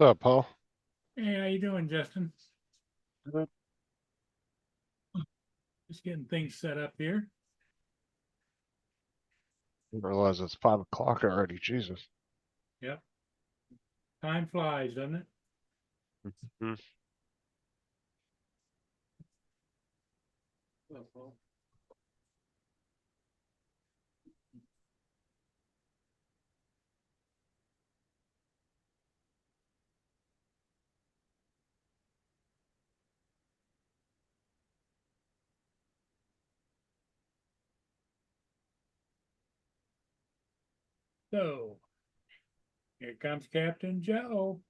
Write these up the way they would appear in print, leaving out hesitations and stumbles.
What's up, Paul? Hey, how you doing, Justin? Good. Just getting things set up here. Didn't realize it's 5 o'clock already. Jesus. Yep. Time flies, doesn't it? Mhm. So, here comes Captain Joe.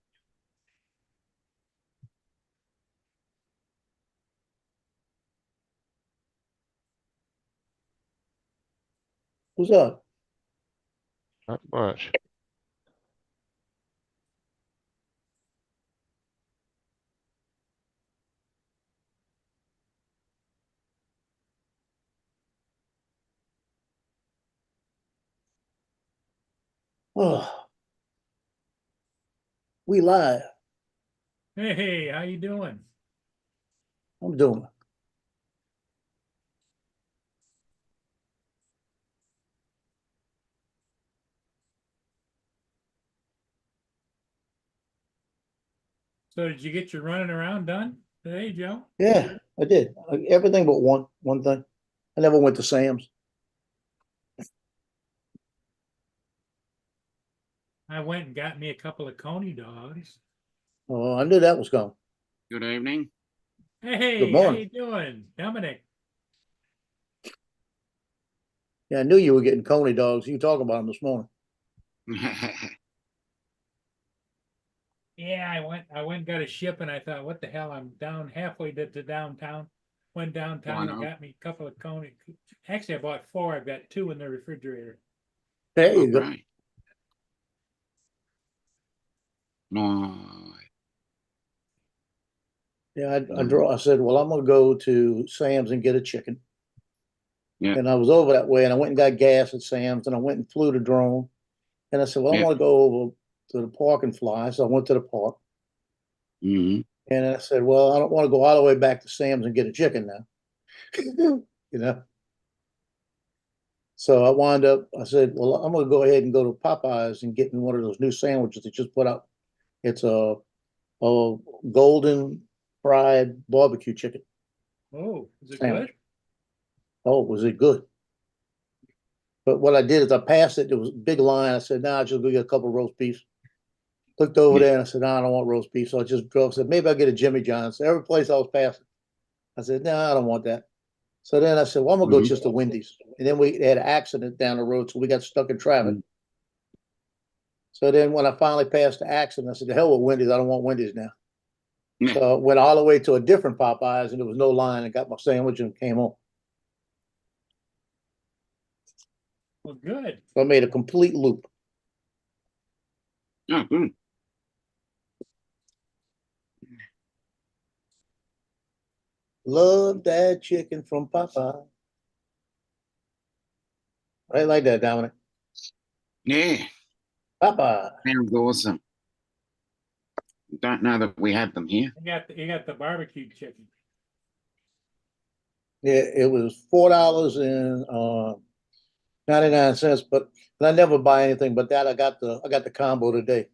What's up? Not much. Oh, we live. Hey, how you doing? I'm doing. So, did you get your running around done today, Joe? Yeah, I did. Everything but one thing. I never went to Sam's. I went and got me a couple of Coney dogs. Oh, I knew that was coming. Good evening. Hey, Good how morning. you doing, Dominic? Yeah, I knew you were getting Coney dogs. You talking about them this morning. Yeah, I went and got a ship, and I thought, what the hell? I'm down halfway to downtown. Went downtown and not? got me a couple of Coney. Actually, I bought four. I've got two in the refrigerator. There All you go. right. No. Yeah, I said, well, I'm gonna go to Sam's and get a chicken. Yeah. And I was over that way, and I went and got gas at Sam's, and I went and flew the drone. And I said, well, I Yeah. want to go over to the park and fly. So I went to the park, Hmm. and I said, well, I don't want to go all the way back to Sam's and get a chicken now. You know. So I wound up, I said, well, I'm going to go ahead and go to Popeyes and get me one of those new sandwiches they just put out. It's a golden fried barbecue chicken Oh, is it sandwich. good? Oh, was it good? But what I did is I passed it. There was a big line. I said, nah, I'll just go get a couple of roast beefs. Looked over Yeah. there and I said, no, I don't want roast beef. So I just drove, said, maybe I'll get a Jimmy John's. So every place I was passing, I said, no, I don't want that. So then I said, well, I'm going to go Mhm. just to Wendy's. And then we had an accident down the road. So we got stuck in traffic. Mhm. So then when I finally passed the accident, I said, the hell with Wendy's. I don't want Wendy's now. Yeah. So I went all the way to a different Popeyes and there was no line and got my sandwich and came home. Well, good. So I made a complete loop. Oh, good. Love that chicken from Popeye. I like that, Dominic. Yeah. Popeye. Sounds awesome. Don't know that we have them here. You got the barbecue chicken. Yeah, it was $4 and 99 cents, but I never buy anything but that. I got the combo today.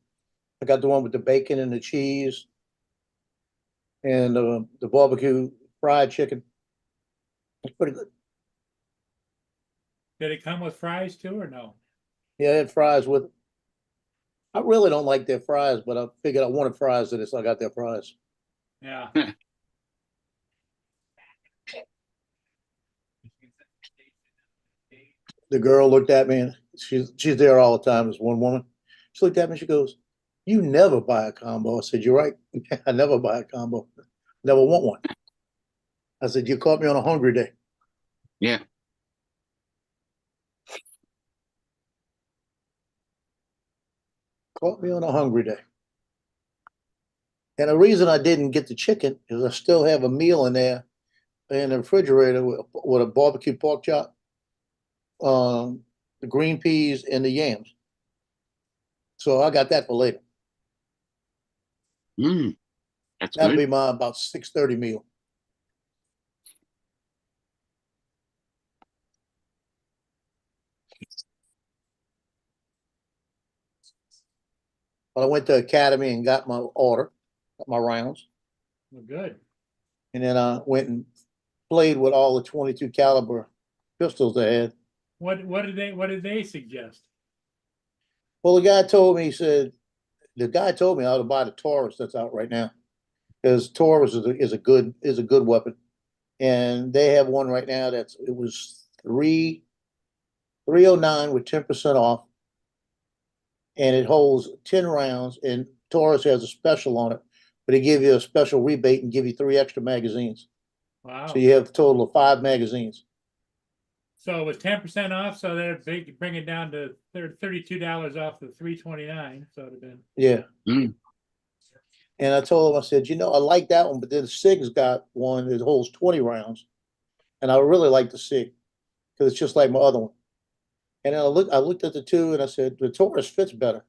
I got the one with the bacon and the cheese and the barbecue fried chicken. It's pretty good. Did it come with fries too, or no? Yeah, I had fries with it. I really don't like their fries, but I figured I wanted fries today, so I got their fries. Yeah. The girl looked at me and she's there all the time, this one woman. She looked at me, she goes, you never buy a combo. I said, you're right. I never buy a combo. Never want one. I said, you caught me on a hungry day. Yeah. Caught me on a hungry day. And the reason I didn't get the chicken is I still have a meal in there in the refrigerator with a barbecue pork chop, the green peas, and the yams. So I got that for later. Mm, that's That'll be good. my about 6:30 meal. But I went to Academy and got my order, got my rounds, Well, good. and then I went and played with all the 22 caliber pistols they had. What did they suggest? Well, the guy told me, he said, the guy told me I ought to buy the Taurus that's out right now. Because Taurus is a good weapon. And they have one right now it was 309 with 10% off. And it holds 10 rounds, and Taurus has a special on it, but they give you a special rebate and give you 3 extra magazines. Wow. So you have a total of 5 magazines. So it was 10% off, so that they could bring it down to $32 off the $329. So it'd have been Yeah. Mm. And I told him, I said, I like that one, but then Sig's got one that holds 20 rounds. And I really like the Sig because it's just like my other one. And then I looked at the two and I said, the Taurus fits better.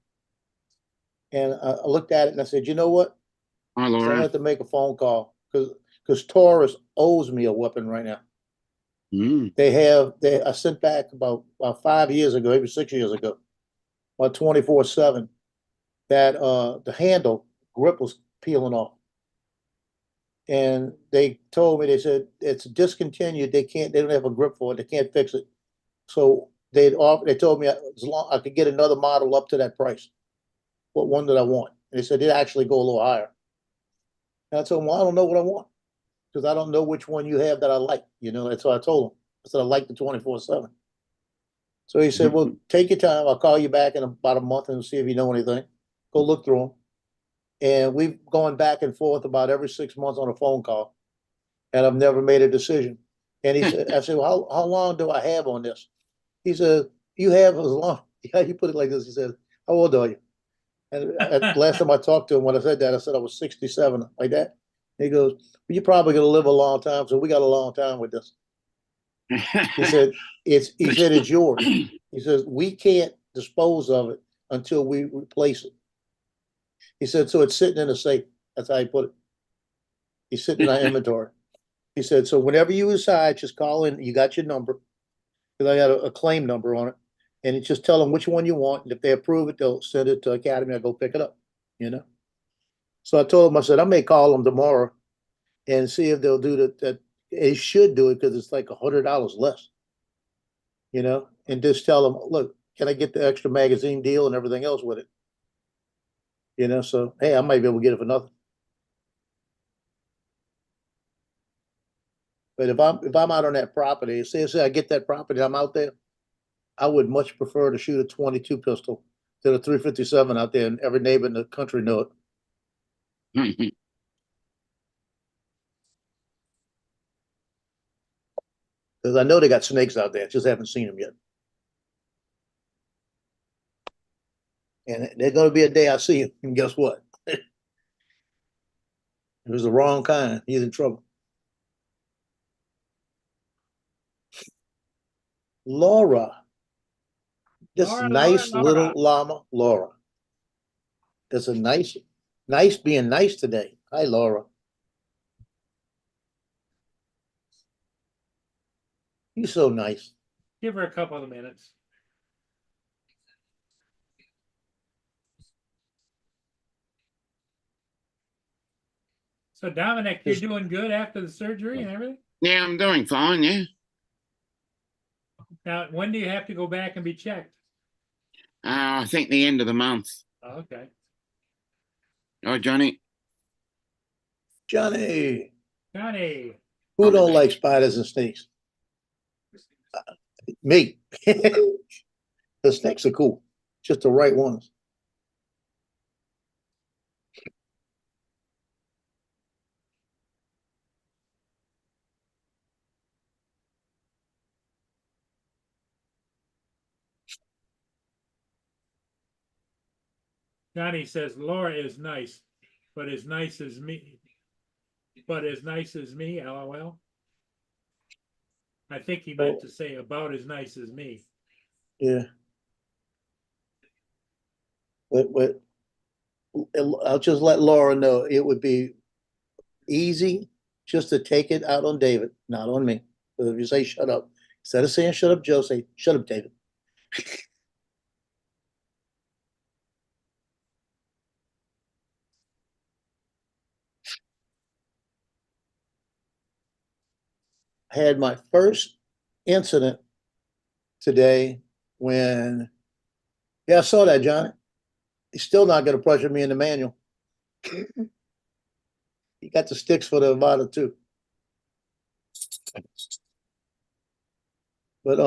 And I looked at it and I said, you know what? Hi, So I'm gonna Laura. have to make a phone call because Taurus owes me a weapon right now. Mm. I sent back about 5 years ago, maybe 6 years ago, about 24/7, that the handle grip was peeling off. And they told me, they said it's discontinued. They don't have a grip for it. They can't fix it. So they told me as long I could get another model up to that price. What one did I want? And they said it'd actually go a little higher. And I told them, well, I don't know what I want because I don't know which one you have that I like. That's what I told him. I said I like the 24/7. So he said, well, take your time. I'll call you back in about a month and see if you know anything. Go look through them. And we've gone back and forth about every 6 months on a phone call. And I've never made a decision. And he said, I said, well, how long do I have on this? He said, you have as long. Yeah, he put it like this. He said, how old are you? And last time I talked to him, when I said that, I said I was 67, like that. And he goes, well, you're probably going to live a long time. So we got a long time with this. He said, it's yours. He says, we can't dispose of it until we replace it. He said, so it's sitting in a safe. That's how he put it. He's sitting in our inventory. He said, so whenever you decide, just call in. You got your number. Because I got a claim number on it. And you just tell them which one you want. And if they approve it, they'll send it to Academy. I'll go pick it up, So I told him, I said, I may call them tomorrow and see if they'll do that. They should do it because it's like $100 less, and just tell them, look, can I get the extra magazine deal and everything else with it? So, hey, I might be able to get it for nothing. But if I'm out on that property, say I get that property, I'm out there, I would much prefer to shoot a 22 pistol than a 357 out there, and every neighbor in the country know it. Because I know they got snakes out there, just haven't seen them yet. And there's going to be a day I see him, and guess what? If it was the wrong kind, he's in trouble. Laura. This Laura, nice Laura, little Laura. llama, Laura. It's a nice being nice today. Hi, Laura. You're so nice. Give her a couple of minutes. So Dominic, you're doing good after the surgery and everything? Yeah, I'm doing fine. Yeah. Now, when do you have to go back and be checked? I think the end of the month. Oh, okay. Oh, Johnny. Johnny. Johnny. Who don't like spiders and snakes? Me. The snakes are cool. Just the right ones. Johnny says Laura is nice, but as nice as me. But as nice as me, LOL. I think he meant to say about as nice as me. Yeah. What I'll just let Laura know, it would be easy just to take it out on David, not on me. But if you say shut up, instead of saying shut up, Joe, say shut up, David. I had my first incident today when, yeah, I saw that, Johnny. He's still not gonna pressure me in the manual. He got the sticks for the Avada too. But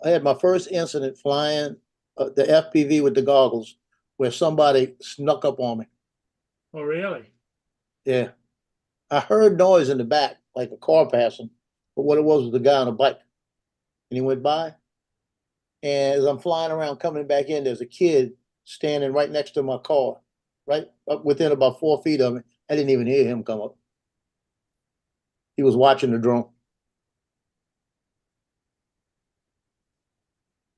I had my first incident flying the FPV with the goggles where somebody snuck up on me. Oh, really? Yeah. I heard noise in the back, like a car passing, but what it was the guy on a bike. And he went by. And as I'm flying around coming back in, there's a kid standing right next to my car, right up within about 4 feet of me. I didn't even hear him come up. He was watching the drone.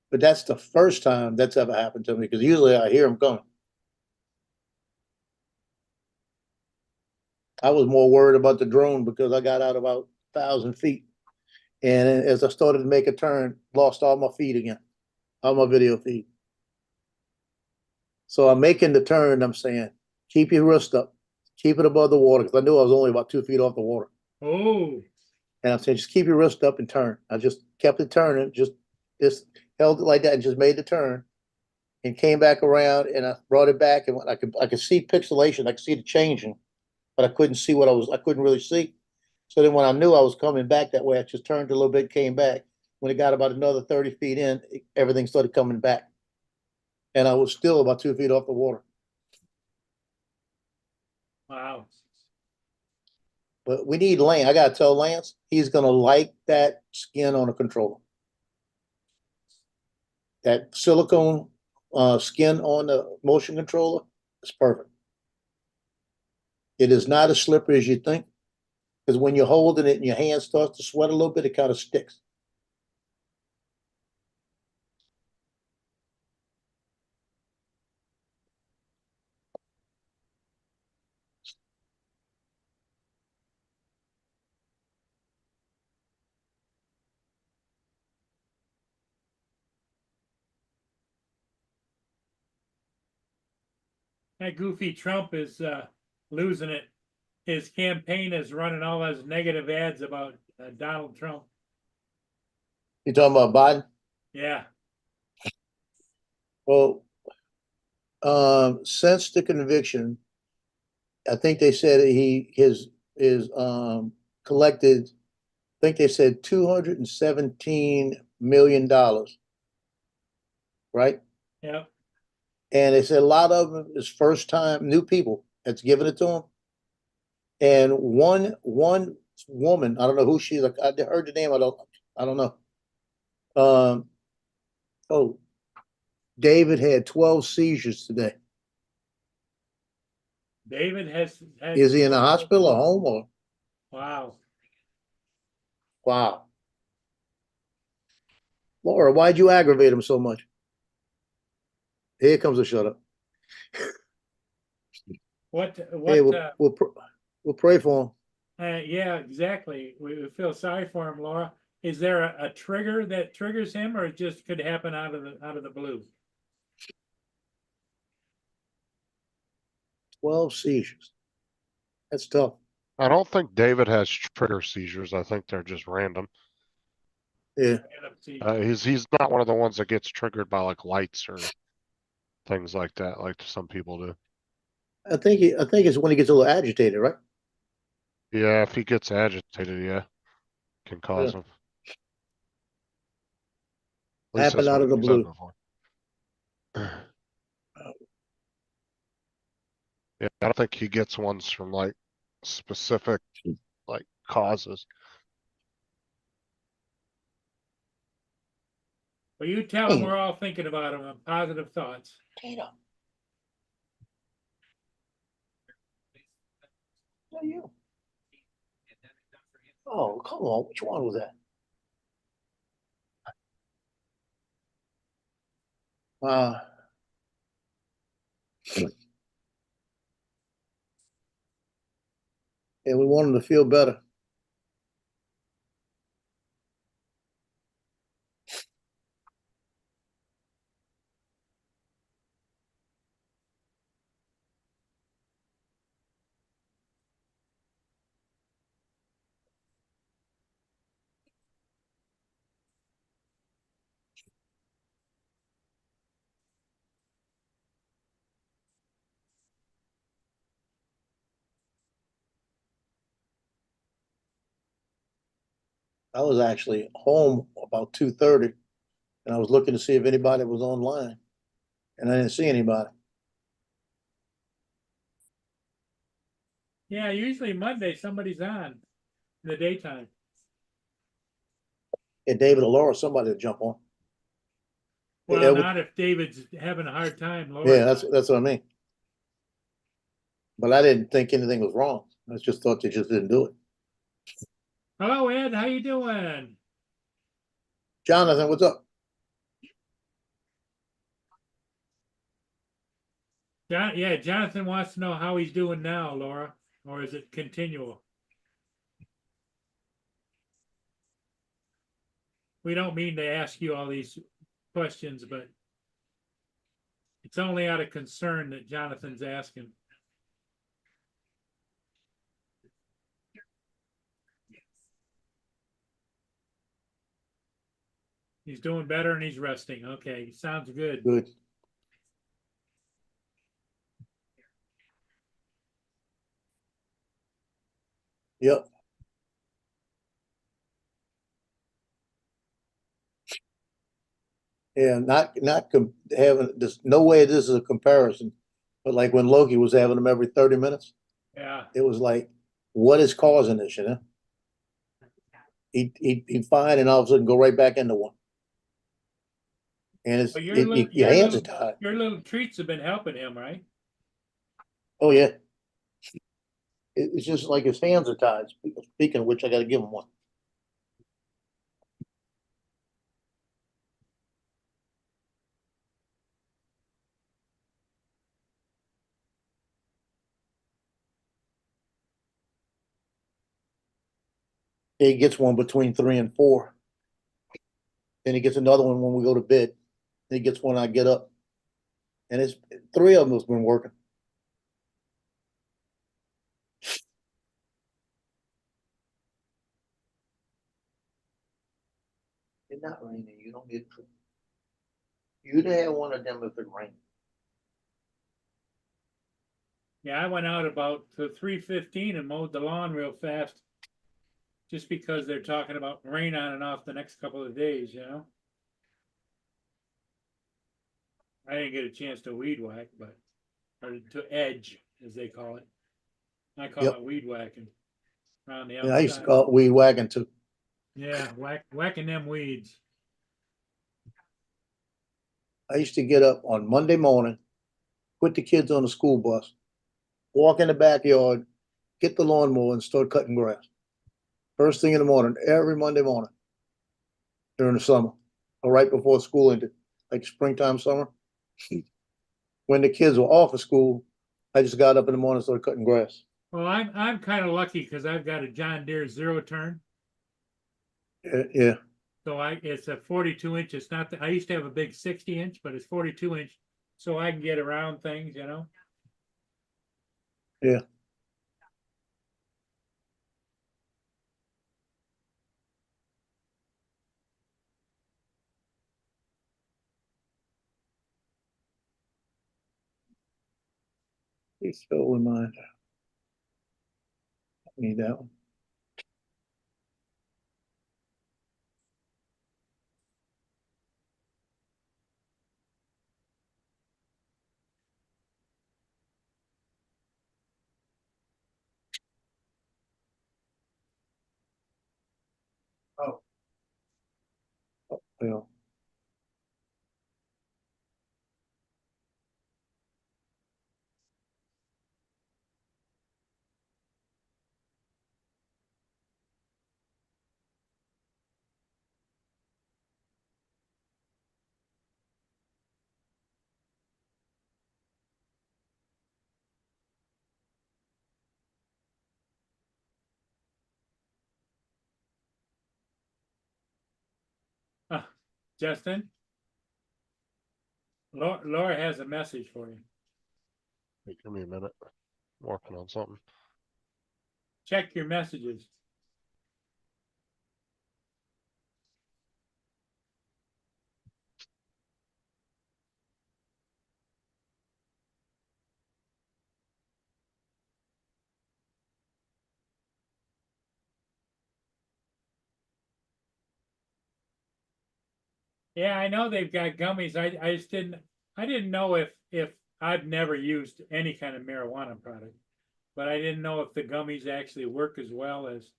But that's the first time that's ever happened to me because usually I hear him coming. I was more worried about the drone because I got out about 1,000 feet. And as I started to make a turn, lost all my feed again, all my video feed. So I'm making the turn. I'm saying, keep your wrist up, keep it above the water because I knew I was only about 2 feet off the water. Oh, And I'm saying, just keep your wrist up and turn. I just kept it turning, just held it like that and just made the turn and came back around and I brought it back and I could see pixelation. I could see the changing, but I couldn't see I couldn't really see. So then when I knew I was coming back that way, I just turned a little bit, came back. When it got about another 30 feet in, everything started coming back. And I was still about 2 feet off the water. wow. But we need Lance. I gotta tell Lance, he's gonna like that skin on a controller. That silicone skin on the motion controller is perfect. It is not as slippery as you think, because when you're holding it and your hand starts to sweat a little bit, it kind of sticks. That goofy Trump is losing it. His campaign is running all those negative ads about Donald Trump. You talking about Biden? Yeah. Well, since the conviction, I think they said his collected, I think they said $217 million, right? Yep. And they said a lot of them is first time new people that's giving it to him. And one woman, I don't know who she is. I heard the name. I don't know. Oh, David had 12 seizures today. David has. Is he in a hospital or home or? Wow. Wow. Laura, why'd you aggravate him so much? Here comes a shut up. What? Hey, we'll pray for him. Yeah, exactly. We feel sorry for him, Laura. Is there a trigger that triggers him, or it just could happen out of the blue? 12 seizures. That's tough. I don't think David has trigger seizures. I think they're just random. Yeah. He's not one of the ones that gets triggered by like lights or things like that, like some people do. I think it's when he gets a little agitated, right? Yeah, if he gets agitated, yeah, can cause Yeah. him. At least Happened that's out what of the he said blue. before. Yeah, I don't think he gets ones from like specific like causes. Well, you tell him we're all thinking about him and positive thoughts. Tina. Yeah, you. Oh, come on. Which one was that? and we want them to feel better. I was actually home about 2:30, and I was looking to see if anybody was online, and I didn't see anybody. Yeah, usually Monday somebody's on in the daytime. And David or Laura, somebody to jump on. Well, not if David's having a hard time, Laura. Yeah, that's what I mean. But I didn't think anything was wrong. I just thought they just didn't do it. Hello, Ed. How you doing? Jonathan, what's up? Yeah, Jonathan wants to know how he's doing now, Laura, or is it continual? We don't mean to ask you all these questions, but it's only out of concern that Jonathan's asking. He's doing better and he's resting. Okay, sounds good. Good. Yep. Yeah, having this. No way this is a comparison, but like when Loki was having them every 30 minutes, Yeah. it was like, what is causing this? You know, he'd fine, and all of a sudden go right back into one, and Well, your hands are tied. your little treats have been helping him, right? Oh yeah, it's just like his hands are tied. Speaking of which, I got to give him one. He gets one between 3 and 4. Then he gets another one when we go to bed. Then he gets one I get up. And it's 3 of them has been working. It's not raining. You don't get. You'd have one of them if it rained. Yeah, I went out about to 3:15 and mowed the lawn real fast. Just because they're talking about rain on and off the next couple of days, you know? I didn't get a chance to weed whack, but or to edge, as they call it. I call Yep. it weed whacking around the And I used to outside. call it weed wagging too. Yeah, whacking them weeds. I used to get up on Monday morning, put the kids on the school bus, walk in the backyard, get the lawnmower, and start cutting grass. First thing in the morning, every Monday morning during the summer, or right before school ended, like springtime, summer. When the kids were off of school, I just got up in the morning and started cutting grass. Well, I'm kind of lucky because I've got a John Deere 0-turn. Yeah. So it's a 42 inch. It's not I used to have a big 60-inch, but it's 42 inch, so I can get around things, you know. Yeah. Please fill reminder. I need that one. Oh. Oh, yeah. Justin? Laura has a message for you. Hey, give me a minute. I'm working on something. Check your messages. Yeah, I know they've got gummies. I just I didn't know if I've never used any kind of marijuana product, but I didn't know if the gummies actually work as well as,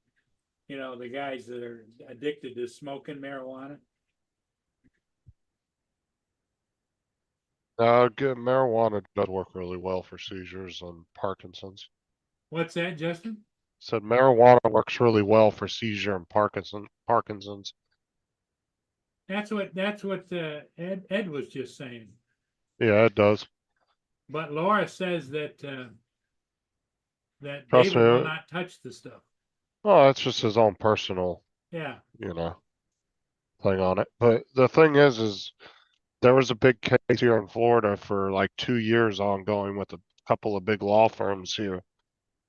the guys that are addicted to smoking marijuana. Good. Marijuana does work really well for seizures and Parkinson's. What's that, Justin? Said marijuana works really well for seizure and Parkinson's. That's what Ed was just saying. Yeah, it does. But Laura says that Trust David will me. not touch the stuff. Oh, that's just his own personal, Yeah. thing on it. But the thing is there was a big case here in Florida for like 2 years ongoing with a couple of big law firms here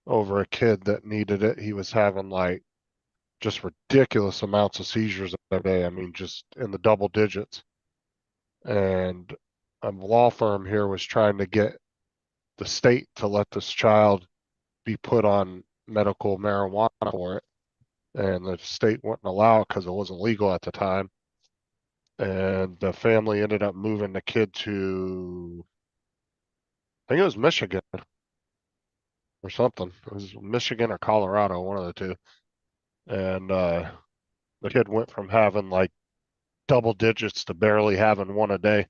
over a kid that needed it. He was having like just ridiculous amounts of seizures a day. I mean, just in the double digits. And a law firm here was trying to get the state to let this child be put on medical marijuana for it. And the state wouldn't allow it because it wasn't legal at the time. And the family ended up moving the kid to, I think it was Michigan or something. It was Michigan or Colorado, one of the two. And the kid went from having like double digits to barely having one a day.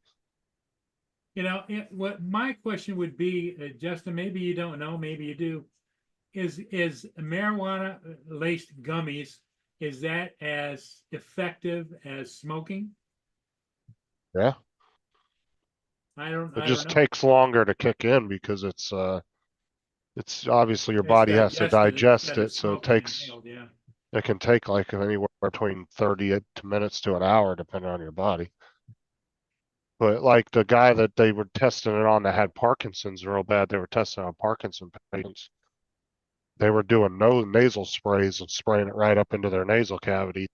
What my question would be, Justin, maybe you don't know, maybe you do, is marijuana laced gummies, is that as effective as smoking? Yeah. I It don't just know. takes longer to kick in because it's obviously your It's body has to digested digest instead of it, so smoking inhaled, yeah. it can take like anywhere between 30 minutes to an hour depending on your body. But like the guy that they were testing it on that had Parkinson's real bad, they were testing on Parkinson patients. They were doing no nasal sprays and spraying it right up into their nasal cavities.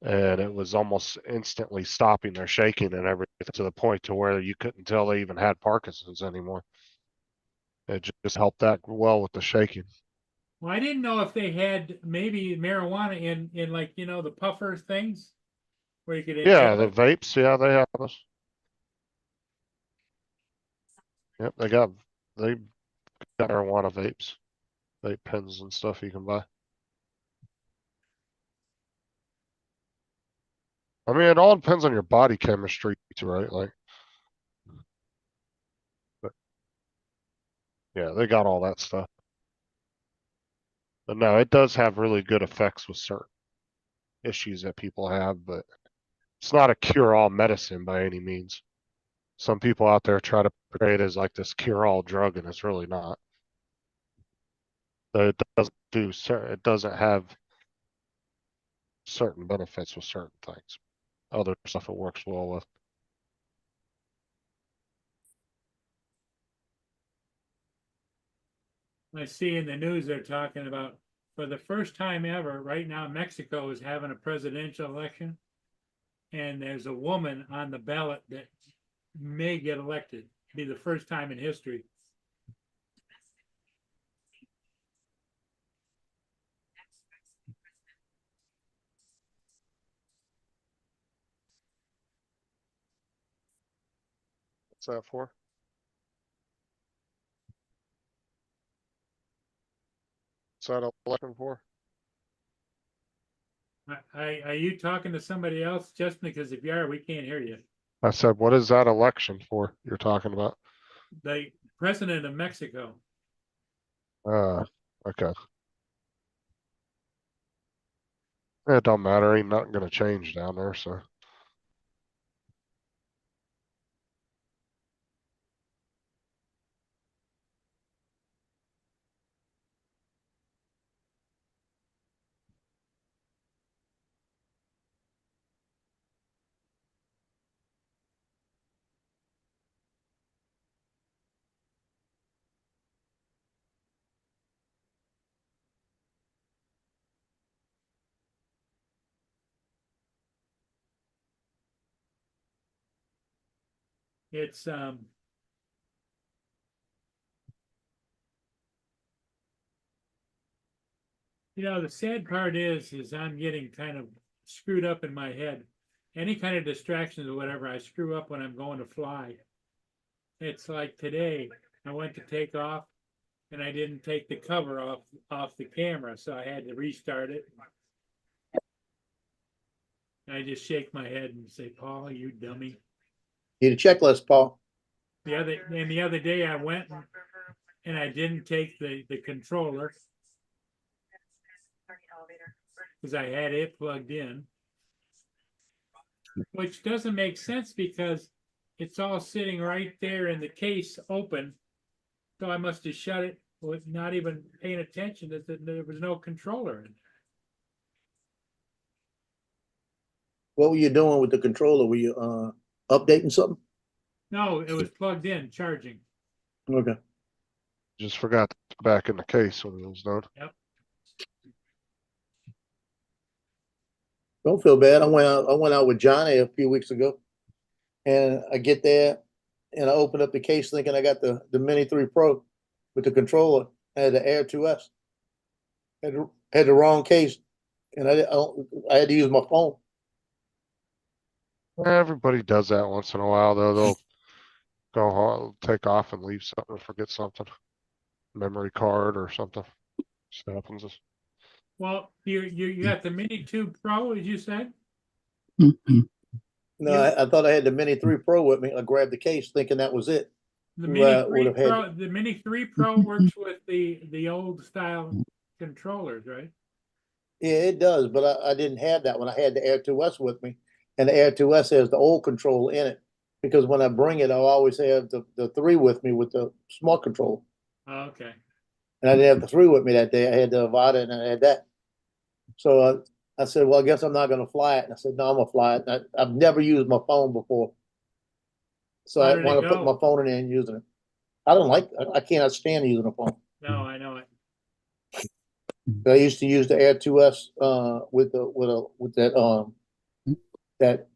And it was almost instantly stopping their shaking and everything to the point to where you couldn't tell they even had Parkinson's anymore. It just helped that well with the shaking. Well, I didn't know if they had maybe marijuana in like, the puffer things where you could Yeah, inhale the it. vapes, yeah, they have this. Yep, they got marijuana vapes, vape pens and stuff you can buy. I mean, it all depends on your body chemistry too, right? Like, but yeah, they got all that stuff. But no, it does have really good effects with certain issues that people have, but it's not a cure-all medicine by any means. Some people out there try to portray it as like this cure-all drug, and it's really not. It it doesn't have certain benefits with certain things. Other stuff it works well with. I see in the news they're talking about, for the first time ever, right now Mexico is having a presidential election, and there's a woman on the ballot that may get elected. Be the first time in history. What's that for? What's that election for? Are you talking to somebody else, Justin? Because if you are, we can't hear you. I said, what is that election for you're talking about? The president of Mexico. Okay. It don't matter. Ain't nothing gonna change down there, so. It's, the sad part is I'm getting kind of screwed up in my head. Any kind of distractions or whatever, I screw up when I'm going to fly. It's like today, I went to take off and I didn't take the cover off the camera, so I had to restart it. And I just shake my head and say, Paul, you dummy. Need a checklist, Paul. The other day I went and I didn't take the controller because I had it plugged in, which doesn't make sense because it's all sitting right there in the case open. So I must have shut it with not even paying attention that there was no controller in. What were you doing with the controller? Were you updating something? No, it was plugged in, charging. Okay. Just forgot to put it back in the case when it was done. Don't feel bad. I went out with Johnny a few weeks ago, and I get there and I open up the case thinking I got the Mini 3 Pro with the controller. I had the Air 2S. Had the wrong case, and I had to use my phone. Everybody does that once in a while, though. They'll go home, take off and leave something or forget something. Memory card or something. Just happens. Well, you got the Mini 2 Pro, as you said? Mhm. No, You- I thought I had the Mini 3 Pro with me. I grabbed the case thinking that was it. The Right, Mini 3 would have had- Pro, the Mini 3 Pro works with the old style controllers, right? Yeah, it does, but I didn't have that one. I had the Air 2S with me, and the Air 2S has the old control in it. Because when I bring it, I'll always have the 3 with me with the smart control. Oh, okay. And I didn't have the 3 with me that day. I had the Avata and I had that. So I said, well, I guess I'm not going to fly it. And I said, no, I'm going to fly it. I've never used my phone before. So How I did it want to put go? my phone in there and using it. I cannot stand using a phone. No, I know it. I used to use the Air 2S with that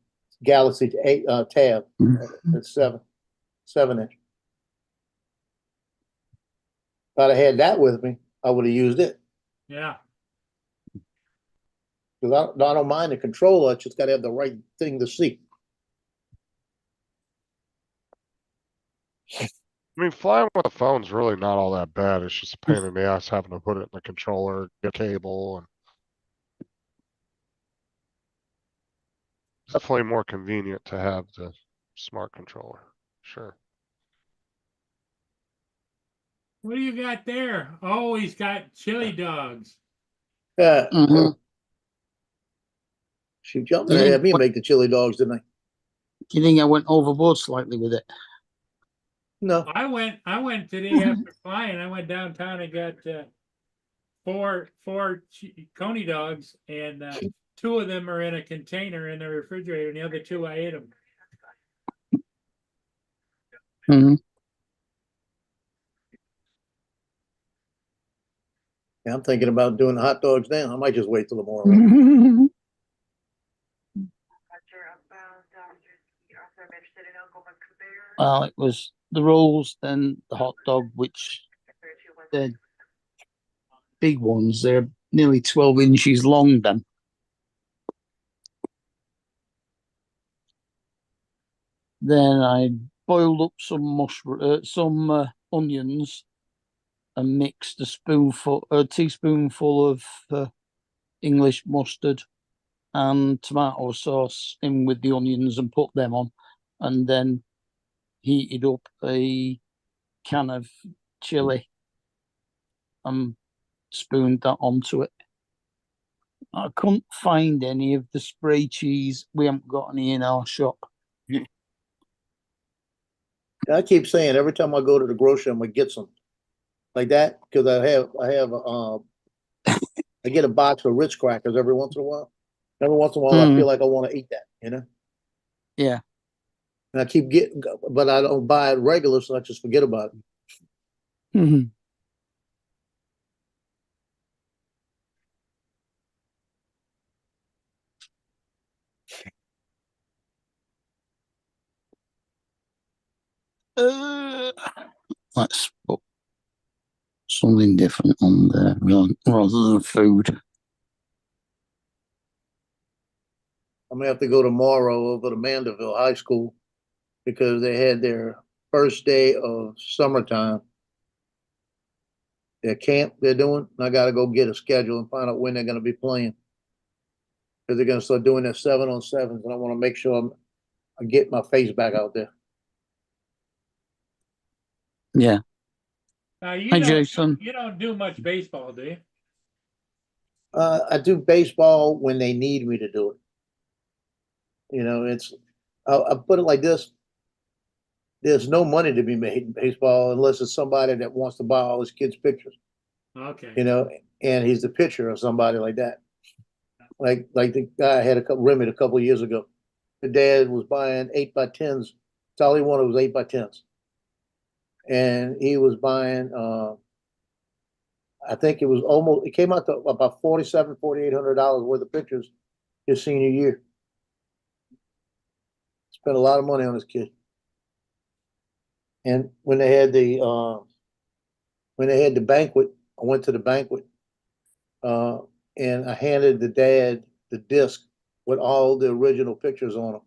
Galaxy 8 tab. That's 7-inch. If I'd have had that with me, I would have used it. Yeah. Because I don't mind the controller, it's just got to have the right thing to see. I mean, flying with a phone's really not all that bad. It's just a pain in the ass having to put it in the controller, get a cable, and it's definitely more convenient to have the smart controller. Sure. What do you got there? Oh, he's got chili dogs. Yeah. Mhm. She jumped Do in you and think had me what- make the chili dogs, didn't I? Do you think I went overboard slightly with it? No. I went today after flying. I went downtown and got four Coney dogs, and 2 of them are in a container in the refrigerator, and the other 2 I ate them. Mhm. Yeah, I'm thinking about doing the hot dogs now. I might just wait till tomorrow. Well, it was the rolls, then the hot dog, which they're big ones. They're nearly 12 inches long. Then I boiled up some onions and mixed a teaspoonful of English mustard and tomato sauce in with the onions and put them on, and then heated up a can of chili and spooned that onto it. I couldn't find any of the spray cheese. We haven't got any in our shop. I keep saying every time I go to the grocery, I'm gonna get some like that because I get a box of Ritz crackers every once in a while. Every once in a while, I feel like I want to eat that, you know. Yeah. And I keep getting, but I don't buy it regular, so I just forget about it. Mhm. Let's put something different on there rather than food. I'm gonna have to go tomorrow over to Mandeville High School because they had their first day of summertime. Their camp they're doing. I gotta go get a schedule and find out when they're gonna be playing. Because they're gonna start doing their 7-on-7s, and I want to make sure I get my face back out there. Yeah. Now, Hi, Jason. you don't do much baseball, do you? I do baseball when they need me to do it. You know, I'll put it like this. There's no money to be made in baseball unless it's somebody that wants to buy all his kids' pictures, Okay. you know, and he's the pitcher of somebody like that. Like the guy I had Remy a couple of years ago. The dad was buying 8x10s. That's all he wanted was 8x10s. And he was buying I think it came out to about $4,700-$4,800 worth of pictures his senior year. Spent a lot of money on his kid. And when they had the banquet, I went to the banquet, and I handed the dad the disc with all the original pictures on them.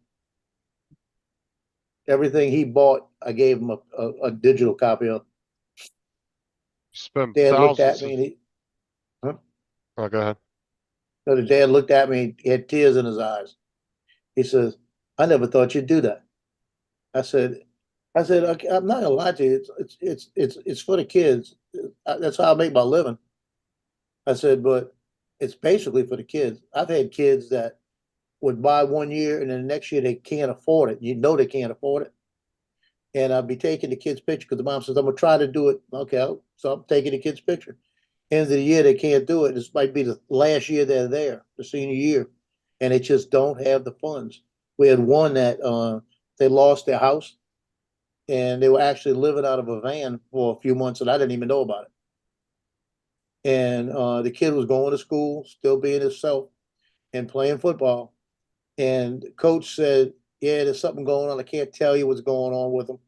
Everything he bought, I gave him a digital copy of. Spend Dad looked at thousands. me and he, Oh, go ahead. so the dad looked at me, he had tears in his eyes. He says, I never thought you'd do that. I said, okay, I'm not gonna lie to you. It's for the kids. That's how I make my living. I said, but it's basically for the kids. I've had kids that would buy 1 year and then the next year they can't afford it. You know they can't afford it. And I'll be taking the kids' picture because the mom says, I'm gonna try to do it. Okay, so I'm taking the kids' picture. End of the year they can't do it. This might be the last year they're there, the senior year, and they just don't have the funds. We had one that they lost their house and they were actually living out of a van for a few months and I didn't even know about it. And the kid was going to school, still being himself and playing football. And the coach said, yeah, there's something going on. I can't tell you what's going on with him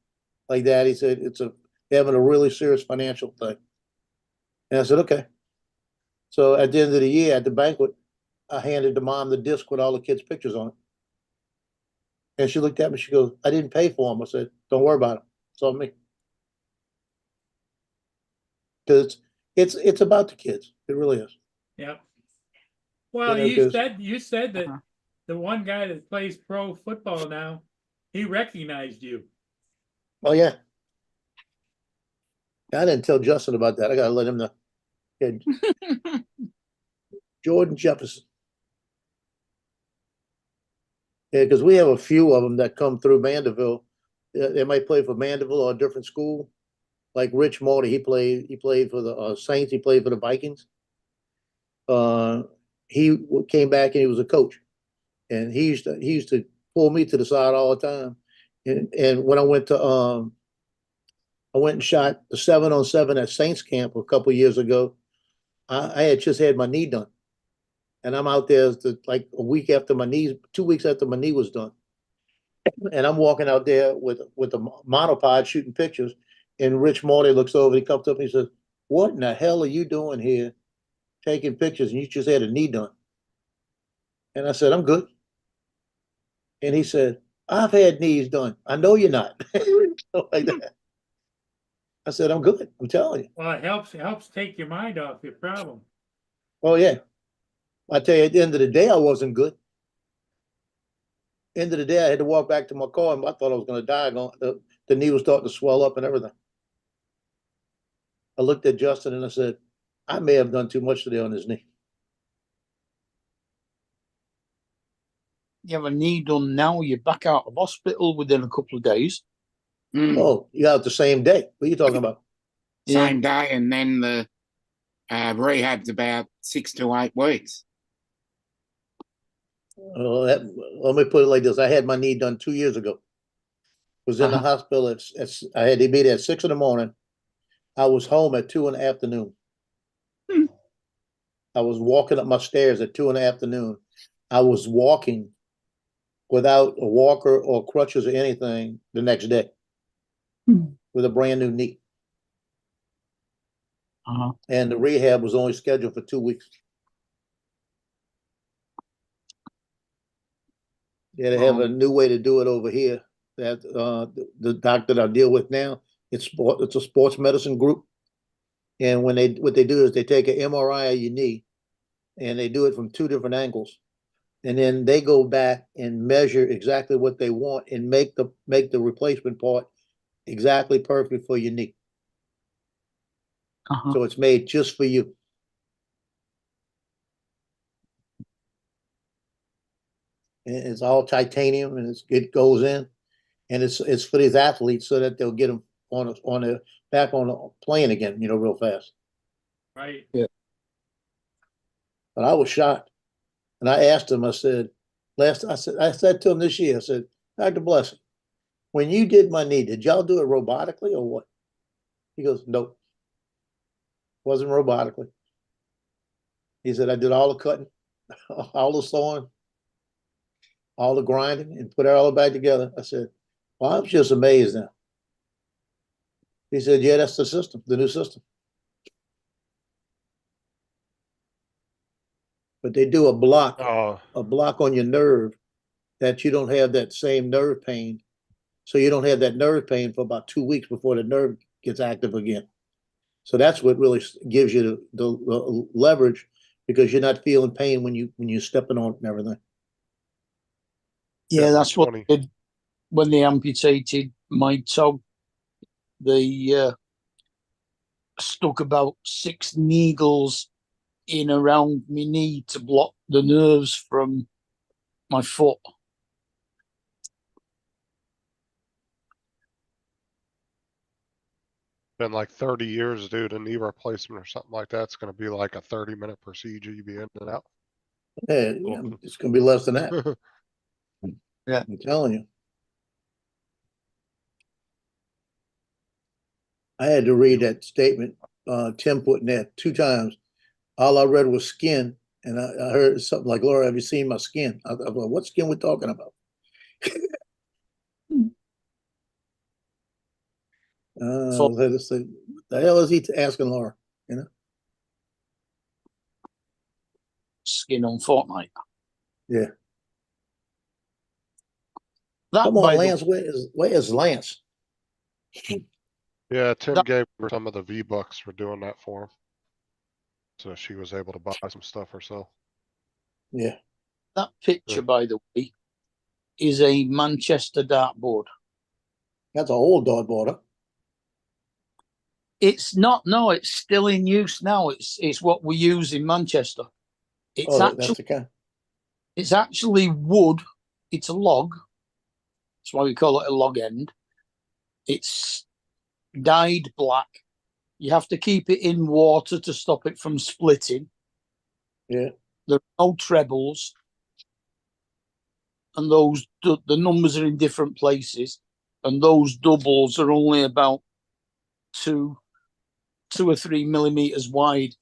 like that. He said, they're having a really serious financial thing. And I said, okay. So at the end of the year at the banquet, I handed the mom the disc with all the kids' pictures on it. And she looked at me, she goes, I didn't pay for them. I said, don't worry about it. It's on me. Because it's about the kids. It really is. Yep. Well, Yeah, you said that the one guy that plays pro football now, he recognized you. Oh yeah. I didn't tell Justin about that. I gotta let him know. Yeah. Jordan Jefferson. Yeah, because we have a few of them that come through Mandeville. They might play for Mandeville or a different school. Like Rich Morty, he played for the Saints. He played for the Vikings. He came back and he was a coach, and he used to pull me to the side all the time. And when I went and shot the 7-on-7 at Saints camp a couple of years ago. I had just had my knee done, and I'm out there like a week after my knee, 2 weeks after my knee was done, and I'm walking out there with the monopod shooting pictures, and Rich Morty looks over, he comes up and he says, "What in the hell are you doing here, taking pictures? And you just had a knee done?" And I said, "I'm good." And he said, "I've had knees done. I know you're not." Like that. I said, "I'm good. I'm telling you." Well, it helps take your mind off your problem. Oh yeah. I tell you, at the end of the day, I wasn't good. End of the day, I had to walk back to my car and I thought I was going to die. The knee was starting to swell up and everything. I looked at Justin and I said, I may have done too much today on his knee. You have a knee done now, you're back out of hospital within a couple of days. Oh, you got it the same day. What are you talking about? Same day, and then the rehab's about 6 to 8 weeks. Let me put it like this. I had my knee done 2 years ago. Was in the hospital I had to be there at 6 a.m. I was home at 2 p.m. I was walking up my stairs at 2 p.m. I was walking without a walker or crutches or anything the next day. with a brand new knee. Uh-huh. And the rehab was only scheduled for 2 weeks. Yeah, they have a new way to do it over here. That the doctor that I deal with now, it's a sports medicine group. And what they do is they take an MRI of your knee and they do it from 2 different angles. And then they go back and measure exactly what they want and make the replacement part exactly perfect for your knee. Uh-huh. So it's made just for you. And it's all titanium and it goes in, and it's for these athletes so that they'll get them back on the plane again, real fast. Right. But I was shocked, and I asked him. I said to him this year. I said, Dr. Blessing, when you did my knee, did y'all do it robotically or what? He goes, nope, wasn't robotically. He said, I did all the cutting, all the sewing, all the grinding, and put it all back together. I said, well, I'm just amazed now. He said, yeah, that's the system, the new system. But they do a block on your nerve that you don't have that same nerve pain. So you don't have that nerve pain for about 2 weeks before the nerve gets active again. So that's what really gives you the leverage, because you're not feeling pain when you're stepping on it and everything. Yeah, that's what they did when they amputated my toe. They stuck about 6 needles in around my knee to block the nerves from my foot. Been like 30 years, dude. A knee replacement or something like that's going to be like a 30-minute procedure. You be in and out. Yeah, it's going to be less than that. Yeah. I'm telling you. I had to read that statement Tim put in there 2 times. All I read was skin, and I heard something like, Laura, have you seen my skin? I was like, what skin we talking about? Let's say, the hell is he asking Laura? Skin on Fortnite. Yeah. That, come on, Lance. Where is Lance? Yeah, Tim gave her some of the V-Bucks for doing that for him. So she was able to buy some stuff herself. Yeah. That picture, by the way, is a Manchester dartboard. That's an old dartboard, huh? It's not. No, it's still in use now. It's what we use in Manchester. It's that's the kind. It's actually wood. It's a log. That's why we call it a log end. It's dyed black. You have to keep it in water to stop it from splitting. Yeah. There are no trebles, and the numbers are in different places, and those doubles are only about 2 or 3 millimeters wide.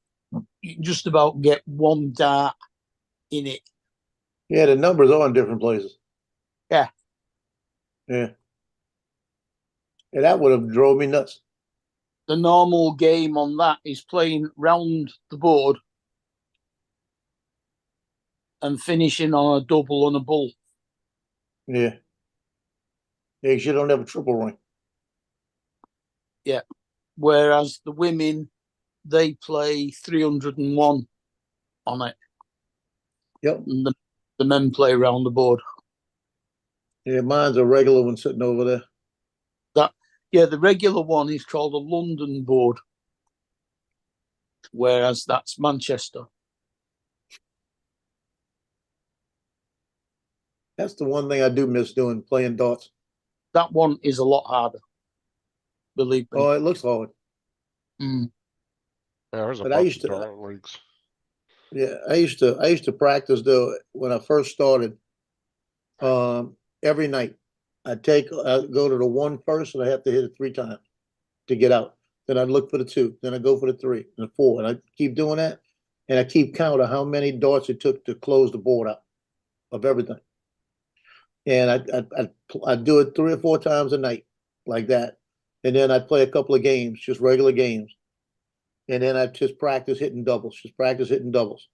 You can just about get one dart in it. Yeah, the numbers are in different places. Yeah. Yeah. Yeah, that would have drove me nuts. The normal game on that is playing round the board and finishing on a double on a bull. Yeah. Yeah, you don't have a triple ring. Yeah. Whereas the women, they play 301 on it. Yep. And the men play around the board. Yeah, mine's a regular one sitting over there. The regular one is called a London board, whereas that's Manchester. That's the one thing I do miss doing, playing darts. That one is a lot harder, believe me. Oh, it looks hard. Mm. Yeah, there's a But bunch of dart leagues. Yeah, I used to practice though when I first started. Every night I'd go to the 1 first, and I have to hit it 3 times to get out. Then I'd look for the 2, then I'd go for the 3 and the 4, and I keep doing that, and I keep count of how many darts it took to close the board out of everything. And I'd do it 3 or 4 times a night like that, And then I'd play a couple of games, just regular games. And then I'd just practice hitting doubles, just practice hitting doubles.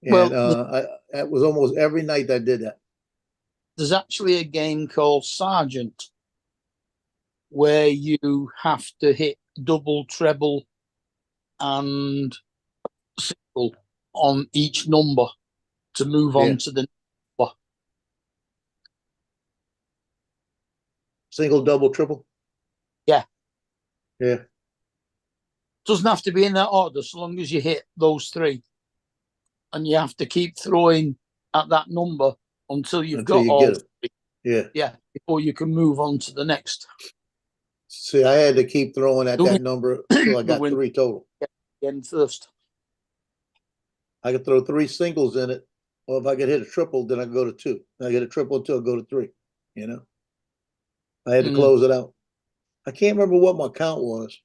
Well, And that was almost every night I did that. there's actually a game called Sergeant where you have to hit double, treble, and single on each number to move on Yeah. to the number. Single, double, triple. Yeah. Yeah. Doesn't have to be in that order, so long as you hit those three. And you have to keep throwing at that number until you've Until got you all get it. three. Yeah. Yeah, before you can move on to the next. See, I had to keep throwing at that number until I The got win. 3 total. Again first. I could throw 3 singles in it, or if I could hit a triple, then I go to 2. I get a triple until I go to 3. You know, I had to close it out. I can't remember what my count was.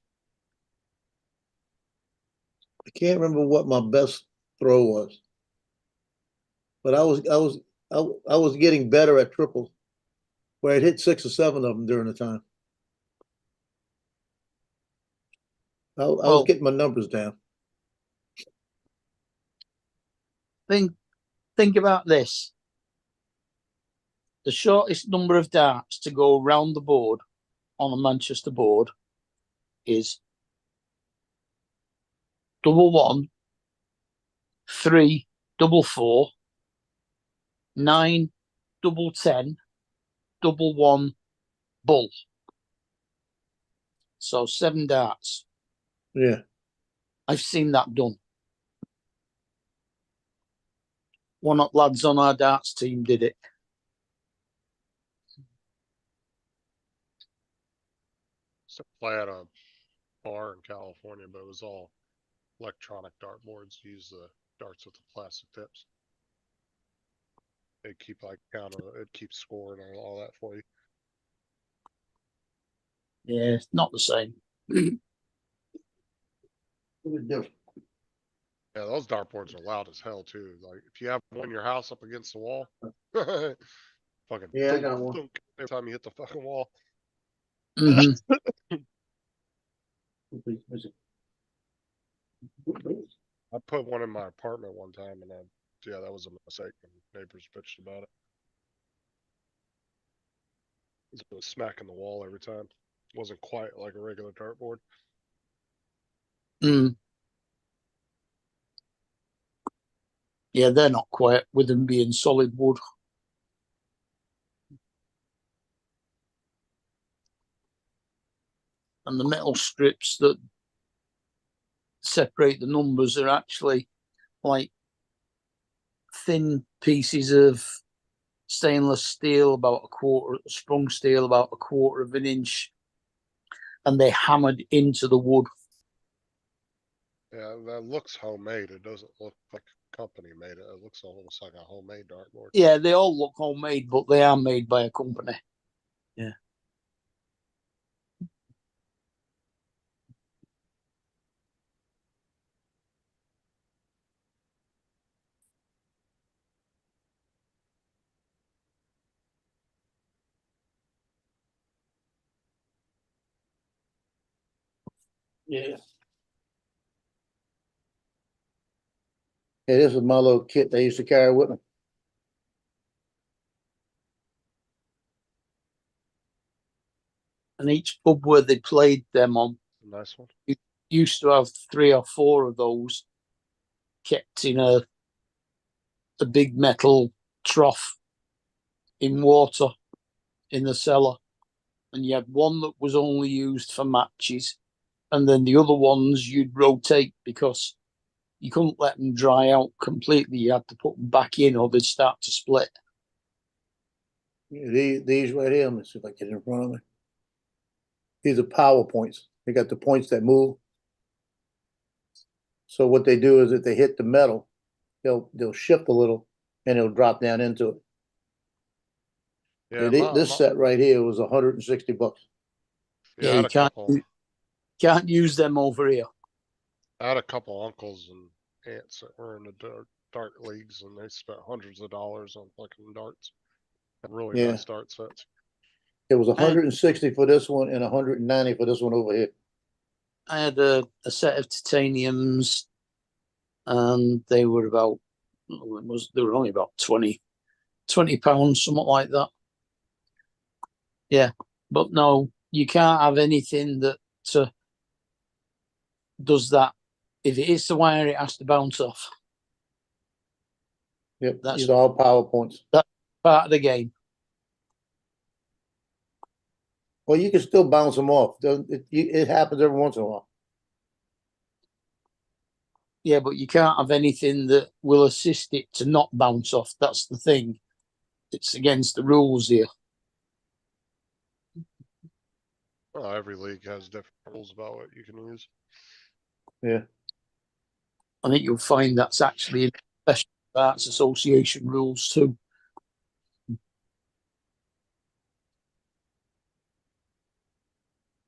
I can't remember what my best throw was, but I was getting better at triples, where I'd hit 6 or 7 of them during the time. I was Well, getting my numbers down. think about this. The shortest number of darts to go around the board on a Manchester board is 1-1, 3, 4-4, 9, 10, 1-1, bull. So 7 darts. Yeah. I've seen that done. One of the lads on our darts team did it. So play at a bar in California, but it was all electronic dartboards. Use the darts with the plastic tips. They keep like count of it, keeps score and all that for you. Yeah, it's not the same. Yeah, those dartboards are loud as hell too. Like if you have one in your house up against the wall, fucking Yeah, I thunk, got one. thunk every time you hit the fucking wall. Mhm. I put one in my apartment one time, and yeah, that was a mistake. And neighbors bitched about it. It was smacking the wall every time. It wasn't quite like a regular dartboard. Mm. Yeah, they're not quite with them being solid wood. And the metal strips that separate the numbers are actually like thin pieces of stainless steel, about sprung steel, about 1/4 of an inch, and they hammered into the wood. Yeah, that looks homemade. It doesn't look like a company made it. It looks almost like a homemade dartboard. Yeah, they all look homemade, but they are made by a company. Yeah. Yeah. Hey, this is my little kit they used to carry with me. And each pub where they played them on Nice one. used to have 3 or 4 of those kept in a big metal trough in water in the cellar. And you had one that was only used for matches, and then the other ones you'd rotate because you couldn't let them dry out completely. You had to put them back in or they'd start to split. These right here, let me see if I get it in front of me. These are power points. They got the points that move. So what they do is if they hit the metal, they'll shift a little and it'll drop down into it. Yeah, This set right here was $160. Yeah, I had you a couple. can't use them over here. I had a couple uncles and aunts that were in the dart leagues, and they spent hundreds of dollars on fucking darts. And really Yeah. nice dart sets. It was 160 for this one and 190 for this one over here. I had a set of titaniums, and they were about they were only about 20 pounds, something like that. Yeah, but no, you can't have anything that does that. If it hits the wire, it has to bounce off. Yep, That's- these are all PowerPoints. Part of the game. Well, you can still bounce them off. It happens every once in a while. Yeah, but you can't have anything that will assist it to not bounce off. That's the thing. It's against the rules here. Well, every league has different rules about what you can use. Yeah. I think you'll find that's actually in Special Arts Association rules too.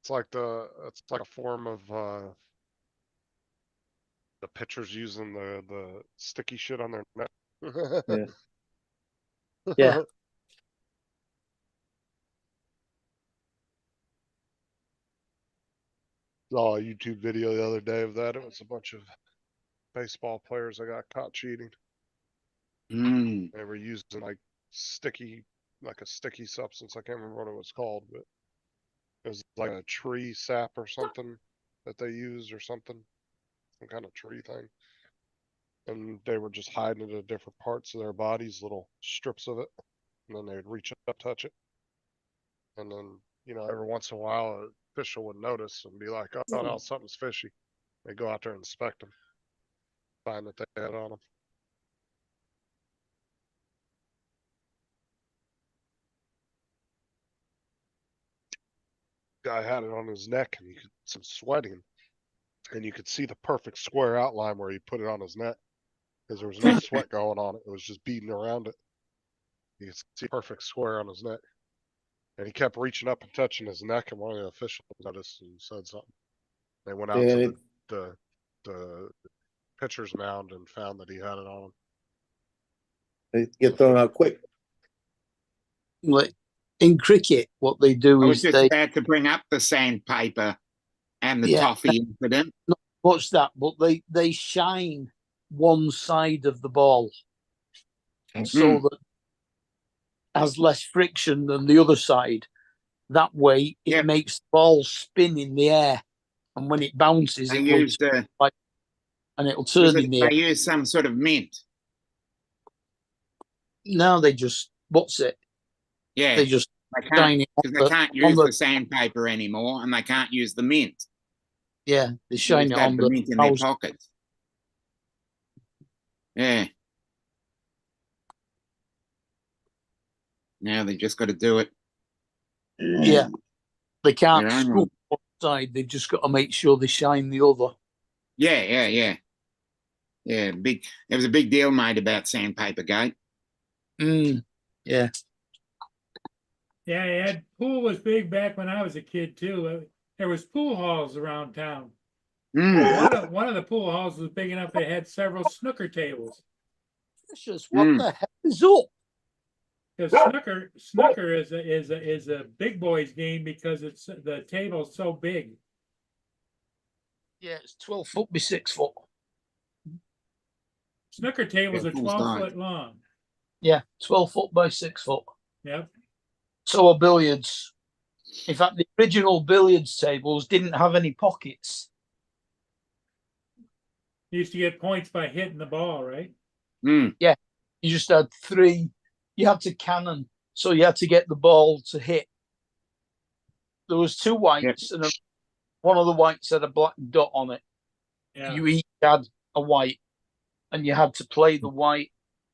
It's like a form of the pitchers using the sticky shit on their net. Yeah. Yeah. Saw a YouTube video the other day of that. It was a bunch of baseball players that got caught cheating. Mm. They were using like a sticky substance. I can't remember what it was called, but it was like a tree sap or something that they used or something. Some kind of tree thing. And they were just hiding it in different parts of their bodies, little strips of it. And then they'd reach up, touch it. And then, every once in a while, an official would notice and be like, oh, no, something's fishy. They go out there and inspect them. Find that they had on them. Guy had it on his neck and you could see him sweating. And you could see the perfect square outline where he put it on his neck. Because there was no sweat going on it. It was just beating around it. You could see a perfect square on his neck. And he kept reaching up and touching his neck, and one of the officials noticed and said something. They went out Yeah, to the pitcher's mound and found that he had it on him. they get thrown out quick. Like in cricket, what they do I is was just they about to bring up the sandpaper and the Yeah. toffee incident. watch that, but they shine one side of the ball so that has less friction than the other side. That way, it Yep. makes the ball spin in the air, and when it bounces, They it will used and it'll turn in the air. they used some sort of mint. Now they just what's it? Yeah, They just they can't shine it on because they can't on use the- the sandpaper anymore, and they can't use the mint. yeah, they They shine just it have on the the mint in their house. pockets. Yeah. Now they just got to do it. Yeah, they can't Their own scoop one side. They've just got to make sure they shine the other. Yeah. There was a big deal made about Sandpaper Gate. Yeah, Yeah, pool was big back when I was a kid too. There was pool halls around town. Mm. One of the pool halls was big enough that it had several snooker tables. Precious, what Mm. the hell is up? Because snooker is a big boys game because the table's so big. Yeah, it's 12 foot by 6 foot. Snooker tables Yeah, are full 12 size. foot long. Yeah, 12 foot by 6 foot. Yep. So are billiards. In fact, the original billiards tables didn't have any pockets. You used to get points by hitting the ball, right? Mm. You just had 3. You had to cannon, so you had to get the ball to hit. There was 2 whites, and one of the whites had a black dot on it. Yeah. You each had a white, and you had to play the white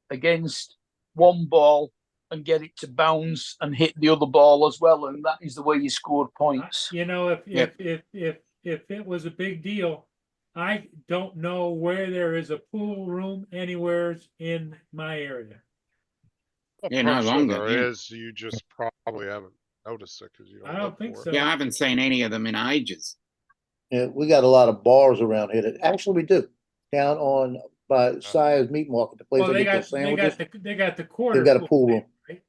against one ball and get it to bounce and hit the other ball as well, and that is the way you scored points. You know, Yep. if it was a big deal, I don't know where there is a pool room anywhere in my area. I'm Yeah, no pretty sure longer, there yeah. is. You just probably haven't noticed it because you don't I don't look think for so. it. Yeah, I haven't seen any of them in ages. Yeah, we got a lot of bars around here that actually we do. Down on by Sire's Meat Market, the place Well, I get those sandwiches. they got the quarter. They've got a pool room. right?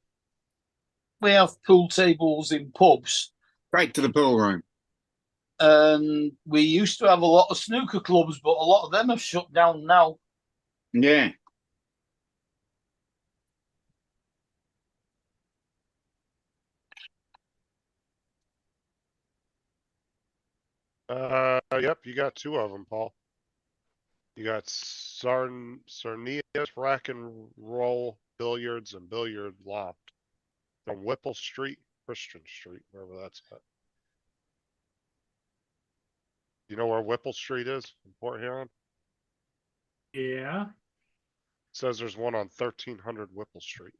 we have pool tables in pubs, Straight to the pool room. and we used to have a lot of snooker clubs, but a lot of them have shut down now. Yeah. Yep, you got two of them, Paul. You got Sarnia's Rack and Roll Billiards and Billiard Loft on Whipple Street, Christian Street, wherever that's at. You know where Whipple Street is in Port Huron? Yeah, Says there's one on 1300 Whipple Street.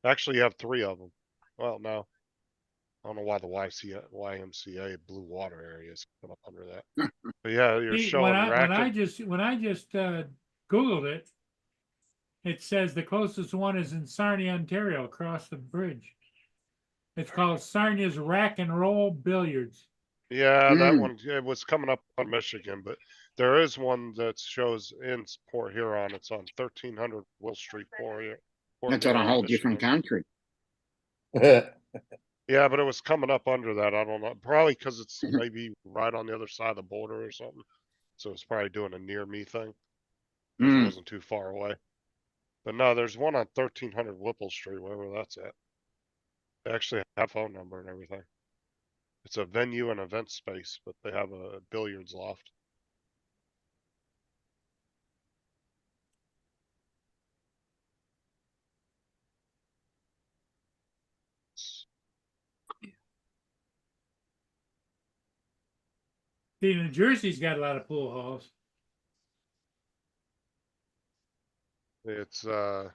Actually, you have three of them. Well, no. I don't know why the YMCA Blue Water area is come up under that. But yeah, you're See, showing when I racket. just Googled it, it says the closest one is in Sarnia, Ontario, across the bridge. It's called Sarnia's Rack and Roll Billiards. Yeah, that Mm. one, it was coming up on Michigan, but there is one that shows in Port Huron. It's on 1300 Will Street, Port That's on a Huron, whole different Michigan. country. Yeah, but it was coming up under that. I don't know. Probably because it's maybe right on the other side of the border or something. So it's probably doing a near me thing. 'Cause it Mm. wasn't too far away. But no, there's one on 1300 Whipple Street, wherever that's at. They actually have a phone number and everything. It's a venue and event space, but they have a billiards loft. See, New Jersey's got a lot of pool halls. It's right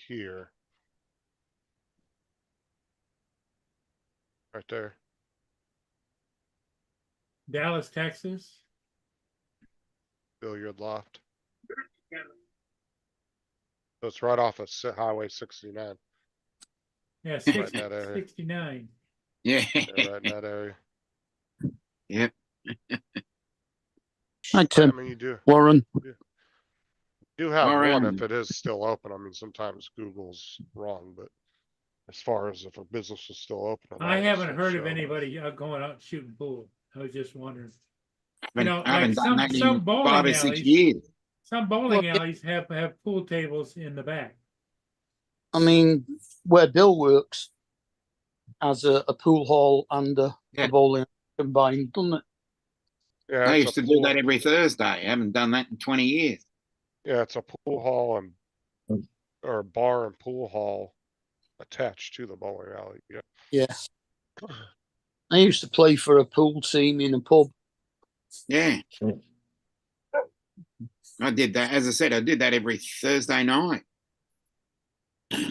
here. Right there. Dallas, Texas. Billiard loft. So it's right off of Highway 69. Yeah, Right in that area. 69. Yeah. Yeah, right in that area. Yep. Hi, I Tim. mean, you do Warren. have All one right. if it is still open. I mean, sometimes Google's wrong, but as far as if a business is still open, or I not, it haven't should heard of show. anybody going out and shooting pool. I was just wondering. I know, haven't like done that some in bowling 5 or 6 alleys. years. Some Well, bowling yeah. alleys have pool tables in the back. I mean, where Bill works has a pool hall and a Yeah. bowling combined, doesn't it? Yeah, I it's used a to do pool. that every Thursday. I haven't done that in 20 years. Yeah, it's a pool hall and or a bar and pool hall attached to the bowling alley. Yeah. Yeah. I used to play for a pool team in a pub. Yeah. I did that. As I said, I did that every Thursday night.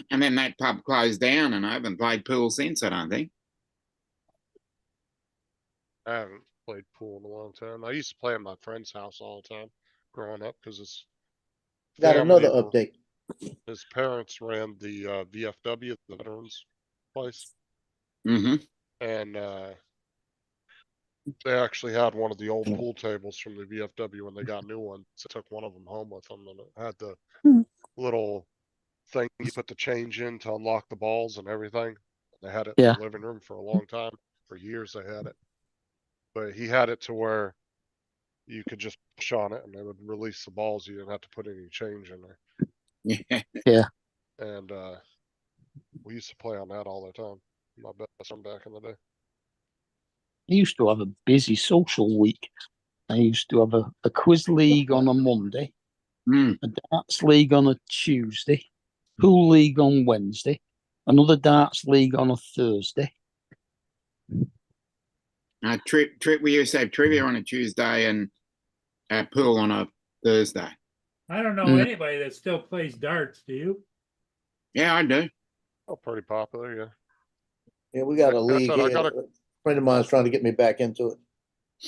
And then that pub closed down and I haven't played pool since, I don't think. I haven't played pool in a long time. I used to play at my friend's house all the time growing up because his Got another family update. his parents ran the VFW, the veterans place, Mm-hmm. and they actually had one of the old pool tables from the VFW when they got new ones. I took one of them home with them, and it had the little thing you put the change in to unlock the balls and everything. They had it in Yeah. the living room for a long time. For years they had it. But he had it to where you could just push on it and they would release the balls. You didn't have to put any change in there. Yeah. And we used to play on that all the time. My best friend back in the day. I used to have a busy social week. I used to have a quiz league on a Monday, Mm. a darts league on a Tuesday, pool league on Wednesday, another darts league on a Thursday. Trip. We used to have trivia on a Tuesday and pool on a Thursday. I don't know Mm. anybody that still plays darts. Do you? Yeah, I do. Oh, pretty popular, yeah. Yeah, we got a Like I league said, I here. got A friend of mine's trying to get me back into it.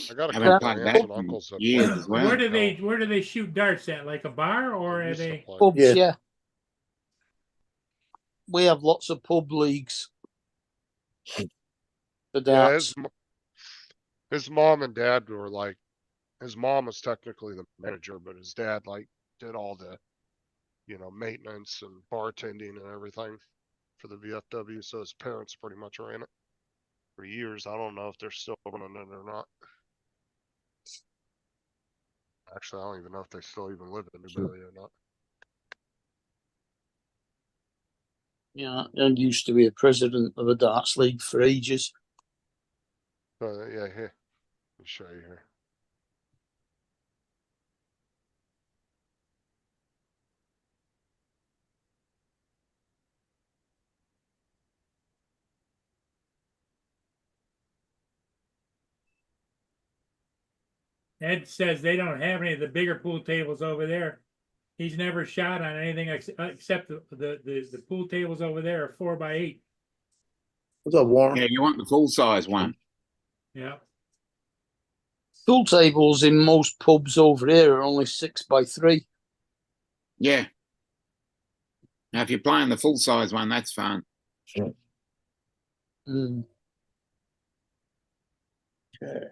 I got a Haven't couple played aunts that and in uncles that years play. as well. Where do they shoot darts at? Like a bar or They at used to a? play. Pubs, Yeah. yeah. We have lots of pub leagues. The Yeah, darts. his mom and dad were like, his mom was technically the manager, but his dad like did all the maintenance and bartending and everything for the VFW. So his parents pretty much ran it for years. I don't know if they're still running it or not. Actually, I don't even know if they still even live in Newberry or not. Yeah, I used to be a president of a darts league for ages. But yeah, here, let me show you here. Ed says they don't have any of the bigger pool tables over there. He's never shot on anything except the pool tables over there are 4x8. What's up, Warren? Yeah, you want the full size one. Yeah. Pool tables in most pubs over here are only 6x3. Yeah. Now, if you're playing the full size one, that's fun. Mm. Okay.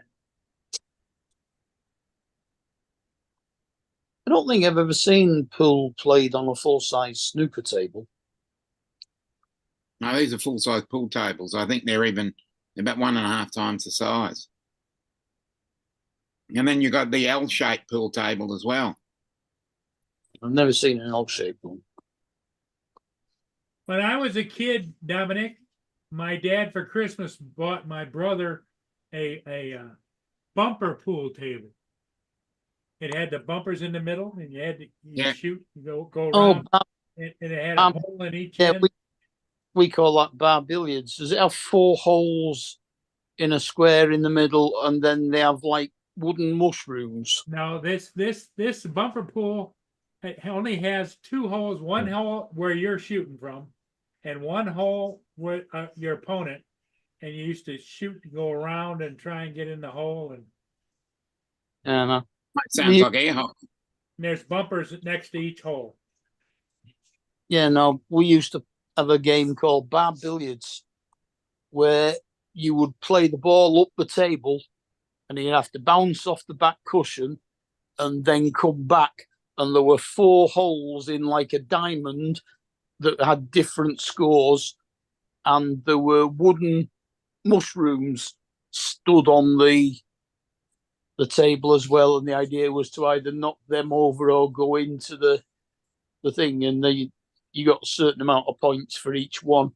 I don't think I've ever seen pool played on a full size snooker table. No, these are full size pool tables. I think they're about 1.5 times the size. And then you got the L-shaped pool table as well. I've never seen an L-shaped one. When I was a kid, Dominic, my dad for Christmas bought my brother a bumper pool table. It had the bumpers in the middle, and you had to shoot, go around, and it had a hole in each end. We call that bar billiards. Does it have 4 holes in a square in the middle, and then they have like wooden mushrooms? No, this bumper pool it only has 2 holes. One hole where you're shooting from, and one hole where your opponent. And you used to shoot, go around, and try and get in the hole. And That sounds like air hockey. There's bumpers next to each hole. Yeah, no, we used to have a game called bar billiards, where you would play the ball up the table, and you'd have to bounce off the back cushion, and then come back. And there were 4 holes in like a diamond that had different scores, and there were wooden mushrooms stood on the table as well, and the idea was to either knock them over or go into the thing, and you got a certain amount of points for each one.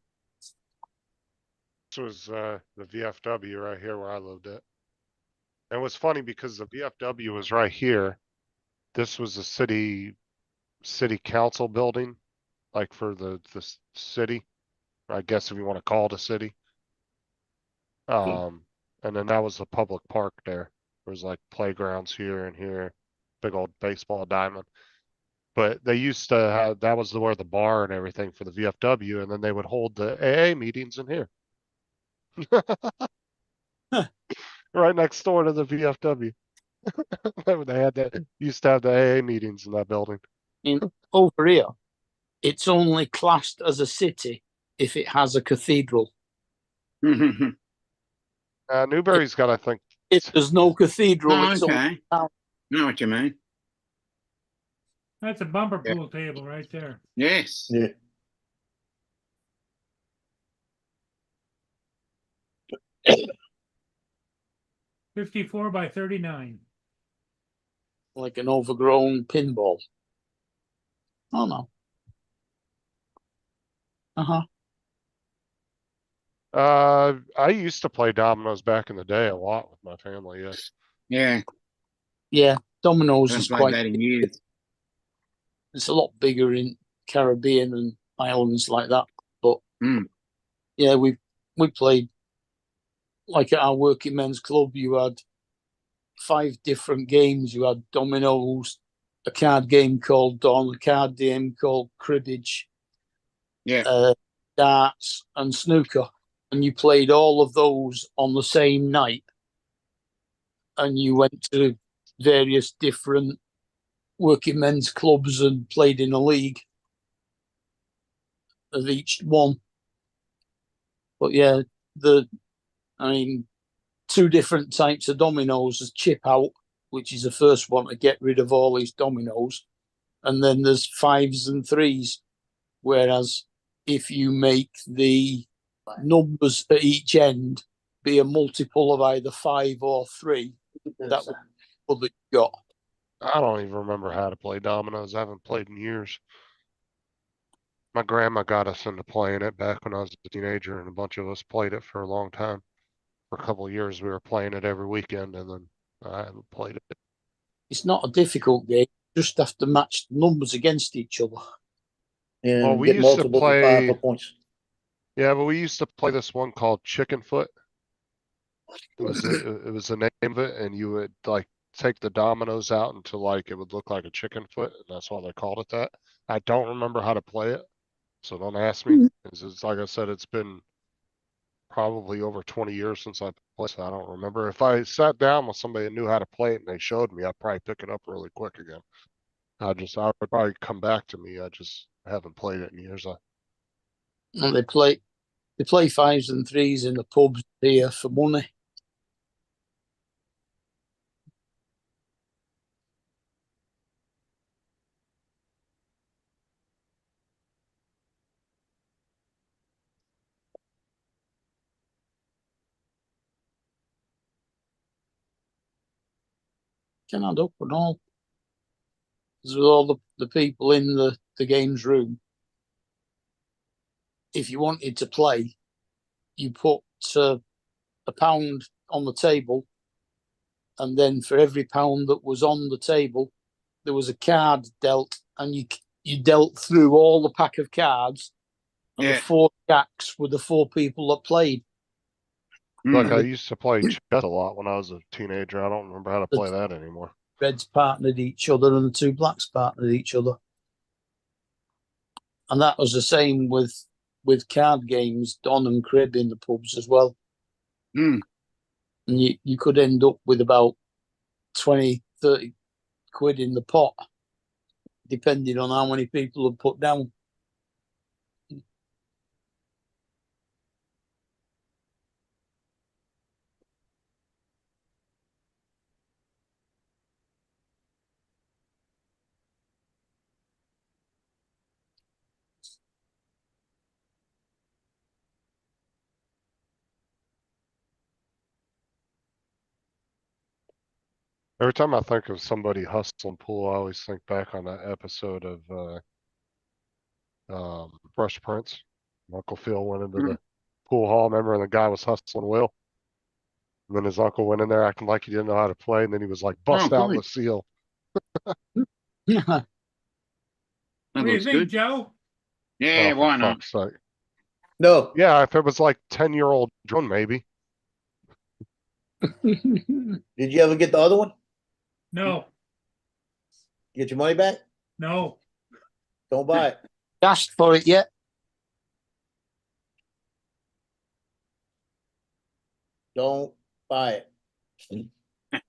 This was the VFW right here where I lived at. And it was funny because the VFW was right here. This was the city council building, like for the city, I guess if you want to call it a city. And then that was the public park there. There was like playgrounds here and here, big old baseball diamond. But they used to have, that was where the bar and everything for the VFW, and then they would hold the AA meetings in here. Right next door to the VFW. They had that, used to have the AA meetings in that building. Over here, it's only classed as a city if it has a cathedral. Newberry's got, I think. If there's no cathedral, Oh, it's okay. I know what you mean. That's a bumper pool table right there. Yes. Yeah. $54 by $39. Like an overgrown pinball. Oh no. I used to play dominoes back in the day a lot with my family, yes. Yeah. Yeah, dominoes Haven't is played quite. that in years. It's a lot bigger in Caribbean and islands like that. But yeah, we played like at our working men's club. You had 5 different games. You had dominoes, a card game called Don, a card game called cribbage, darts, and snooker. And you played all of those on the same night. And you went to various different working men's clubs and played in a league of each one. But yeah, 2 different types of dominoes. There's chip out, which is the first one to get rid of all these dominoes. and then there's fives and threes. Whereas if you make the numbers at each end be a multiple of either 5 or 3, that would be what you got. I don't even remember how to play dominoes. I haven't played in years. My grandma got us into playing it back when I was a teenager, and a bunch of us played it for a long time. For a couple of years, we were playing it every weekend, and then I haven't played it. It's not a difficult game. You just have to match the numbers against each other. Well, And we get used to multiples of 5 for play, points. yeah, but we used to play this one called Chicken Foot. It was the name of it, and you would like take the dominoes out until like it would look like a chicken foot, and that's why they called it that. I don't remember how to play it, so don't ask me. It's like I said, it's been probably over 20 years since I played, so I don't remember. If I sat down with somebody that knew how to play it and they showed me, I'd probably pick it up really quick again. I would probably come back to me. I just haven't played it in years. And they play fives and threes in the pubs here for money. Can add up and all. As with all the people in the games room, if you wanted to play, you put £1 on the table, and then for every pound that was on the table, there was a card dealt, and you dealt through all the pack of cards, and Yeah. the 4 jacks were the 4 people that played. Like I Mm. used to play chess a lot when I was a teenager. I don't remember how to play that anymore. Reds partnered each other, and the 2 blacks partnered each other. And that was the same with card games, Don and Crib in the pubs as well. Mm. And you could end up with about 20, 30 quid in the pot, depending on how many people had put down. Every time I think of somebody hustling pool, I always think back on that episode of Fresh Prince. Uncle Phil went into the pool hall, remember, and the guy was hustling Will. And then his uncle went in there acting like he didn't know how to play, and then he was like, bust out good. Lucille. That What do you looks think, good. Joe? Yeah, Oh, for why not? fuck's sake. No. Yeah, if it was like 10-year-old John, maybe. Did you ever get the other one? No, Get your money back? no. Don't buy it. Asked for it yet? Don't buy it.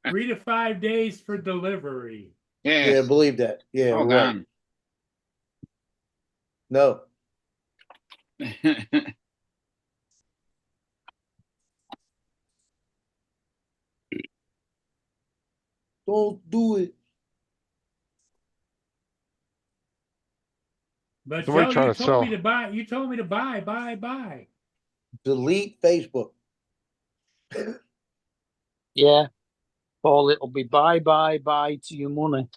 3 to 5 days for delivery. Yeah, Yes. believe that. Yeah, Well right. done. No. Don't do it. But So what are Joe, you trying you to told me sell? to buy. You told me to buy. Delete Facebook. Yeah. Paul, it'll be bye to your money.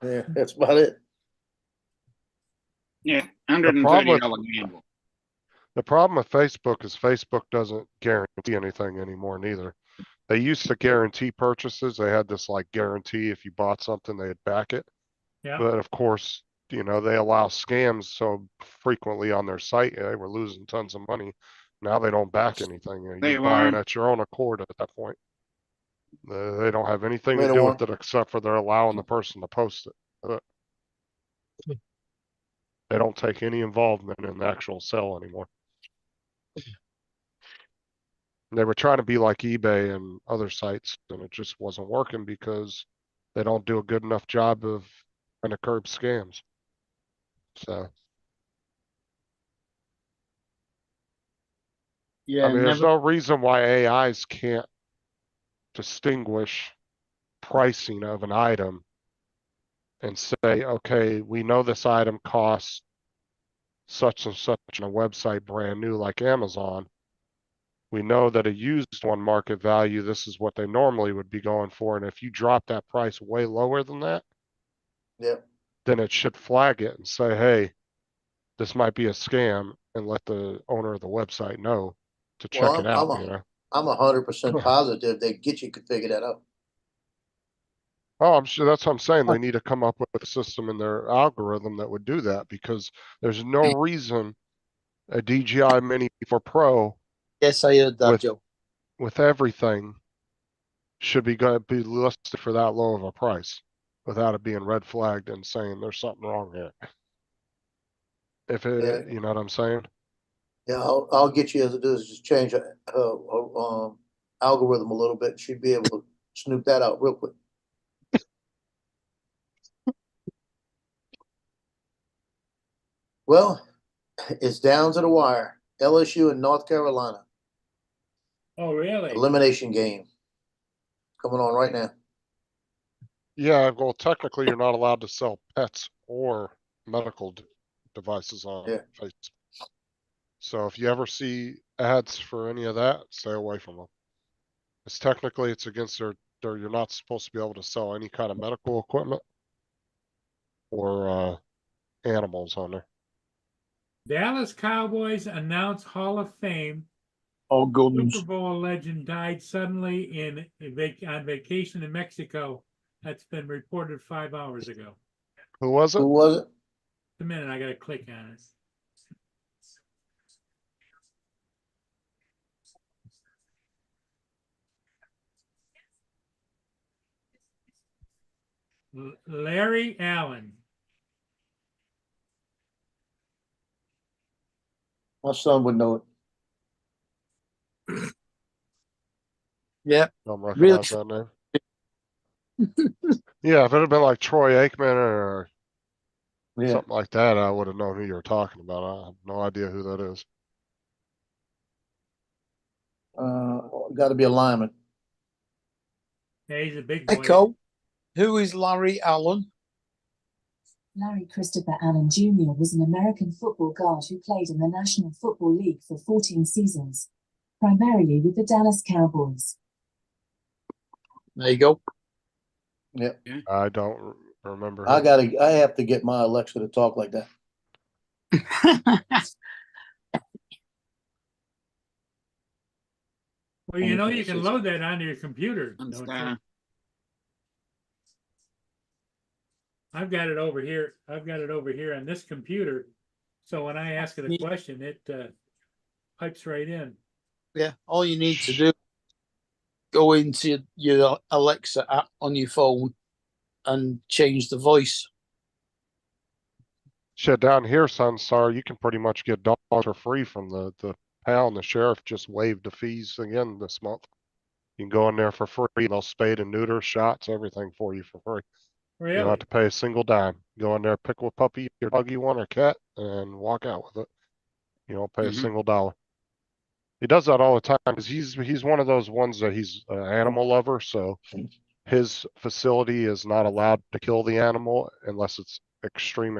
Yeah, that's about it. Yeah, The problem $130 with gamble. the problem with Facebook is Facebook doesn't guarantee anything anymore neither. They used to guarantee purchases. They had this like guarantee if you bought something, they'd back it. Yeah. But of course, you know, they allow scams so frequently on their site. They were losing tons of money. Now they don't back anything. They You're buying were. at your own accord at that point. They don't have anything to Later do on. with it except for they're allowing the person to post it. They don't take any involvement in the actual sale anymore. They were trying to be like eBay and other sites, and it just wasn't working because they don't do a good enough job of trying to curb scams. So, Yeah, I mean, there's never. no reason why AIs can't distinguish pricing of an item and say, okay, we know this item costs such and such on a website brand new like Amazon. We know that a used one market value, this is what they normally would be going for. And if you drop that price way lower than that, Yep. then it should flag it and say, hey, this might be a scam, and let the owner of the website know to check it out, you know? I'm 100% positive that Gitchy could figure that out. Oh, I'm sure that's what I'm saying. They need to come up with a system in their algorithm that would do that, because there's no reason a DJI Mini 4 Pro Yes, I heard that, with Joe. with everything should be going to be listed for that low of a price without it being red flagged and saying there's something wrong here. If Yeah. it, you know what I'm saying? Yeah, I'll get you as it is, just change her, algorithm a little bit. She'd be able to snoop that out real quick. Well, it's down to the wire. LSU and North Carolina, Oh, really? elimination game coming on right now. Yeah, well, technically, you're not allowed to sell pets or medical devices on Yeah. Facebook. So if you ever see ads for any of that, stay away from them. It's technically it's against you're not supposed to be able to sell any kind of medical equipment or animals on there. Dallas Cowboys announce Hall of Fame. Or guns. Super Bowl legend died suddenly on vacation in Mexico. That's been reported 5 hours ago. Who was it? Who was it? A minute, I gotta click on it. Larry Allen. My son would know it. Yeah, Don't really. recognize that name. Yeah, if it had been like Troy Aikman or Yeah, something like that, I would have known who you were talking about. I have no idea who that is. got to be a lineman. Yeah, he's a big boy. Echo. Who is Larry Allen? Larry Christopher Allen Jr. was an American football guard who played in the National Football League for 14 seasons, primarily with the Dallas Cowboys. There you go. Yeah, I don't remember. I Who. have to get my Alexa to talk like that. Well, you know, you can load that onto your computer, And, don't you? I've got it over here. I've got it over here on this computer. So when I ask it a question, it pipes right in. Yeah, all you need to do, go into your Alexa app on your phone and change the voice. Shit, down here, Sunstar, you can pretty much get dogs for free from the pound. The sheriff just waived the fees again this month. You can go in there for free. They'll spade and neuter, shots, everything for you for free. You don't Really? have to pay a single dime. Go in there, pick what puppy or dog you want or cat, and walk out with it. You don't pay a single dollar. He does that all the time because he's one of those ones that he's an animal lover. So his facility is not allowed to kill the animal unless it's extreme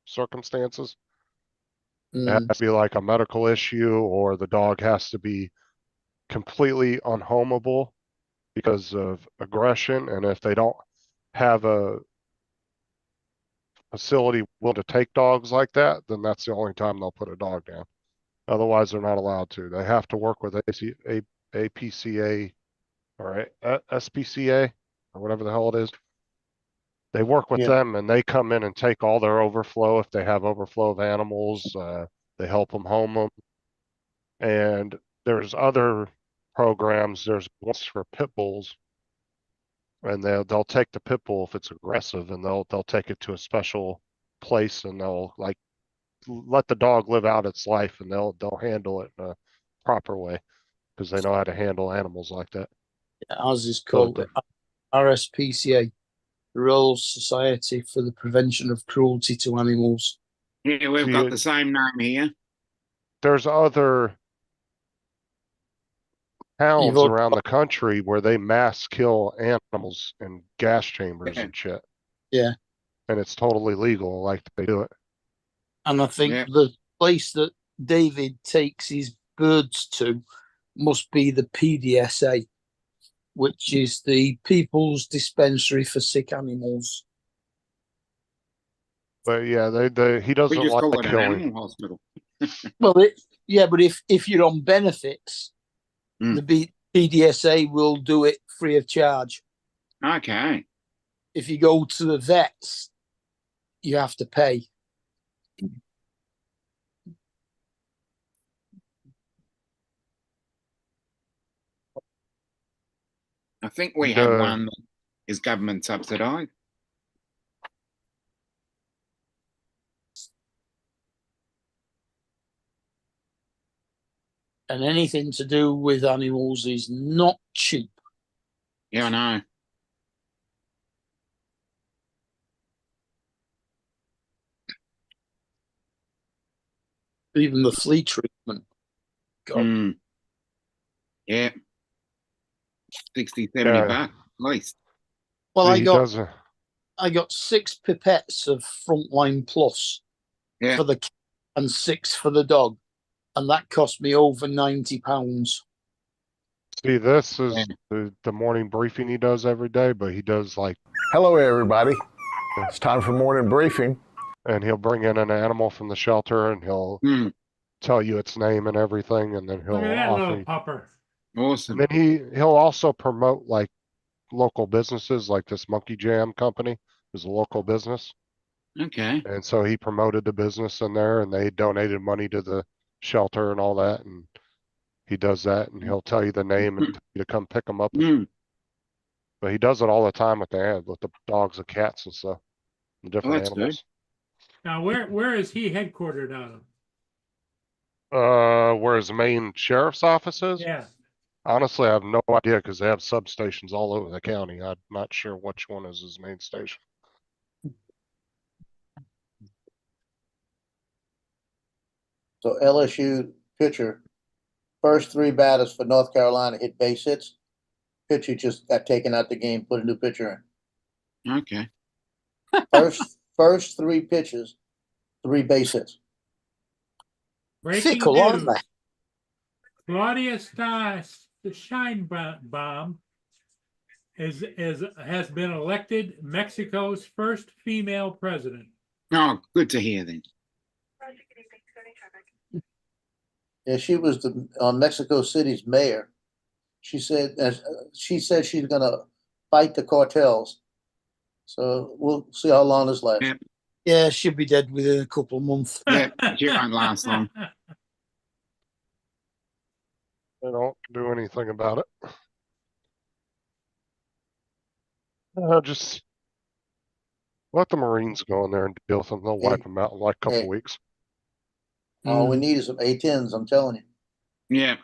circumstances. It has to be like a medical issue, or the dog has to be completely unhomeable because of aggression. And if they don't have a facility willing to take dogs like that, then that's the only time they'll put a dog down. Otherwise, they're not allowed to. They have to work with APCA or SPCA or whatever the hell it is. They work with them, and they come in and take all their overflow. If they have overflow of animals, they help them home them. And there's other programs. There's ones for pit bulls, and they'll take the pit bull if it's aggressive, and they'll take it to a special place, and they'll like let the dog live out its life, and they'll handle it in a proper way because they know how to handle animals like that. Ours is called RSPCA, Royal Society for the Prevention of Cruelty to Animals. Yeah, we've got the same name here. There's other towns around the country where they mass kill animals in gas chambers and shit. Yeah. And it's totally legal, like they do it. And I think Yeah. the place that David takes his birds to must be the PDSA, which is the People's Dispensary for Sick Animals. But yeah, he We doesn't just like call it an killing. animal hospital. Well, but if you're on benefits, Mm. the PDSA will do it free of charge. Okay. If you go to the vets, you have to pay. I think we And, have one that is government subsidised. And anything to do with animals is not cheap. Yeah, I know. Even the flea treatment. God. Mm. Yeah. 60, 70 Yeah. bucks at least. Well, he doesn't. I got 6 pipettes of Frontline Plus Yeah. for the cat and 6 for the dog, and that cost me over £90. See, this is Yeah. the morning briefing he does every day, but he does like, Hello, everybody. It's time for morning briefing. and he'll bring in an animal from the shelter and he'll Mm. tell you its name and everything, and then he'll Look at that offer little you. pupper. Awesome. And then he'll also promote like local businesses, like this Monkey Jam company is a local business. Okay. And so he promoted the business in there and they donated money to the shelter and all that. And he does that and he'll tell you the name and tell you to come pick them up. Mm. But he does it all the time with the dogs and cats and stuff, and different that's animals. Now, where is he headquartered out of? Where his main sheriff's office is? Yeah. Honestly, I have no idea because they have substations all over the county. I'm not sure which one is his main station. So LSU pitcher, first 3 batters for North Carolina hit base hits. Pitcher just got taken out the game, put a new pitcher Okay. in. First 3 pitches, 3 base hits. Breaking Fickle, aren't news. they? Claudia Sheinbaum has been elected Mexico's first female president. Oh, good to hear then. Yeah, she was the Mexico City's mayor. She said she's gonna fight the cartels. So we'll see how long this lasts. Yeah. Yeah, she'll be dead within a couple of months. Yeah, she won't last long. They don't do anything about it. Just let the Marines go in there and deal with them. They'll wipe them out in like a couple Hey. weeks. All we need is some A-10s, I'm telling you. Yeah.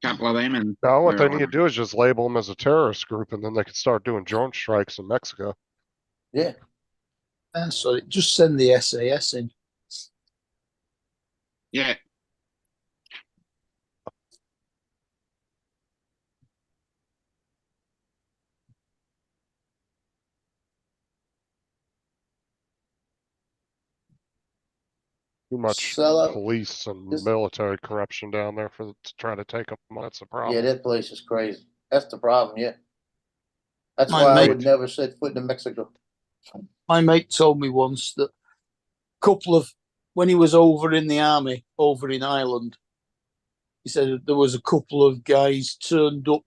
Couple of them and Now what we're they all need to right. do is just label them as a terrorist group and then they can start doing drone strikes in Mexico. Yeah. So just send the SAS in. Yeah. Too much Sell out. police and Just- military corruption down there to try to take them. That's the problem. Yeah, that place is crazy. That's the problem, yeah. That's My why I mate- would never set foot in Mexico. My mate told me once that when he was over in the army over in Ireland, he said there was a couple of guys turned up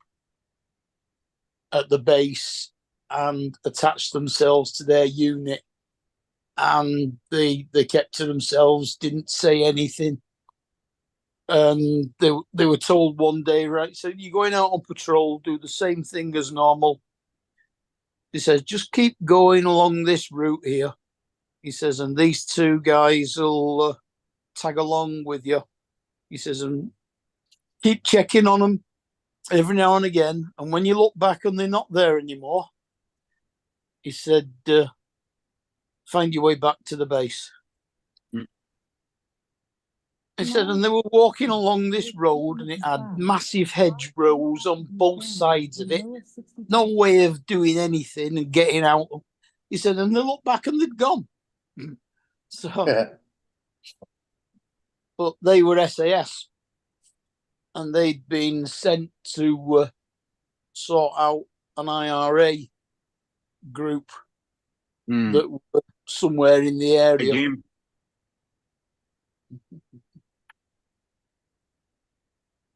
at the base and attached themselves to their unit, and they kept to themselves, didn't say anything. And they were told one day, right, so you're going out on patrol, do the same thing as normal. He says, just keep going along this route here. He says, and these 2 guys will tag along with you. He says, and keep checking on them every now and again. And when you look back and they're not there anymore, he said, find your way back to the base. Mm. He said, and they were walking along this road and it had massive hedgerows on both sides of it. No way of doing anything and getting out. He said, and they looked back and they'd gone. So, Yeah. but they were SAS, and they'd been sent to sort out an IRA group Hmm. that were somewhere in the Hey, area. Jim.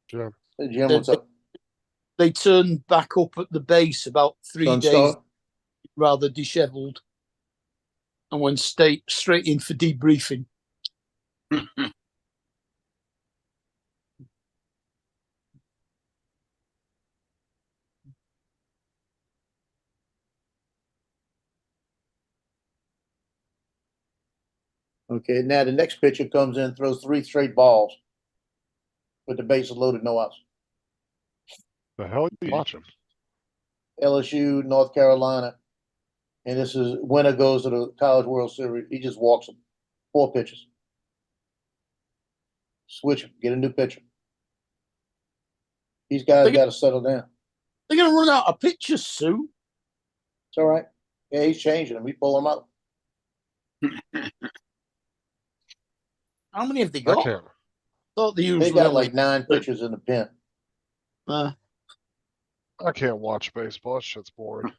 Jim. Hey, Jim, what's up? They turned back up at the base about 3 days, Sunstar? rather dishevelled, and went straight in for debriefing. Okay, now the next pitcher comes in, throws 3 straight balls with the bases loaded, no outs. The hell are you watching? LSU, North Carolina. And this is winner goes to the College World Series. He just walks them. 4 pitches. Switch him, get a new pitcher. These guys They- got to settle down. They're going to run out of pitchers soon. It's all right. Yeah, he's changing them. We pull them out. How many have they I got? can't. Thought they They usually got only- like 9 pitchers in the pen. I can't watch baseball. That shit's boring.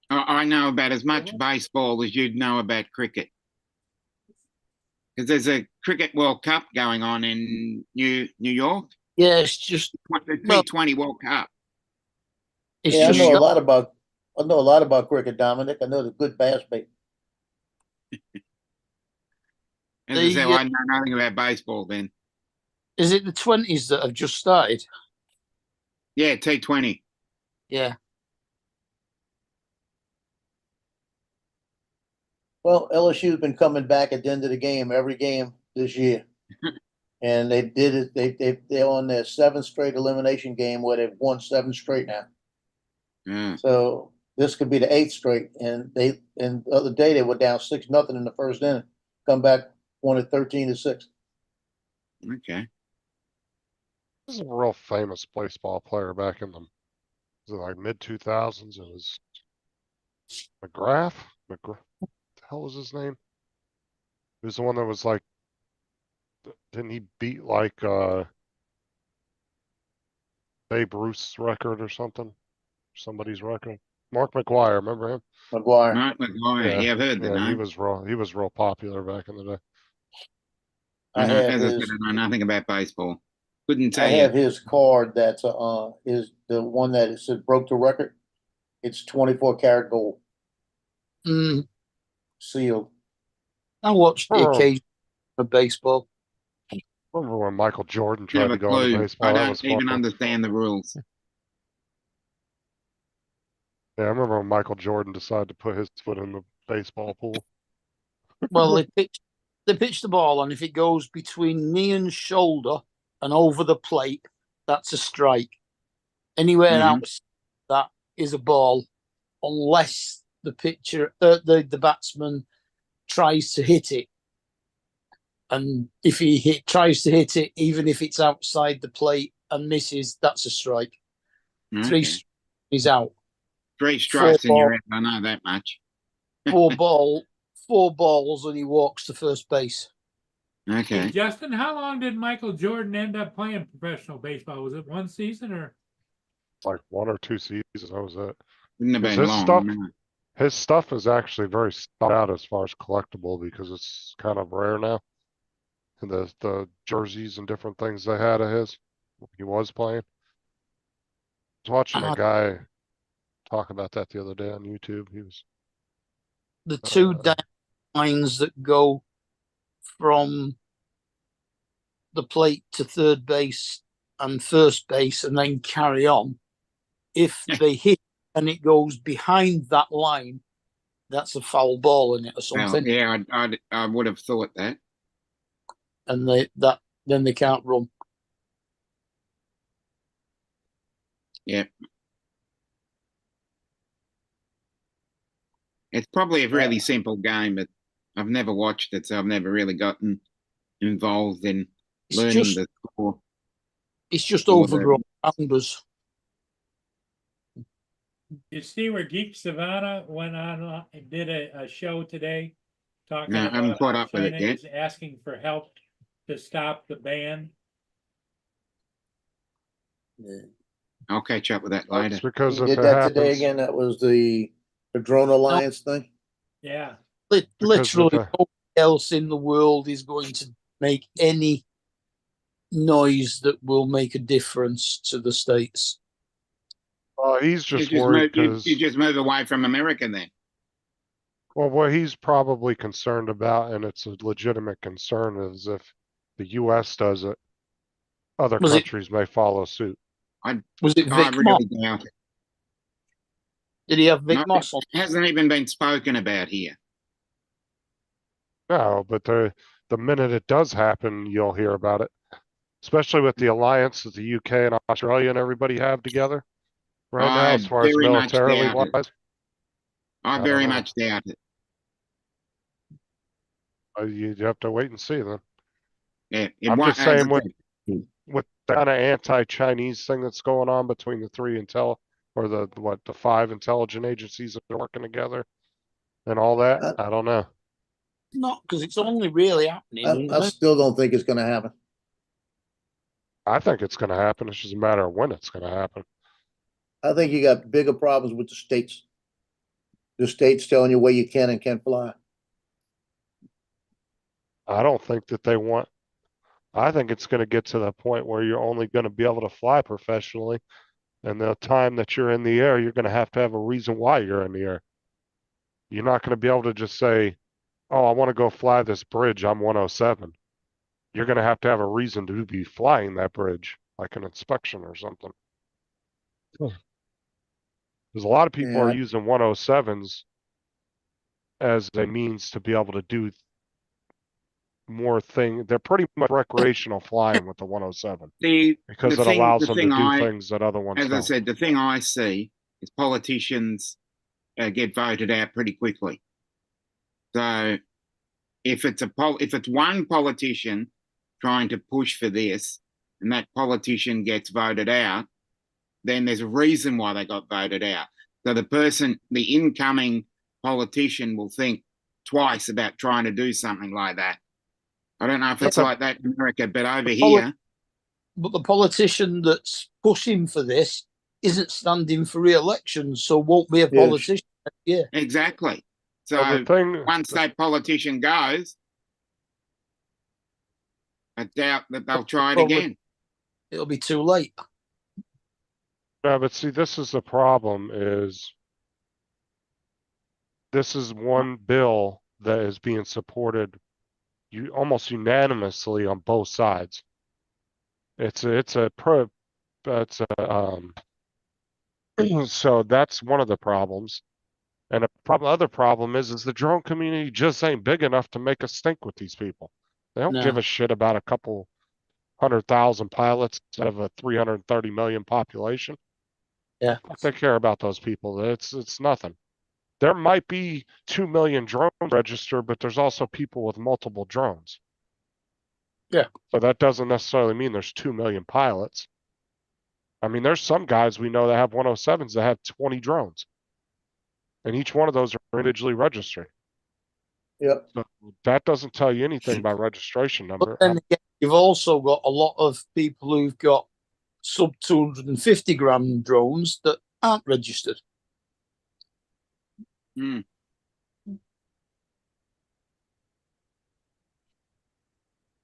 I know about as much baseball as you'd know about cricket. Because there's a Cricket World Cup going on in New York. Yeah, it's just The Well- T20 World Cup. it's Yeah, I just know a not- lot about cricket, Dominic. I know the good bass bait. As I The, said, I know nothing about baseball then. Is it the 20s that have just started? Yeah, T20. Yeah. Well, LSU's been coming back at the end of the game every game this year. And they did it. They're on their 7th straight elimination game where they've won 7 straight now. Yeah. So this could be the 8th straight. And the other day they were down 6-0 in the first inning. Come back, won it 13-6. Okay. This is a real famous baseball player back in the, was it like mid-2000s? It was McGrath? What the hell was his name? He was the one that was like, didn't he beat like Babe Ruth's record or something? Somebody's record? Mark McGuire, remember him? McGuire. Mark McGuire. Yeah, I've heard the Yeah, he name. was real popular back in the day. I have As I his. said, I know nothing about baseball. Couldn't I tell have you. his card that's is the one that it said broke the record. It's 24 karat gold Mm, sealed. I watched the Oh. occasion of baseball. Remember when Michael Jordan tried Have to a go into clue. baseball? I That don't was even fun. understand the rules. Yeah, I remember when Michael Jordan decided to put his foot in the baseball pool. Well, they pitch the ball, and if it goes between knee and shoulder and over the plate, that's a strike. Anywhere Mhm. else, that is a ball, unless the pitcher, the batsman, tries to hit it. And if he tries to hit it, even if it's outside the plate and misses, that's a strike. Okay. 3 strikes, he's out. 3 strikes in ball. your head. I know that much. 4 balls, and he walks to first base. Okay. Hey, Justin, how long did Michael Jordan end up playing professional baseball? Was it 1 season or? Like 1 or 2 seasons, that was it. Wouldn't have Is been this long. stuff- no. His stuff is actually very sought out as far as collectible because it's kind of rare now. And the jerseys and different things they had of his, he was playing. I was watching a guy talk about that the other day on YouTube. He was The 2 Uh, lines that go from the plate to third base and first base and then carry on. If they hit and it goes behind that line, that's a foul ball in it or Well, something, yeah, I would have thought that. and then they can't run. Yeah. It's probably a really simple game, but I've never watched it, so I've never really gotten involved in It's learning just the score. it's just Or overgrown around us. You see where Geek Savannah went on, did a show today? Talking No, I haven't about caught how up with it China yet. is asking for help to stop the ban. I'll catch up with that That's later. because You if did it that today happens, again? That was the Drone Alliance thing? Yeah, because if Literally, it- nobody else in the world is going to make any noise that will make a difference to the states. he's You just just worried move, you because, just move away from America then. well, what he's probably concerned about, and it's a legitimate concern, is if the US does it, other Was it- countries may follow suit. Was it I Vic Moss? really doubt it. Did he have Vic No, Moss on? it hasn't even been spoken about here. No, but the minute it does happen, you'll hear about it. Especially with the alliance that the UK and Australia and everybody have together right now, I as far as very much militarily doubt it. wise. I don't very know. much doubt it. You have to wait and see then. Yeah, I'm just saying as I with the kind of anti-Chinese thing that's going on between the the five intelligent agencies that are working together and all that, I don't know. Not because it's only really happening. I still don't think it's gonna happen. I think it's going to happen. It's just a matter of when it's going to happen. I think you got bigger problems with the states. The states telling you where you can and can't fly. I don't think that they want. I think it's going to get to the point where you're only going to be able to fly professionally, and the time that you're in the air, you're going to have a reason why you're in the air. You're not going to be able to just say, "Oh, I want to go fly this bridge. I'm 107." You're going to have a reason to be flying that bridge, like an inspection or something. Because a lot of people are Yeah. using 107s as a means to be able to do more thing. They're pretty much recreational flying with the 107 because it allows them to do things that other ones as I don't. said, the thing I see is politicians get voted out pretty quickly. So if it's one politician trying to push for this, and that politician gets voted out, then there's a reason why they got voted out. So the incoming politician will think twice about trying to do something like that. I don't know if it's like that in America, but over here. But the politician that's pushing for this isn't standing for re-election, so won't be a politician. Yeah, exactly. So once that politician goes, I doubt that they'll try it again. It'll be too late. No, but see, this is the problem is this is one bill that is being supported almost unanimously on both sides. So that's one of the problems. And other problem is the drone community just ain't big enough to make a stink with these people. They don't give a shit about a couple 100,000 pilots out of a 330 million population. Yeah, they care about those people. It's nothing. There might be 2 million drones registered, but there's also people with multiple drones. Yeah. So that doesn't necessarily mean there's 2 million pilots. I mean, there's some guys we know that have 107s that have 20 drones. And each one of those are individually registered. Yep. So that doesn't tell you anything about registration number. But then again, you've also got a lot of people who've got sub 250 gram drones that aren't registered. Mm.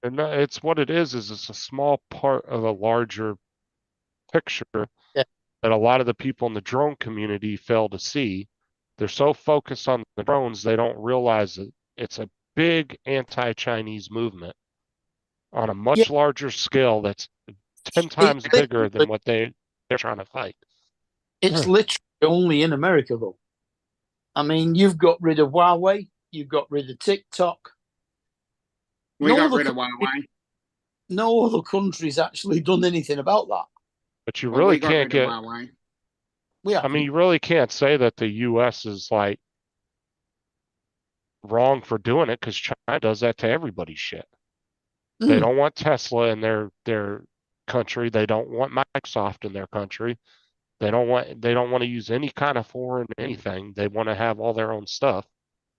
And it's what it is it's a small part of a larger picture that a lot of the people in the drone community fail to see. They're so focused on the drones, they don't realize that it's a big anti-Chinese movement on a much larger scale that's 10 times bigger than what they're trying to fight. It's literally only in America, though. I mean, you've got rid of Huawei, you've got rid of TikTok. We got rid of Huawei. No other country's actually done anything about that. But you really can't get. I mean, you really can't say that the U.S. is like wrong for doing it because China does that to everybody's shit. They don't want Tesla in their country. They don't want Microsoft in their country. They don't want to use any kind of foreign anything. They want to have all their own stuff.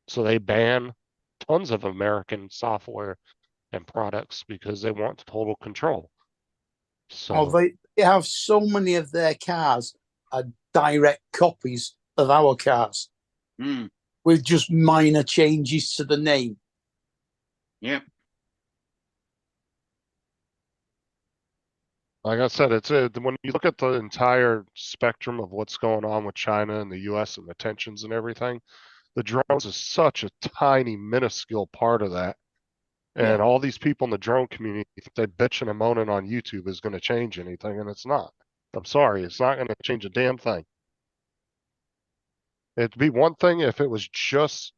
So they ban tons of American software and products because they want total control. Oh, So they have so many of their cars are direct copies of our cars Mm, with just minor changes to the name. yep. like I said, when you look at the entire spectrum of what's going on with China and the US and the tensions and everything, the drones is such a tiny, minuscule part of that. And Yeah. all these people in the drone community think they bitching and moaning on YouTube is going to change anything, and it's not. I'm sorry, it's not going to change a damn thing. It'd be one thing if it was just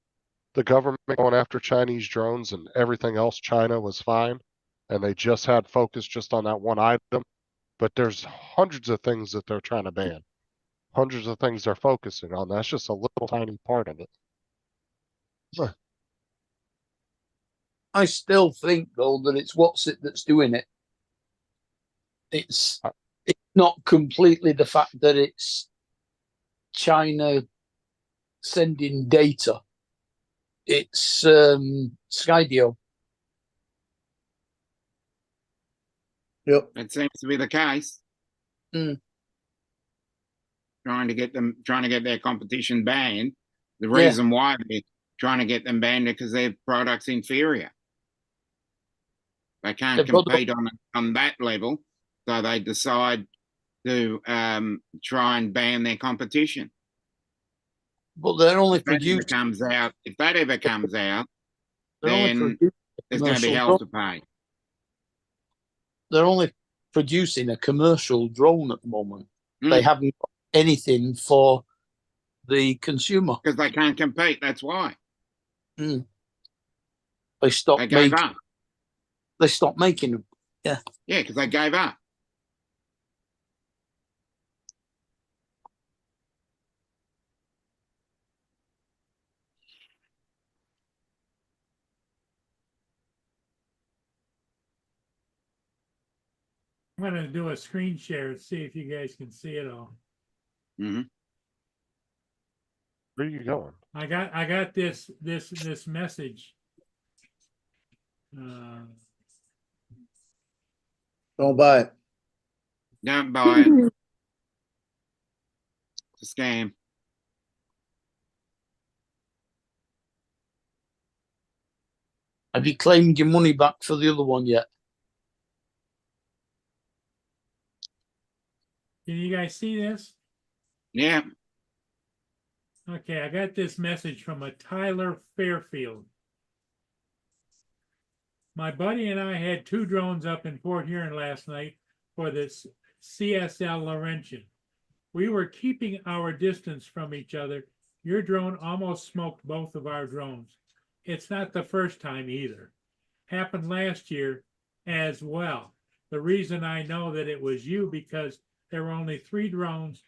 the government going after Chinese drones and everything else China was fine, and they just had focus just on that one item. But there's hundreds of things that they're trying to ban, hundreds of things they're focusing on. That's just a little tiny part of it. I still think though that it's what's it that's doing it. It's not completely the fact that it's China sending data. It's Skydio. Yep. That seems to be the case. Mm. Trying to get their competition banned. The Yeah. reason why they're trying to get them banned is because their product's inferior. They can't They've got to- compete on that level, so they decide to try and ban their competition. But they're only If that ever producing. comes out, They're only then producing there's going to be commercial hell to drone. pay. They're only producing a commercial drone at the moment. They Mm, haven't got anything for the consumer. because they can't compete. That's why They they stopped gave making. up. They stopped making them. Yeah, because they gave up. I'm gonna do a screen share and see if you guys can see it all. Hmm. Where are you going? I got this message. Don't buy it. Don't buy it. It's a scam. Have you claimed your money back for the other one yet? Can you guys see this? Yeah. Okay, I got this message from a Tyler Fairfield. My buddy and I had 2 drones up in Port Huron last night for this CSL Laurentian. We were keeping our distance from each other. Your drone almost smoked both of our drones. It's not the first time either. Happened last year as well. The reason I know that it was you because there were only 3 drones,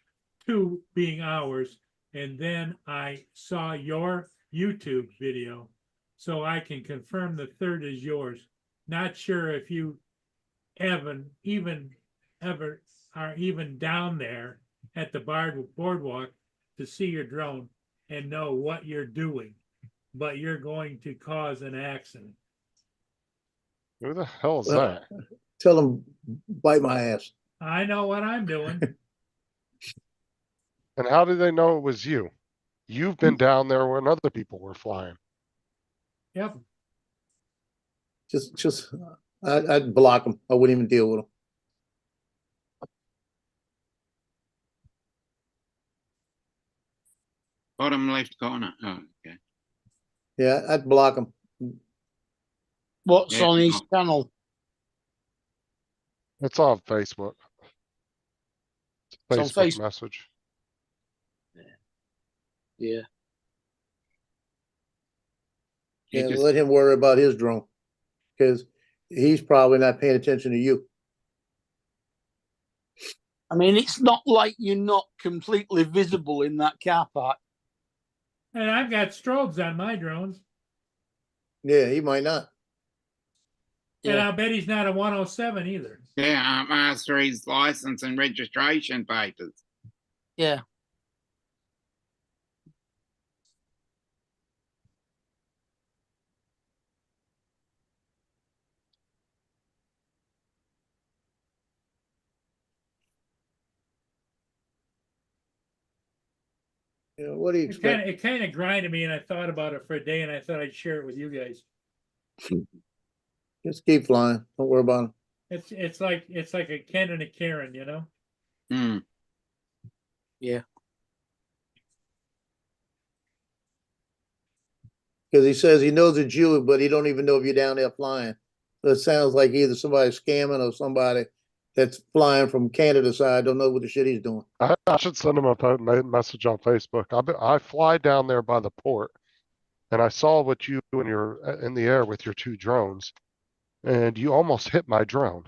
2 being ours, and then I saw your YouTube video, so I can confirm the 3rd is yours. Not sure if you ever are even down there at the boardwalk to see your drone and know what you're doing, but you're going to cause an accident. Who the hell is Well, that? Tell them, bite my ass. I know what I'm doing. And how did they know it was you? You've been down there when other people were flying. Yep. I'd block them. I wouldn't even deal with them. Bottom left corner. Oh, okay. Yeah, I'd block them. What's Yeah, on his no. channel? It's on Facebook. It's on Facebook Facebook. message. Yeah. Yeah, just- let him worry about his drone, because he's probably not paying attention to you. I mean, it's not like you're not completely visible in that car park. And I've got strobes on my drones. Yeah, he might not. And Yeah. I'll bet he's not a 107 either. Yeah, ask for his license and registration papers. Yeah. You know, what do you expect? It kind of grinded me, and I thought about it for a day, and I thought I'd share it with you guys. Just keep flying. Don't worry about it. It's like a Ken and a Karen, you know. Hmm. Yeah. Because he says he knows it's you, but he don't even know if you're down there flying. So it sounds like either somebody scamming or somebody that's flying from Canada side don't know what the shit he's doing. I should send him a message on Facebook. I fly down there by the port, and I saw what you and you're in the air with your two drones, and you almost hit my drone.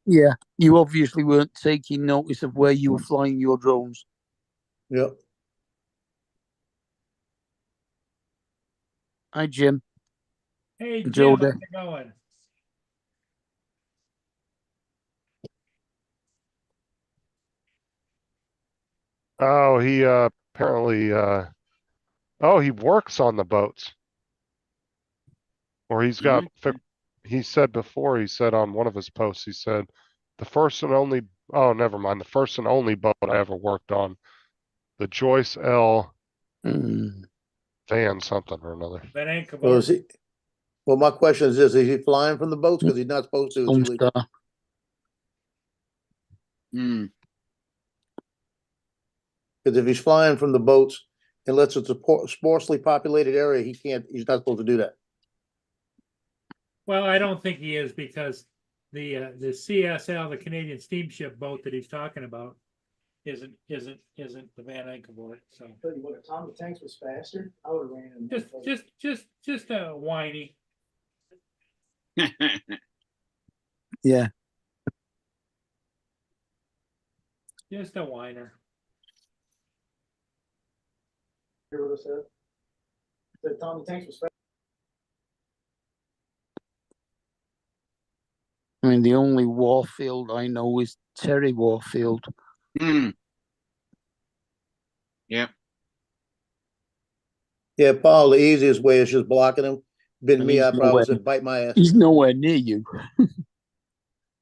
Yeah. You obviously weren't taking notice of where you were flying your drones. Yep. Hi, Jim. Hey Jim, Jody. how's it going? Oh, he apparently oh, he works on the boats. Or he's got Okay. he said before, he said on one of his posts, he said the first and only oh, never mind, the first and only boat I ever worked on, the Joyce L. Van something or another. Van Well, Ankerbor. is he, well, my question is this: is he flying from the boats? Because he's not supposed to. It's illegal. Star. Hmm. Because if he's flying from the boats, unless it's a sparsely populated area, he can't. He's not supposed to do that. Well, I don't think he is, because the CSL, the Canadian steamship boat that he's talking about, isn't the Van Ankerbor. So Tell you what, if Tom the Tanks was faster, I would have ran him. just a whiny. Yeah. Just a whiner. Hear what I said? That Tom the Tanks was faster. I mean, the only Warfield I know is Terry Warfield. Hmm. Yep. Yeah, Paul. The easiest way is just blocking him. Been And me, he's I probably nowhere, said bite my ass. he's nowhere near you.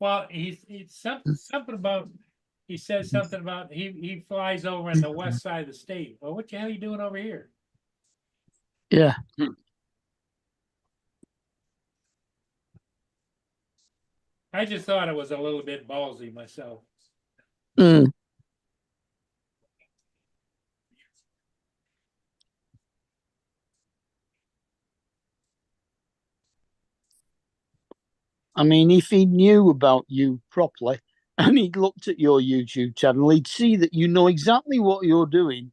Well, he's something about. He says something about he flies over on the west side of the state. Well, what the hell are you doing over here? Yeah. I just thought it was a little bit ballsy myself. Mm. I mean, if he knew about you properly and he'd looked at your YouTube channel, he'd see that you know exactly what you're doing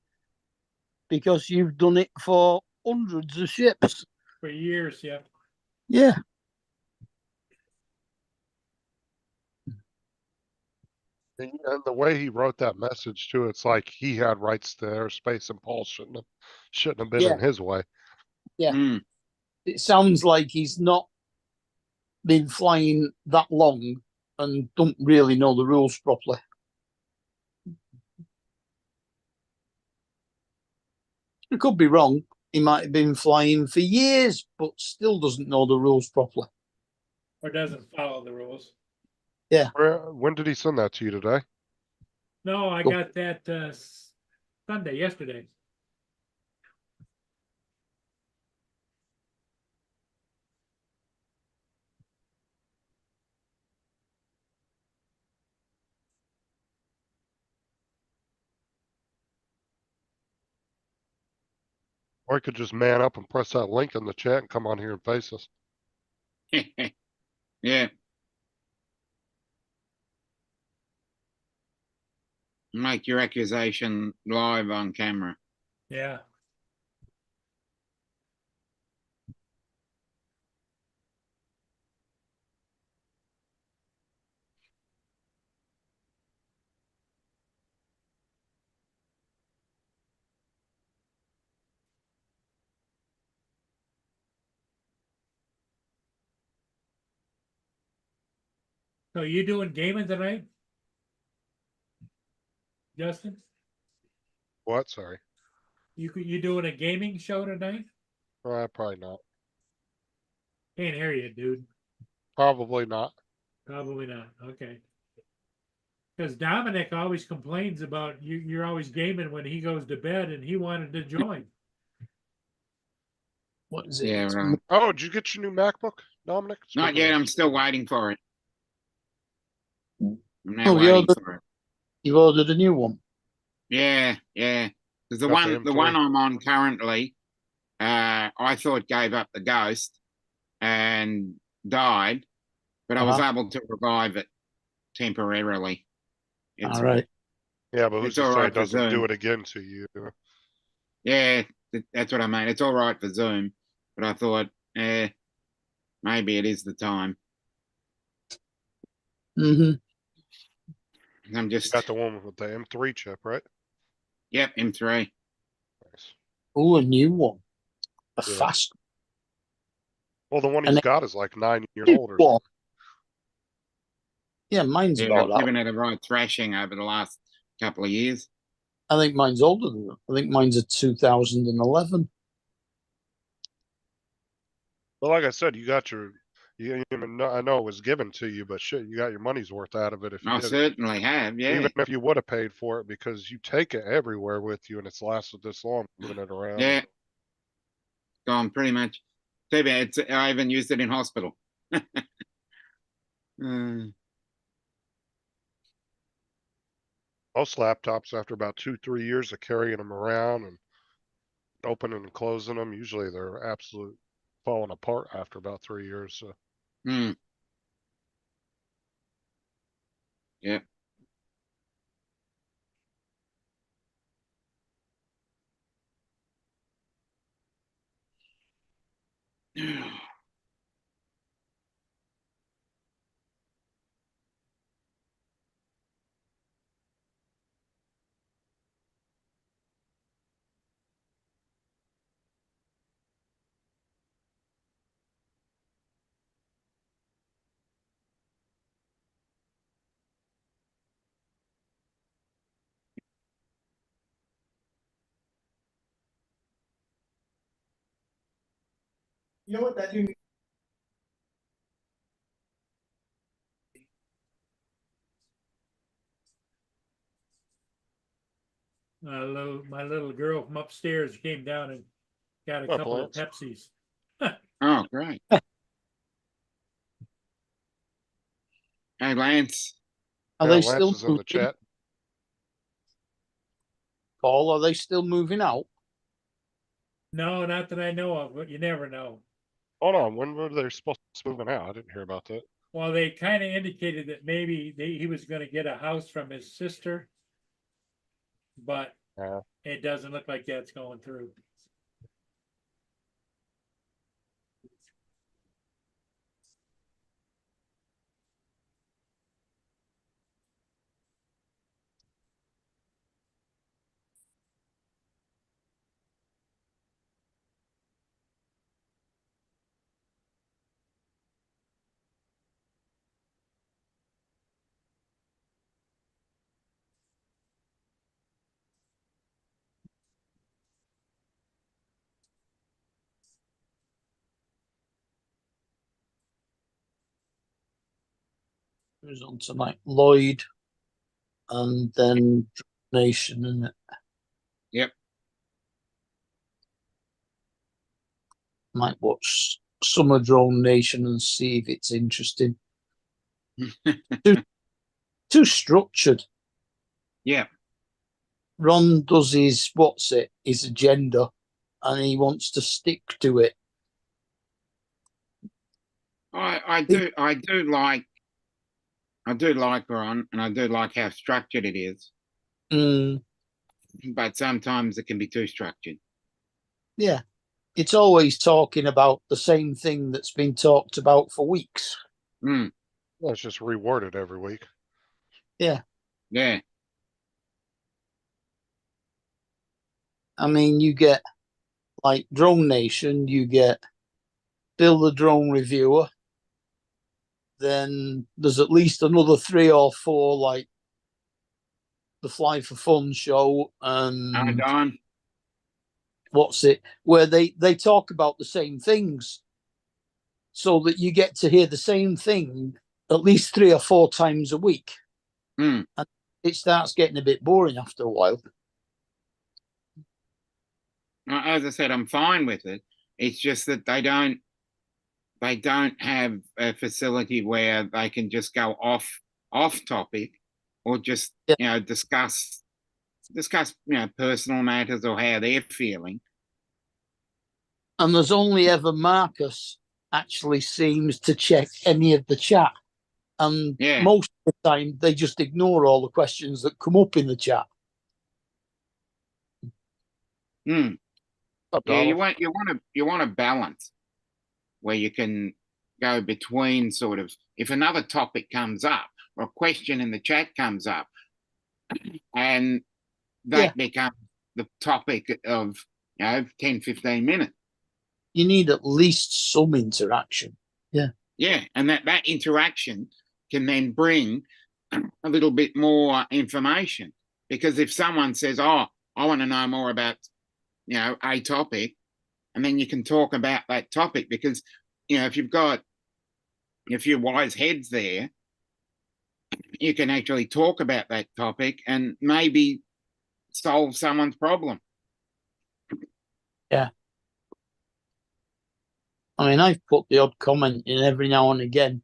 because you've done it for hundreds of ships. For years, yeah. Yeah. And the way he wrote that message too, it's like he had rights to airspace and Paul shouldn't have been Yeah. in his way. Yeah. Hmm. It sounds like he's not been flying that long and don't really know the rules properly. I could be wrong. He might have been flying for years, but still doesn't know the rules properly. Or doesn't follow the rules. When did he send that to you today? No, I got that Sunday, yesterday. Or he could just man up and press that link in the chat and come on here and face us. Yeah. Make your accusation live on camera. Yeah. So you doing gaming tonight? Justin? What? Sorry. You doing a gaming show tonight? Probably not. Can't hear you, dude. Probably not. Probably not. Okay. Because Dominic always complains about you. You're always gaming when he goes to bed, and he wanted to join. What is it? Yeah, It's right. Oh, did you get your new MacBook, Dominic? Not Speaking yet. of- I'm still waiting for it. I'm now Oh, you're waiting the- for it. You've ordered a new one. Yeah, yeah. Because Got the the M3. one I'm on currently, I thought gave up the ghost and died, but I was Uh-huh. able to revive it temporarily. It's All right. Yeah, but who's It's to all say right it for doesn't do Zoom. it again to you? Yeah, that's what I mean. It's all right for Zoom, but I thought, maybe it is the time. Mm-hmm. I'm You just, got the one with the M3 chip, right? yep, M3. Nice. Oh, a new one. A Yeah. fast Well, the one And he's it- got is like 9 years new old or one. Yeah, mine's Yeah, about I've given that. it a right thrashing over the last couple of years. I think mine's older than that. I think mine's a 2011. But like I said, you got your. I know it was given to you, but shit, you got your money's worth out of it if you I did it. certainly have, yeah. Even if you would have paid for it, because you take it everywhere with you, and it's lasted this long, moving it around. Yeah. Gone pretty much. Too bad. I even used it in hospital. Mm, Most laptops, after about 2-3 years of carrying them around and opening and closing them, usually they're absolute falling apart after about 3 years. So. mm. Yep. You know what that do? My little girl from upstairs came down and got a Oh, couple of plants. Pepsis. Oh, great. Hey, Lance. Are Yeah, they Lance still is in the moving? chat. Paul, are they still moving out? No, not that I know of, but you never know. Hold on, when were they supposed to be moving out? I didn't hear about that. Well, they kind of indicated that maybe he was going to get a house from his sister, but Yeah. it doesn't look like that's going through. Who's on tonight? Lloyd, and then Nation, isn't it? Yep. Might watch Summer Drone Nation and see if it's interesting. Too structured. Yeah. Ron does his his agenda, and he wants to stick to it. I do like Ron, and I do like how structured it is, Mm, but sometimes it can be too structured. yeah, it's always talking about the same thing that's been talked about for weeks. Mm, Well, it's just reworded every week. yeah. I mean, you get like Drone Nation, you get Bill the Drone Reviewer. Then there's at least another 3 or 4 like the Fly for Fun show and Don. what's it, where they talk about the same things, so that you get to hear the same thing at least 3 or 4 times a week. Hmm. And it starts getting a bit boring after a while. As I said, I'm fine with it. It's just that they don't have a facility where they can just go off topic, or just discuss personal matters or how they're feeling. And there's only ever Marcus actually seems to check any of the chat, and most of the time they just ignore all the questions that come up in the chat. Hmm. Up, Yeah, Donald? you want a balance where you can go between sort of, if another topic comes up or a question in the chat comes up, and that becomes the topic of 10, 15 minutes. You need at least some interaction. Yeah, and that interaction can then bring a little bit more information, because if someone says, "Oh, I want to know more about a topic," and then you can talk about that topic, because if you've got a few wise heads there, you can actually talk about that topic and maybe solve someone's problem. Yeah. I mean, I've put the odd comment in every now and again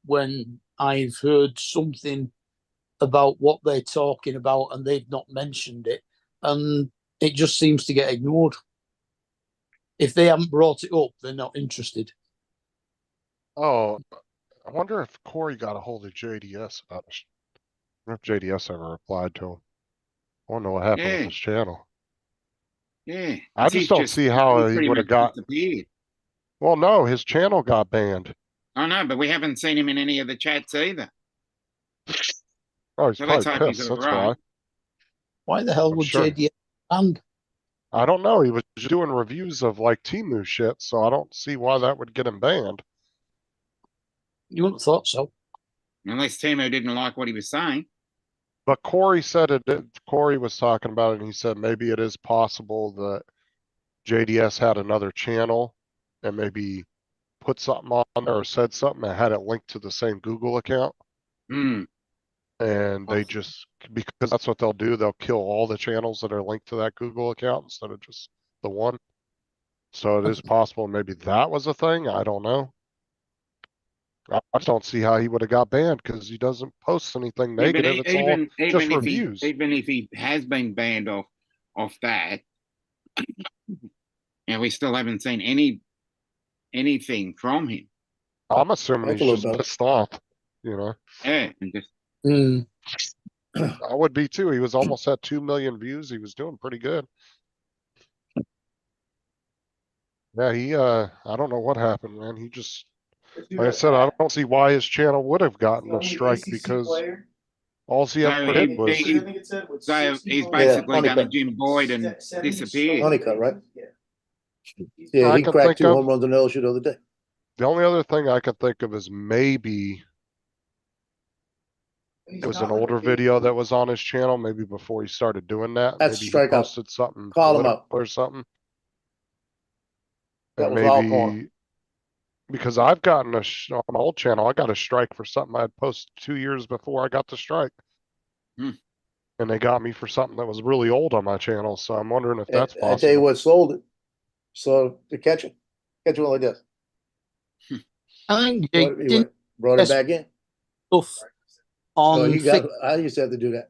when I've heard something about what they're talking about and they've not mentioned it, and it just seems to get ignored. If they haven't brought it up, they're not interested. Oh, I wonder if Corey got a hold of JDS about this. I wonder if JDS ever replied to him. I want to know what happened with his channel. Yeah. I just don't see how he would have got. Disappeared. Well, no, his channel got banned. I know, but we haven't seen him in any of the chats either. Oh, he's So let's probably hope he's pissed. all That's right. why. Why the hell I'm would sure. JDS banned? I don't know. He was doing reviews of like Temu shit, so I don't see why that would get him banned. You wouldn't have thought so. Unless Timo didn't like what he was saying. But Corey said it. Corey was talking about it, and he said maybe it is possible that JDS had another channel and maybe put something on there or said something and had it linked to the same Google account. Hmm. And they just, because that's what they'll do, they'll kill all the channels that are linked to that Google account instead of just the one. So it is possible maybe that was a thing. I don't know. I just don't see how he would have got banned, because he doesn't post anything negative. It's all just reviews. Even if he has been banned off that, and we still haven't seen anything from him. I'm assuming That's he's a just little better. pissed off, you know. Yeah, and just I would be too. He was almost at 2 million views. He was doing pretty good. Yeah, I don't know what happened, man. He just, like I said, I don't see why his channel would have gotten a strike, because all he ever did was. so he's basically done a Honeycutt. Jim Boyd and disappeared. Honeycutt, right? Yeah, I he can cracked think 2 of- home runs on LSU the other day. The only other thing I could think of is maybe it was an older video that was on his channel, maybe before he started doing that. That's Maybe he strikeout. posted something Call him up. or something. That And was all corner. maybe because I've gotten on my old channel, I got a strike for something I had posted 2 years before I got the strike. Hmm. And they got me for something that was really old on my channel. So I'm wondering if that's I tell you possible. what sold it. So to catch it like this. I think Brought they it, did brought it back in. stuff So on you got, I used to have to do that.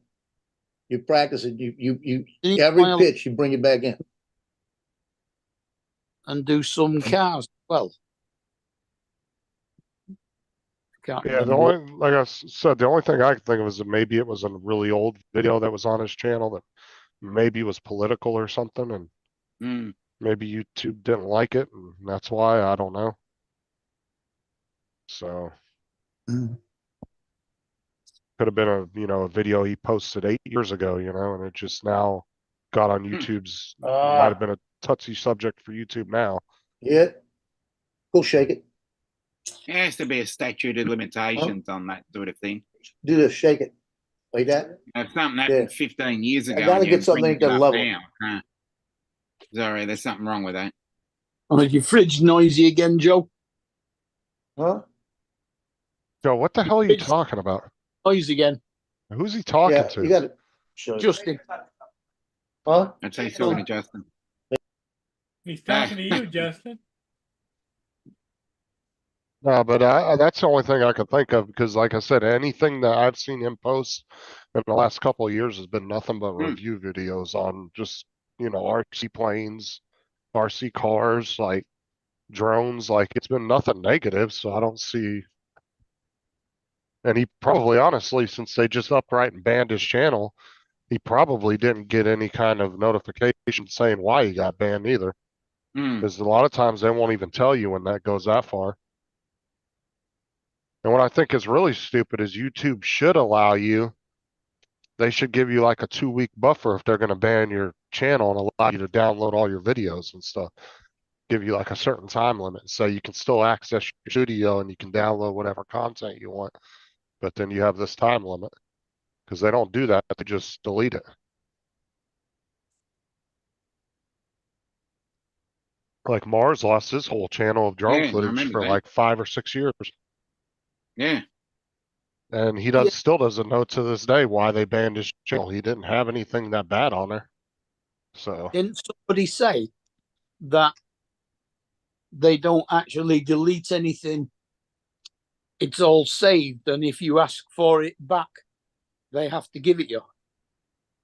You practice it, Didn't every file- pitch, you bring it back in. and do some cars. Well, can't Yeah, the remember what- only, like I said, the only thing I could think of is that maybe it was a really old video that was on his channel that maybe was political or something, and Hmm. maybe YouTube didn't like it, and that's why. I don't know. So Mm. could have been a video he posted 8 years ago, and it just now got on YouTube's. Might have been a touchy subject for YouTube now. Yeah. Go shake it. There has to be a statute of limitations on that sort of thing. Do this, shake it. Like that? If something happened Yeah. 15 years ago, gotta and get you something bring that it can up level. now, sorry, there's something wrong with that. Oh, is your fridge noisy again, Joe? Huh? Joe, what the hell are you talking about? Noise again. Who's he talking Yeah, to? you gotta. Show you. Justin. Huh? I'd say talking to Justin. He's talking to you, Justin. No, but that's the only thing I could think of because, like I said, anything that I've seen him post in the last couple of years has been nothing but review videos on just, RC planes, RC cars, like drones. Like it's been nothing negative, so I don't see. And he probably, honestly, since they just upright and banned his channel, he probably didn't get any kind of notification saying why he got banned either. Because a lot of times they won't even tell you when that goes that far. And what I think is really stupid is YouTube should allow you, they should give you like a 2-week buffer if they're going to ban your channel and allow you to download all your videos and stuff. Give you like a certain time limit so you can still access your studio and you can download whatever content you want. But then you have this time limit because they don't do that. They just delete it. Like Mars lost his whole channel of drone Yeah, I footage remember for that. like 5 or 6 years. Yeah. And he Yeah. still doesn't know to this day why they banned his channel. He didn't have anything that bad on there. So Didn't somebody say that they don't actually delete anything? It's all saved, and if you ask for it back, they have to give it you.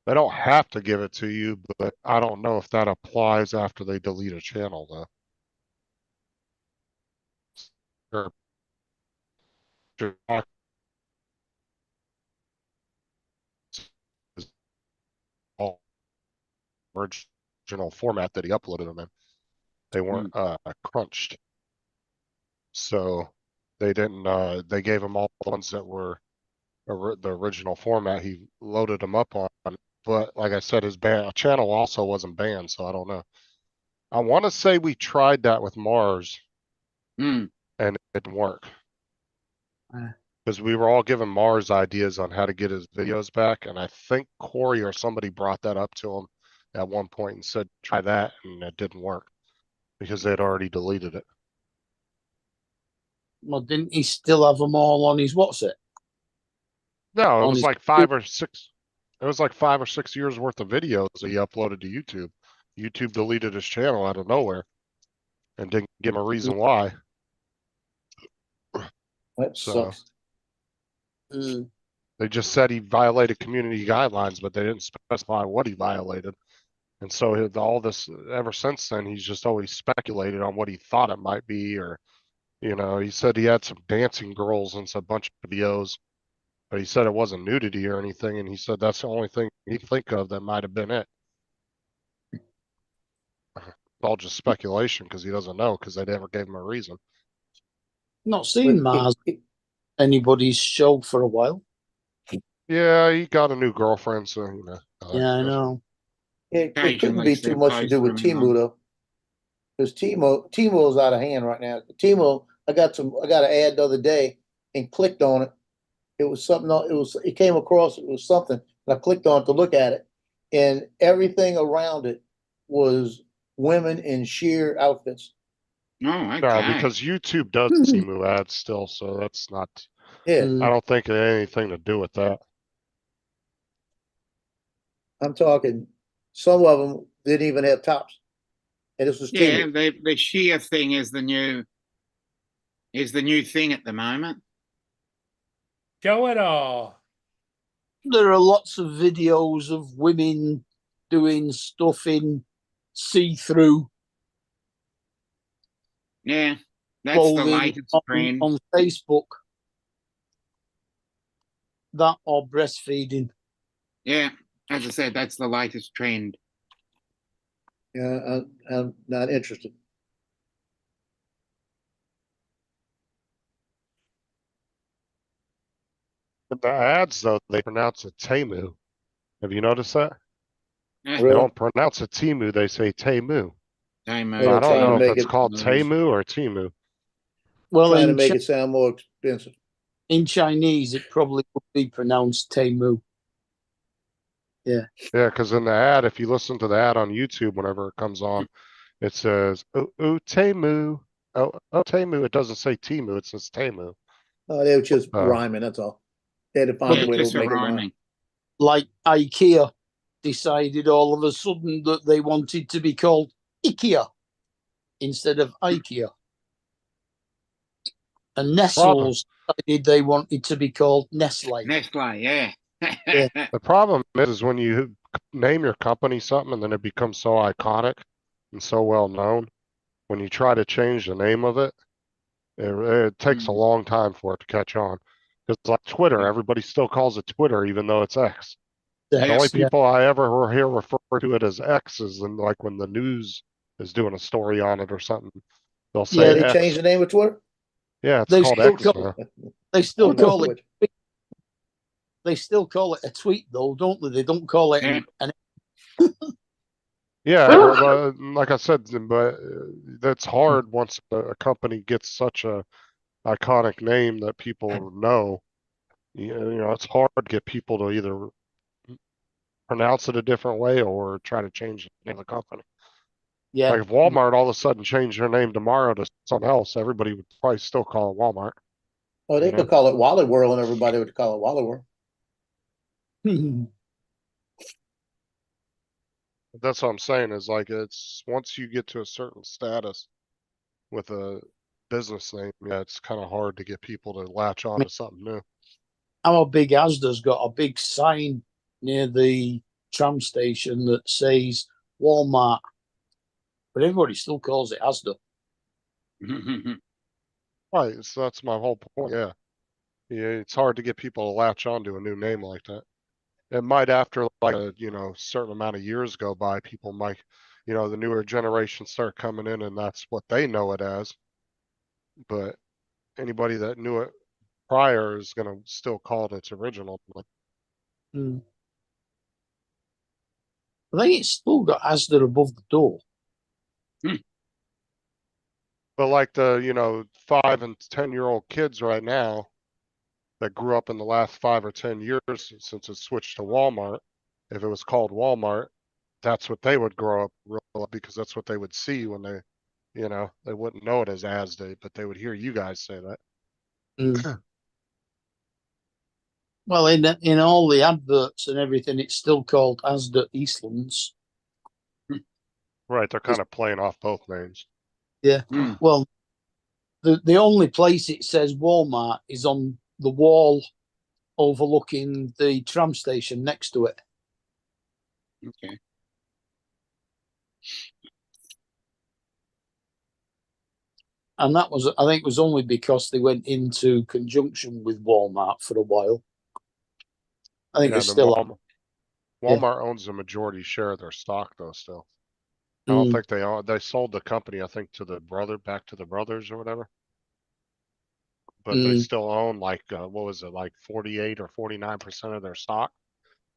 they don't have to give it to you, but I don't know if that applies after they delete a channel though. Or all original format that he uploaded them in. They weren't crunched. So they didn't they gave him all the ones that were the original format he loaded them up on. But like I said, his channel also wasn't banned, so I don't know. I want to say we tried that with Mars and it didn't work. Because we were all giving Mars ideas on how to get his videos back, and I think Corey or somebody brought that up to him at one point and said, try that, and it didn't work because they'd already deleted it. Well, didn't he still have them all on his what's it? No, it On was his- like 5 or 6. It was like 5 or 6 years worth of videos that he uploaded to YouTube. YouTube deleted his channel out of nowhere and didn't give him a reason why. That So sucks. they just said he violated community guidelines, but they didn't specify what he violated. And so all this, ever since then, he's just always speculated on what he thought it might be, or, he said he had some dancing girls and a bunch of videos, but he said it wasn't nudity or anything. And he said that's the only thing he can think of that might have been it. It's all just speculation because he doesn't know because they never gave him a reason. Not seen Mars anybody's show for a while. Yeah, he got a new girlfriend, so Yeah, I know. It couldn't Occasionally be see too a much to post do with from him Timu though. Because Timu's out of hand right now. Timu, I got an ad the other day and clicked on it. It was something, it came across, it was something, and I clicked on it to look at it. And everything around it was women in sheer outfits. Oh, No, okay. because YouTube does Timu ads still, so that's not. Yeah, Mm. I don't think it had anything to do with that. I'm talking, some of them didn't even have tops. And this was Yeah, Timu. the sheer thing is the new thing at the moment. Show it all. There are lots of videos of women doing stuff in see-through Yeah, that's the clothing latest trend. on Facebook. That or breastfeeding. Yeah, as I said, that's the latest trend. Yeah, I'm not interested. But the ads, though, they pronounce it Temu. Have you noticed that? Yeah, They Really? don't pronounce it Timu, they say Temu. same They're So I trying don't to know if make it's it- called Temu or Timu. Well, Trying to make it sound more expensive. in Chinese, it probably would be pronounced Temu. Yeah, because in the ad, if you listen to the ad on YouTube, whenever it comes on, it says Temu. Oh, Temu. It doesn't say Timu. It says Temu. Oh, they were just Oh. rhyming, that's all. They had to find Yeah, a way just to a make it rhyme. rhyming. Like IKEA decided all of a sudden that they wanted to be called IKEA instead of IKEA. And Nestle decided they wanted to be called Nestle. Nestle, yeah. Yeah. The problem is when you name your company something and then it becomes so iconic and so well known, when you try to change the name of it, it takes a Mm. long time for it to catch on. Because like Twitter, Yeah. everybody still calls it Twitter, even though it's X. The Yes, only yeah. people I ever hear refer to it as X is in, like when the news is doing a story on it or something. They'll say Yeah, They X. changed the name of Twitter? Yeah, it's They called still X call- now. They I still don't know call it. which. They still call it a tweet, though, don't they? They don't call it Yeah. an. Yeah, well, like I said, but that's hard once a company gets such a iconic name that people know. You know, it's hard to get people to either pronounce it a different way or try to change the name of the company. Yeah. Like if Walmart all of a sudden changed their name tomorrow to something else, everybody would probably still call it Walmart. Oh, they You know? could call it Wally World and everybody would call it Wally World. That's what I'm saying is like it's once you get to a certain status with a business name, yeah, it's kind of hard to get people to latch on to something new. Our big Asda's got a big sign near the tram station that says Walmart, but everybody still calls it Asda. Right, so that's my whole point. Yeah. Yeah, it's hard to get people to latch on to a new name like that. It might after like a, certain amount of years go by, people might, the newer generations start coming in and that's what they know it as. But anybody that knew it prior is gonna still call it its original. Mm. I think it's still got Asda above the door. But like the, 5 and 10-year-old kids right now that grew up in the last 5 or 10 years since it switched to Walmart, if it was called Walmart, that's what they would grow up because that's what they would see when they wouldn't know it as Asda, but they would hear you guys say that. Mm. Well, in all the adverts and everything, it's still called Asda Eastlands. Right, they're kind of playing off both names. Yeah. Mm. Well, the only place it says Walmart is on the wall overlooking the tram station next to it. Okay. And that was, I think, it was only because they went into conjunction with Walmart for a while. I think Yeah, it's and then still. Walmart owns a majority share of their stock though still. I don't think they sold the company, I think, back to the brothers or whatever. But they still own like what was it, like 48 or 49% of their stock.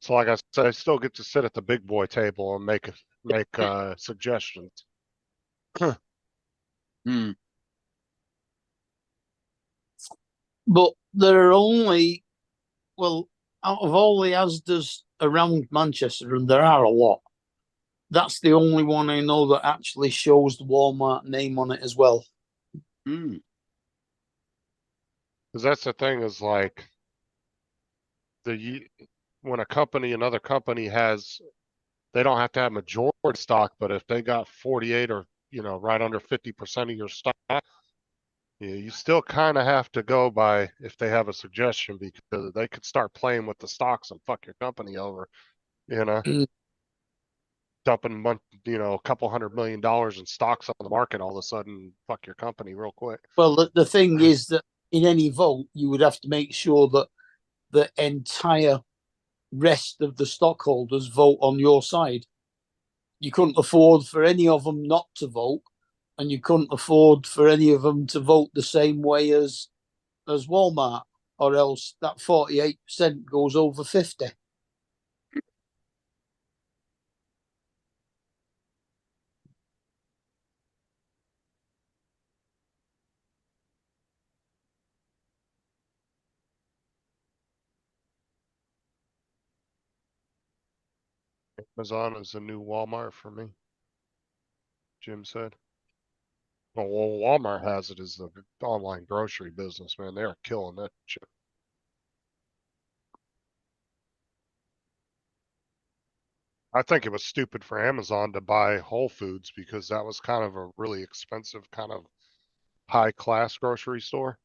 So like I said, I still get to sit at the big boy table and make suggestions. Mm. But there are only, well, out of all the Asdas around Manchester, and there are a lot, that's the only one I know that actually shows the Walmart name on it as well. Mm. Because that's the thing is like when another company they don't have to have majority stock, but if they got 48 or right under 50% of your stock, you still kind of have to go by if they have a suggestion because they could start playing with the stocks and fuck your company over, dumping a couple $100 million in stocks on the market all of a sudden, fuck your company real quick. Well, the thing is that in any vote, you would have to make sure that the entire rest of the stockholders vote on your side. You couldn't afford for any of them not to vote, and you couldn't afford for any of them to vote the same way as Walmart, or else that 48% goes over 50. Amazon is the new Walmart for me. Jim said. Well, Walmart has it as the online grocery business, man. They are killing that shit. I think it was stupid for Amazon to buy Whole Foods because that was kind of a really expensive kind of high class grocery store.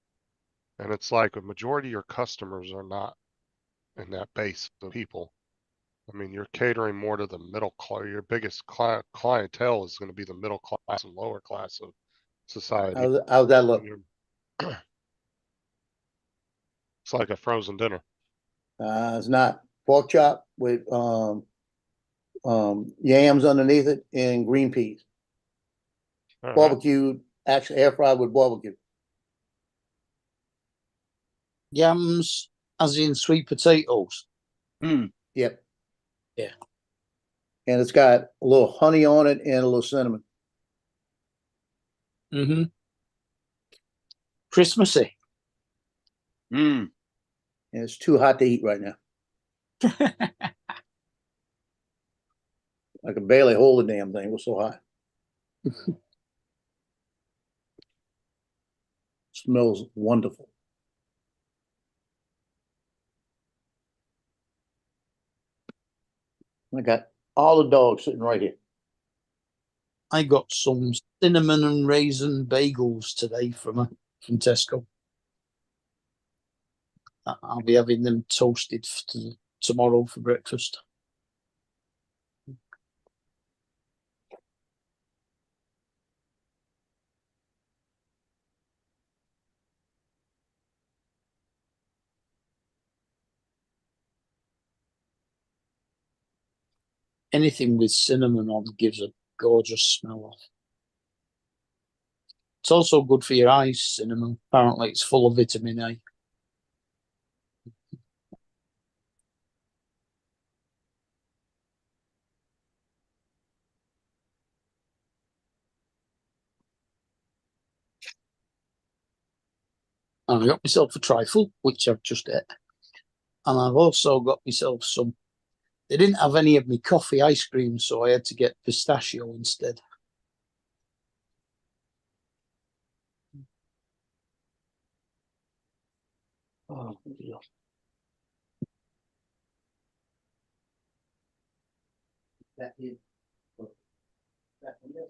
And it's like a majority of your customers are not in that base of people. I mean, you're catering more to the middle class. Your biggest clientele is going to be the middle class and lower class of society. How's that look? It's like a frozen dinner. It's not pork chop with yams underneath it and green peas. All right. Barbecued, actually air fried with barbecue. Yams, as in sweet potatoes. Mm. Yep. Yeah. And it's got a little honey on it and a little cinnamon. Mm-hmm. Christmassy. Mm. And it's too hot to eat right now. I can barely hold the damn thing. It was so hot. Smells wonderful. I got all the dogs sitting right here. I got some cinnamon and raisin bagels today from Tesco. I'll be having them toasted tomorrow for breakfast. Anything with cinnamon on gives a gorgeous smell off. It's also good for your eyes, cinnamon. Apparently it's full of vitamin A. And I got myself a trifle, which I've just ate. And I've also got myself some. They didn't have any of my coffee ice cream, so I had to get pistachio instead. Oh, dear. That is. That one, yes.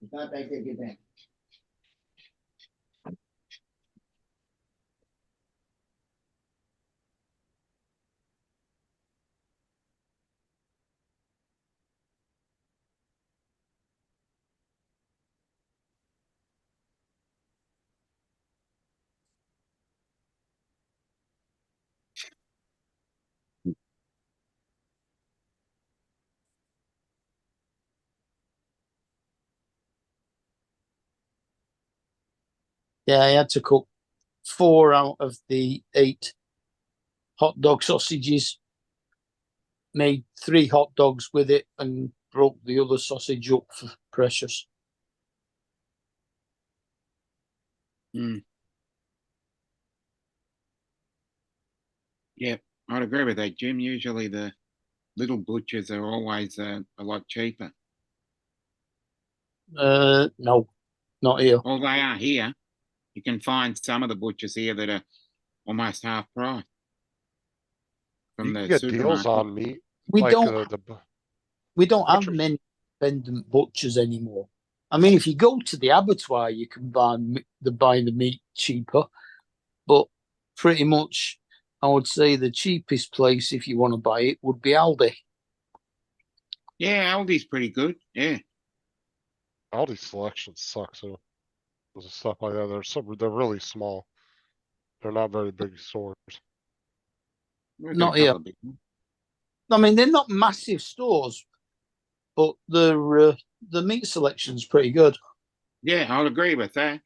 It's not back there, get back. Yeah, I had to cook 4 out of the 8 hot dog sausages. Made 3 hot dogs with it and broke the other sausage up for Precious. Mm. Yep, I'd agree with that, Jim. Usually the little butchers are always a lot cheaper. No, not here. Well, they are here. You can find some of the butchers here that are almost half price from You the can get deals supermarket. on meat. We Like don't the we don't have butchers. many independent butchers anymore. I mean, if you go to the abattoir, you can buy the meat cheaper, but pretty much, I would say the cheapest place if you want to buy it would be Aldi. Yeah, Aldi's pretty good. Yeah. Aldi selection sucks. So there's stuff like that. They're really small. They're not very big stores. We've got Not a here. couple of big ones. I mean, they're not massive stores, but the meat selection's pretty good. Yeah, I'll agree with that.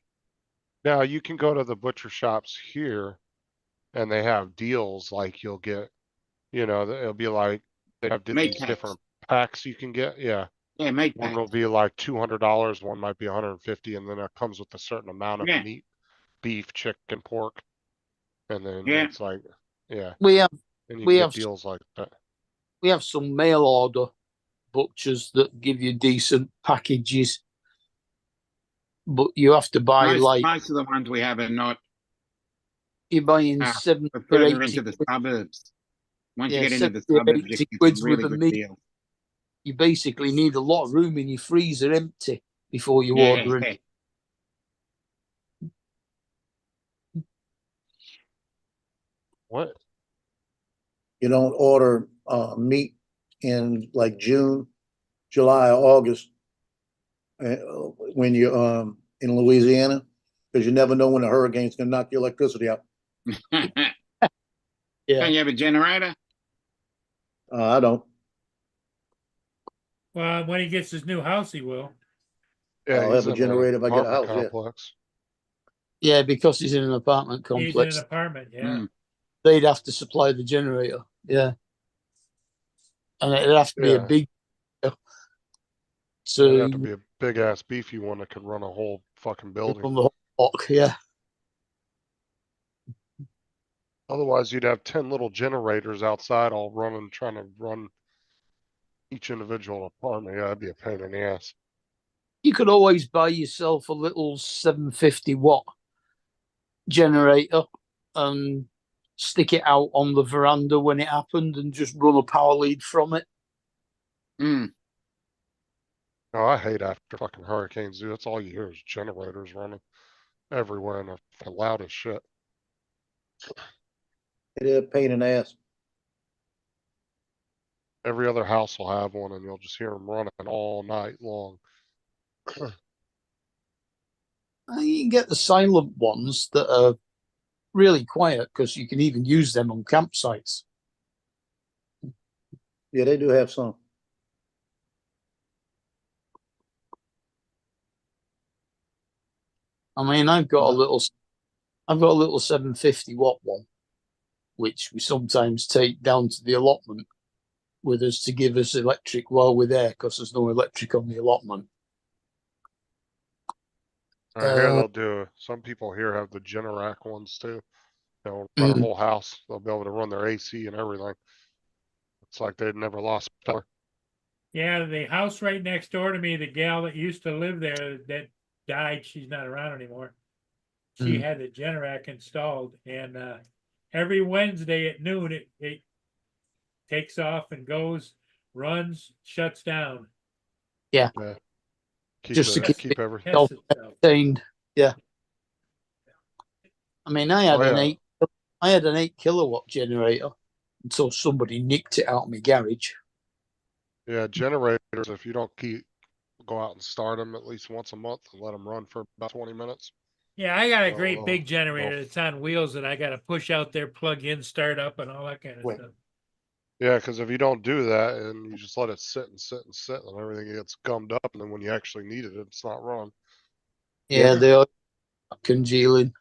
Now you can go to the butcher shops here and they have deals like you'll get, it'll be like they have Meat these packs. different packs you can get. Yeah. Yeah, meat One packs. will be like $200, one might be 150, and then it comes with a certain amount of Yeah. meat, beef, chicken, pork. And then Yeah. it's like, yeah. We have And you We can have get deals like that. we have some mail order butchers that give you decent packages, but you have to buy like Most of the ones we have are not you're buying uh, 70 or further 80 into the quid, suburbs. Once you yeah, get into the 70 or suburbs, you 80 get quid some with really a good meal. deals. You basically need a lot of room in your freezer empty before you Yeah, order it. What? You don't order meat in like June, July, or August when you're in Louisiana, because you never know when a hurricane's gonna knock your electricity out. Yeah. Don't you have a generator? I don't. Well, when he gets his new house, he will. Yeah, I'll he's have a in generator if I get a apartment house, yeah. complex. Yeah, because he's in an apartment He's in complex. an apartment, yeah. Mm. They'd have to supply the generator. Yeah. And it'd have to be a Yeah. big So it'd have to to be a big ass beefy one that could run a whole fucking building. run the whole block. Yeah. Otherwise, you'd have 10 little generators outside all running, trying to run each individual apartment. Yeah, that'd be a pain in the ass. You could always buy yourself a little 750 watt generator and stick it out on the veranda when it happened and just run a power lead from it. Mm. Oh, I hate after fucking hurricanes, dude. That's all you hear is generators running everywhere and they're fucking loud as shit. It is a pain in the ass. Every other house will have one and you'll just hear them running all night long. You can get the silent ones that are really quiet because you can even use them on campsites. Yeah, they do have some. I mean, I've got a little 750 watt one, which we sometimes take down to the allotment with us to give us electric while we're there because there's no electric on the allotment. I hear they'll do, some people here have the Generac ones too. They'll run a whole house. They'll be able to run their AC and everything. It's like they'd never lost power. Yeah, the house right next door to me, the gal that used to live there that died, she's not around anymore. She had the Generac installed, and every Wednesday at noon it takes off and goes, runs, shuts down. Yeah. Just to keep everything. Tests itself. Contained. Yeah. I mean, I had Oh, yeah. an 8 kilowatt generator until somebody nicked it out of my garage. Yeah, generators, if you don't go out and start them at least once a month and let them run for about 20 minutes. Yeah, I got a Oh, great well, big generator well. that's on wheels that I got to push out there, plug in, start up, and all that kind of Wait. stuff. Yeah, because if you don't do that and you just let it sit and sit and sit and everything gets gummed up, and then when you actually need it, it's not running. Yeah, they are congealing.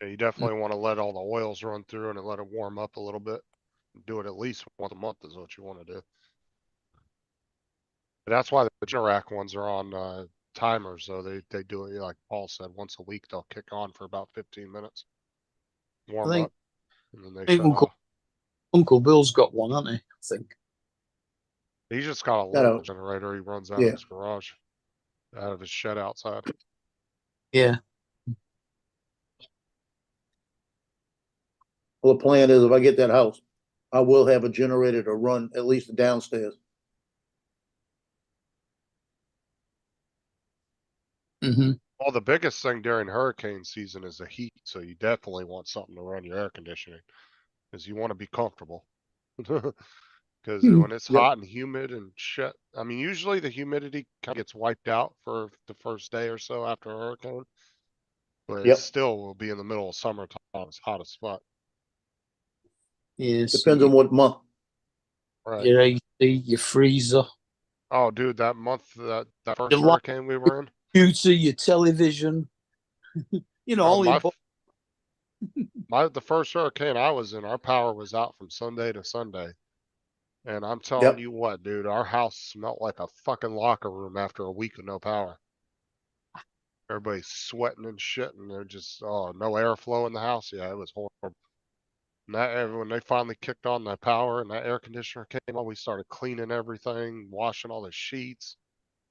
Yeah, you definitely want to let all the oils run through and let it warm up a little bit. Do it at least once a month is what you want to do. But that's why the Generac ones are on timers, though. They do it like Paul said, once a week they'll kick on for about 15 minutes, warm think- up, and then they think shut off. Uncle Bill's got one, hasn't he? I think. He's just got a Got little a- generator he runs out yeah. of his garage, out of his shed outside. Yeah. Well, the plan is if I get that house, I will have a generator to run at least downstairs. Mm-hmm. Well, the biggest thing during hurricane season is the heat, so you definitely want something to run your air conditioning, because you want to be comfortable. Because when it's Yep. hot and humid and shit, I mean, usually the humidity kind of gets wiped out for the first day or so after a hurricane, but it Yep. still will be in the middle of summertime. It's hot as fuck. Yes. Depends on what month. Right. Your AC, your freezer, Oh, dude, that month, that first Your light- hurricane we were in, computer, your television. You know, all my, your the first hurricane I was in, our power was out from Sunday to Sunday. And I'm telling Yep. you what, dude, our house smelled like a fucking locker room after a week of no power. Everybody's sweating and shit, and they're just, no airflow in the house. Yeah, it was horrible. And that, when they finally kicked on the power and that air conditioner came on, we started cleaning everything, washing all the sheets,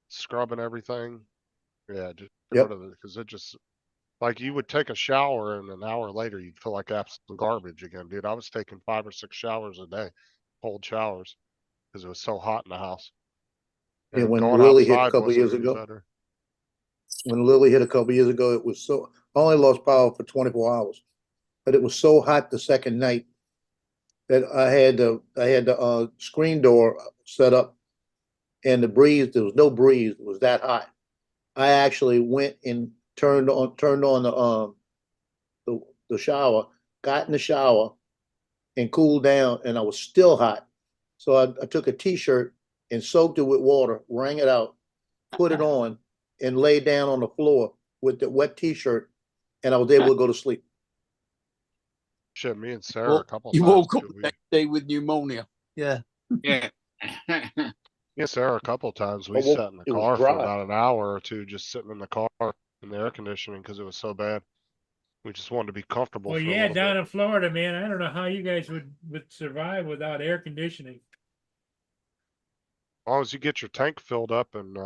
scrubbing everything. Yeah, just get Yep. rid of it because it just like you would take a shower and an hour later you'd feel like absolute garbage again, dude. I was taking 5 or 6 showers a day, cold showers, because it was so hot in the house. Yeah, And when going Lily hit a outside couple wasn't years any ago, better. when Lily hit a couple years ago, it was so, I only lost power for 24 hours, but it was so hot the second night that I had the screen door set up, and the breeze, there was no breeze, it was that hot. I actually went and turned on the shower, got in the shower and cooled down, and I was still hot. So I took a t-shirt and soaked it with water, wrung it out, put it on, and laid down on the floor with the wet t-shirt, and I was able to go to sleep. Shit, me and Sarah Well, a couple you times. woke up too, the next day with pneumonia. Yeah. Yeah. Me and Sarah a couple times. We I woke- sat in the it was car for dry. about an hour or two, just sitting in the car in the air conditioning because it was so bad. We just wanted to be comfortable Well, for a yeah, little down bit. in Florida, man, I don't know how you guys would survive without air conditioning. As long as you get your tank filled up, and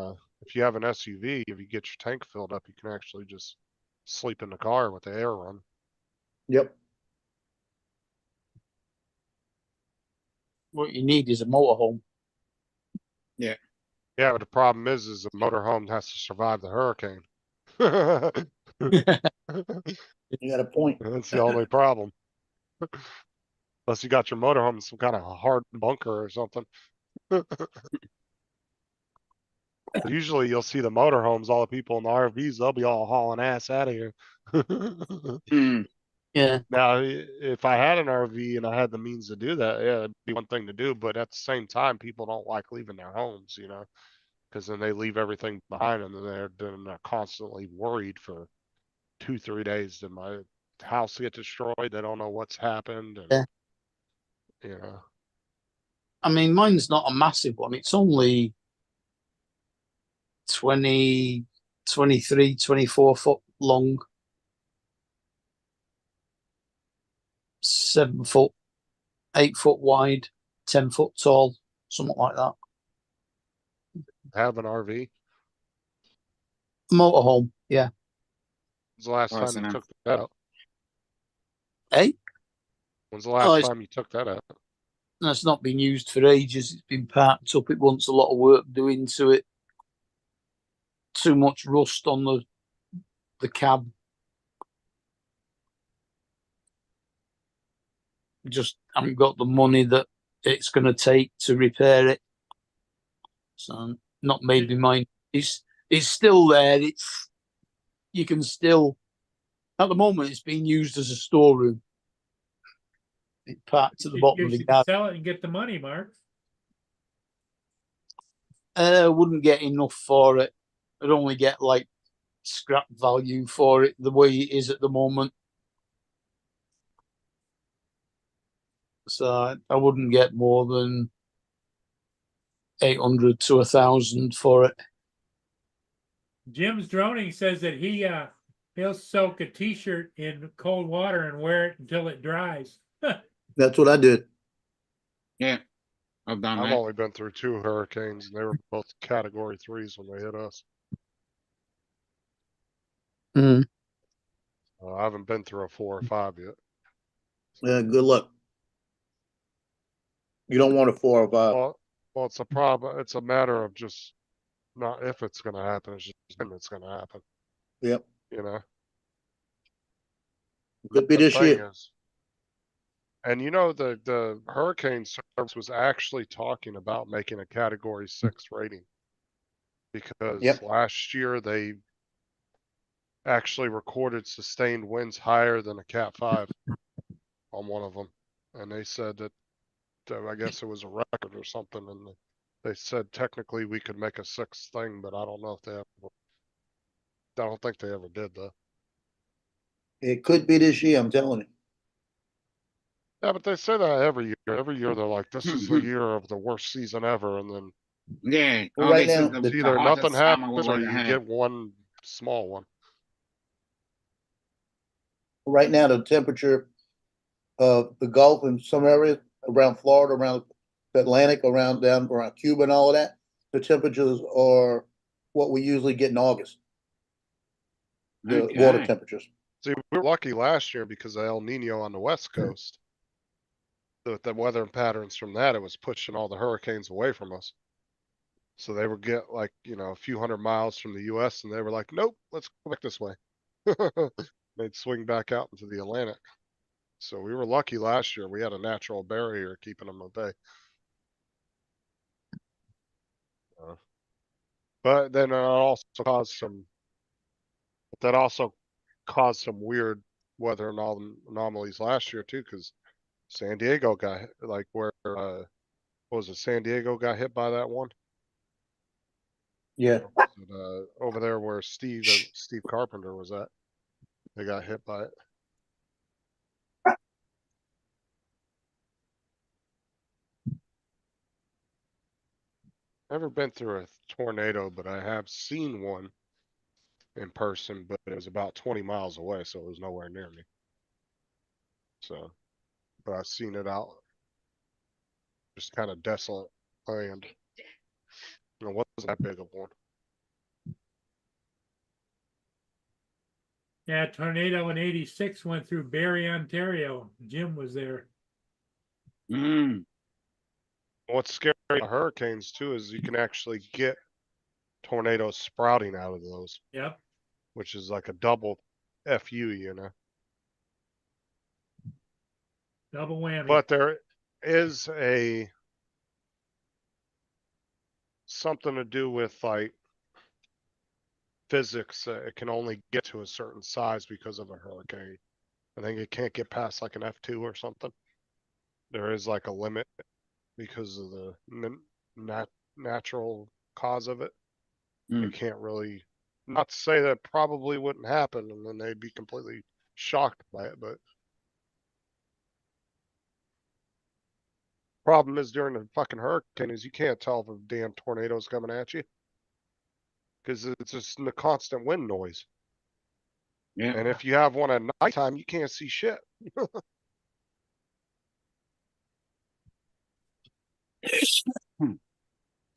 if you have an SUV, if you get your tank filled up, you can actually just sleep in the car with the air run. Yep. What you need is a motorhome. Yeah, but the problem is the motorhome has to survive the hurricane. You got a point. That's the only problem. Unless you got your motorhome in some kind of hard bunker or something. Usually you'll see the motorhomes, all the people in the RVs, they'll be all hauling ass out of here. Mm, Yeah. Now, if I had an RV and I had the means to do that, yeah, it'd be one thing to do. But at the same time, people don't like leaving their homes, because then they leave everything behind and then they're constantly worried for 2-3 days. Did my house get destroyed? They don't know what's happened. And, Yeah. I mean, mine's not a massive one. It's only 20, 23, 24 foot long, 7 foot, 8 foot wide, 10 foot tall, something like that. have an RV. Motorhome, yeah. When's the last Close time you enough. took that out? Hey, When's the last it's- time you took that out? that's not been used for ages. It's been parked up. It wants a lot of work doing to it. Too much rust on the cab. Just haven't got the money that it's going to take to repair it. So not made me mind. It's still there. You can still, at the moment, it's being used as a storeroom. It parked at the bottom You of the should garden. sell it and get the money, Mark. Wouldn't get enough for it. I'd only get like scrap value for it the way it is at the moment. So I wouldn't get more than 800 to 1,000 for it. Jim's Droning says that he'll soak a t-shirt in cold water and wear it until it dries. That's what I did. yeah. I've done I've that. only been through 2 hurricanes and they were both category 3s when they hit us. Mm. I haven't been through a 4 or 5 yet. Yeah, good luck. You don't want a 4 or 5. Well, it's a problem. It's a matter of just not if it's going to happen. It's just when it's going to happen. Yep. Could be The this thing year. is- and the hurricane service was actually talking about making a category 6 rating because Yep. last year they actually recorded sustained winds higher than a Cat 5 on one of them. And they said that, I guess it was a record or something. And they said technically we could make a 6th thing, but I don't know if I don't think they ever did though. It could be this year, I'm telling you. Yeah, but they say that every year. Every year they're like, this is the year of the worst season ever. And then Yeah. Well, oh, right this is now, the- it's the either hottest nothing summer happens we've or ever you had. get one small one. Right now, the temperature the Gulf and some areas around Florida, around the Atlantic, around down around Cuba and all of that, the temperatures are what we usually get in August. The water Okay. temperatures. See, we were lucky last year because of El Nino on the West Coast. The weather patterns from that, it was pushing all the hurricanes away from us. So they would get like, a few hundred miles from the US and they were like, nope, let's go back this way. They'd swing back out into the Atlantic. So we were lucky last year. We had a natural barrier keeping them at bay. But then that also caused some weird weather anomalies last year too, because San Diego got hit, like where, what was it? San Diego got hit by that one. Yeah. Over there where Steve Carpenter was at, they got hit by it. Never been through a tornado, but I have seen one in person, but it was about 20 miles away, so it was nowhere near me. So, but I've seen it out, just kind of desolate land. It wasn't that big of one. Yeah, tornado in '86 went through Barrie, Ontario. Jim was there. Mm. What's scary about hurricanes too is you can actually get tornadoes sprouting out of those, Yep. which is like a double FU, Double whammy. But there is something to do with like physics. It can only get to a certain size because of a hurricane. I think it can't get past like an F2 or something. There is like a limit because of the natural cause of it. You can't really, not to say that probably wouldn't happen and then they'd be completely shocked by it, but problem is during the fucking hurricane is you can't tell if a damn tornado's coming at you because it's just the constant wind noise. Yeah. And if you have one at nighttime, you can't see shit.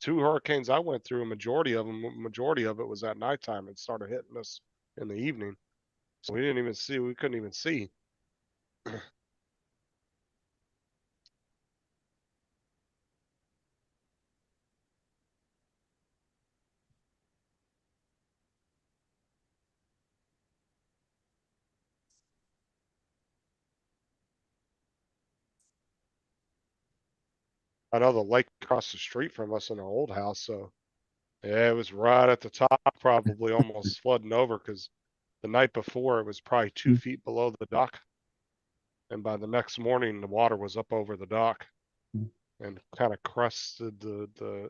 2 hurricanes I went through, majority of it was at nighttime. It started hitting us in the evening. So we couldn't even see. I know the lake across the street from us in our old house, so yeah, it was right at the top, probably almost flooding over because the night before it was probably 2 feet below the dock. And by the next morning, the water was up over the dock and kind of crested the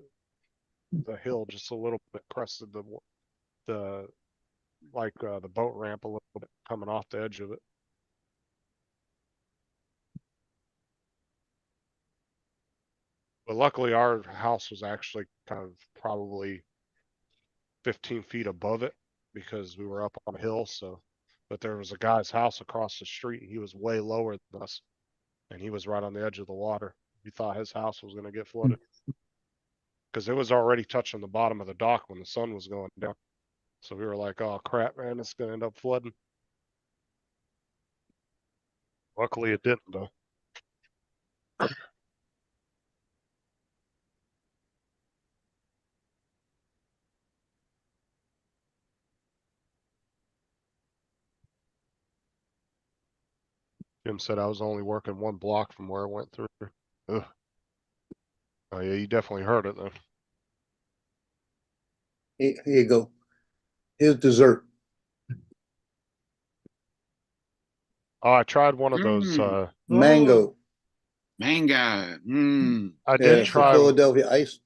hill just a little bit, crested the boat ramp a little bit coming off the edge of it. But luckily our house was actually kind of probably 15 feet above it because we were up on a hill. So, but there was a guy's house across the street. He was way lower than us and he was right on the edge of the water. He thought his house was going to get flooded because it was already touching the bottom of the dock when the sun was going down. So we were like, oh crap, man, it's going to end up flooding. Luckily it didn't though. Jim said I was only working 1 block from where I went through. Ugh. Oh yeah, you definitely heard it then. Here you go. Here's dessert. Oh, I tried one of those. Mango. Mango. I Yeah, did it's the try. Philadelphia ice.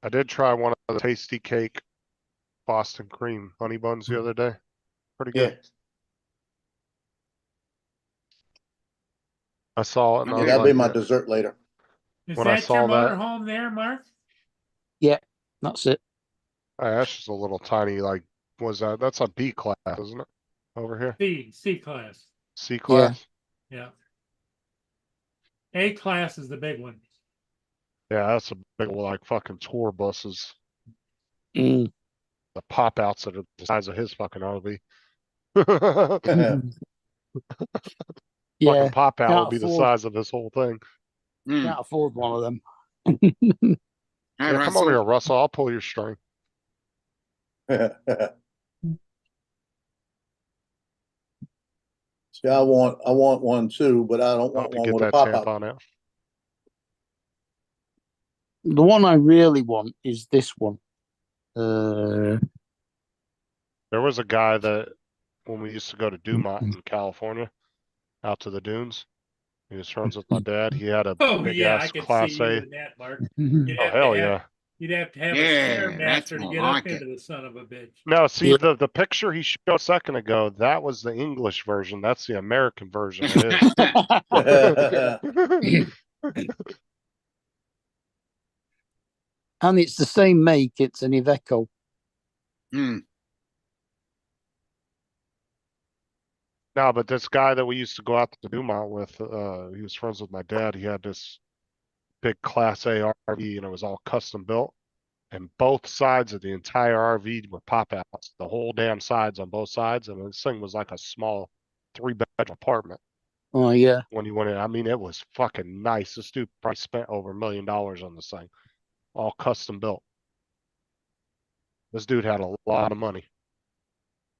I did try one of the Tasty Cake Boston cream honey buns the other day. Pretty good. Yeah. I saw it and I Yeah, was that'll be like, my yeah. dessert later. Is when I that your saw that- motorhome there, Mark? That's it. That's just a little tiny, like, that's a B class, isn't it? Over here? C class. C class? Yeah. A class is the big one. Yeah, that's a big one, like fucking tour buses. Mm. The pop outs that are the size of his fucking RV. Yeah, Fucking pop out can't will be the afford, size of this whole thing. Mm. can't afford one of them. Hey, Yeah, come over Russell. here, Russell. I'll pull your string. See, I want one too, but I don't I'll want have to one get with a that pop out. tampon out. The one I really want is this one. There was a guy that when we used to go to Dumont in California, out to the dunes, he was friends with my dad. He had a Oh, big yeah, I ass could see Class you A. in that, Mark. You'd Oh have hell to have, yeah! you'd have to have a Yeah, that's Stairmaster to more get up like it. into the son of a bitch. No, see Yeah. the picture he showed a second ago, that was the English version. That's the American version of his. And it's the same make. It's an Iveco. Mm. No, but this guy that we used to go out to Dumont with, he was friends with my dad. He had this big Class A RV and it was all custom built. And both sides of the entire RV were pop outs, the whole damn sides on both sides. And this thing was like a small 3-bedroom apartment Oh yeah. when you went in. I mean, it was fucking nice. This dude probably spent over $1 million on this thing, all custom built. This dude had a lot of money.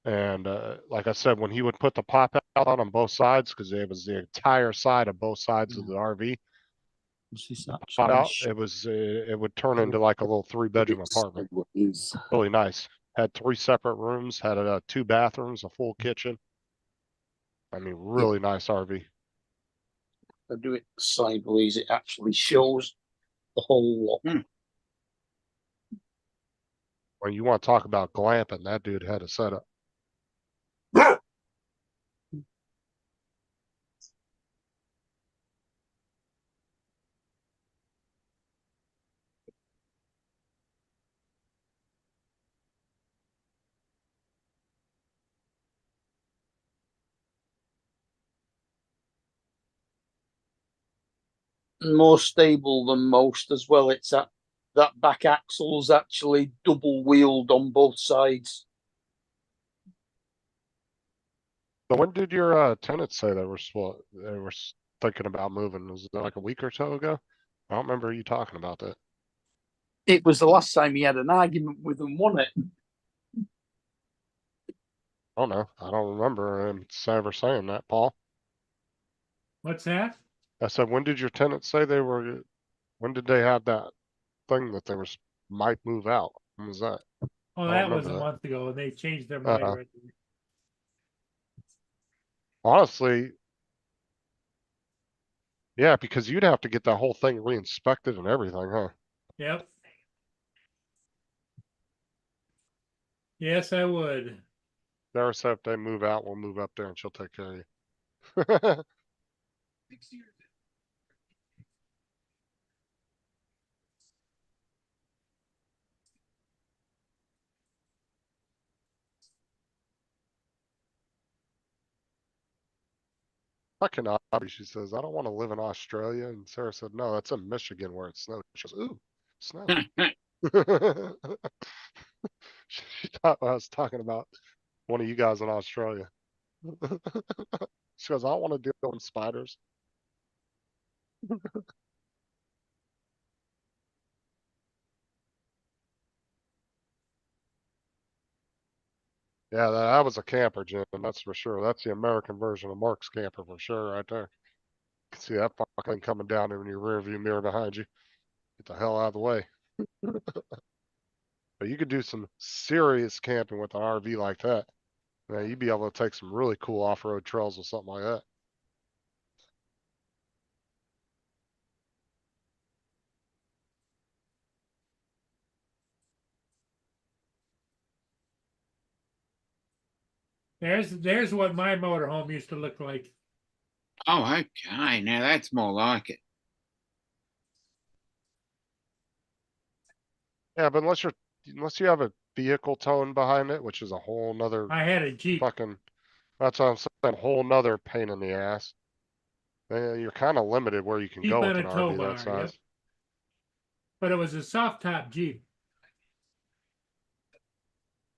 And like I said, when he would put the pop out on both sides, because it was the entire side of both sides of the RV, What's this pop actually? out, it would turn into like a little 3-bedroom apartment. Is Really nice. Had 3 separate rooms, had 2 bathrooms, a full kitchen. I mean, really nice RV. I do it sideways. It actually shows the whole lot. When you want to talk about glamping, that dude had a setup. More stable than most as well. It's that back axle's actually double wheeled on both sides. So when did your tenants say they were thinking about moving? Was it like a week or so ago? I don't remember you talking about that. It was the last time he had an argument with them, wasn't it? I don't know. I don't remember him ever saying that, Paul. What's that? I said, when did your tenants say when did they have that thing that they might move out? When was that? Oh, I that don't was a remember that. month ago and they changed their mind Uh-huh. right away. Honestly, yeah, because you'd have to get that whole thing re-inspected and everything, huh? Yep. Yes, I would. Sarah said if they move out, we'll move up there and she'll take care of you. Fucking Abby, she says, I don't want to live in Australia. And Sarah said, no, that's in Michigan where it snowed. She goes, ooh, snow. She thought I was talking about one of you guys in Australia. She goes, I don't want to deal with spiders. Yeah, that was a camper, Jim, that's for sure. That's the American version of Mark's camper for sure, right there. You can see that fucking coming down in your rear view mirror behind you. Get the hell out of the way. But you could do some serious camping with an RV like that. Man, you'd be able to take some really cool off-road trails or something like that. There's what my motorhome used to look like. Oh, okay. Now that's more like it. Yeah, but unless you have a vehicle towing behind it, which is a whole nother I had a Jeep. fucking, that's what I'm saying, a whole nother pain in the ass. You're kind of limited where you can Jeep go and with a an tow RV bar, that yep. size. But it was a soft top Jeep.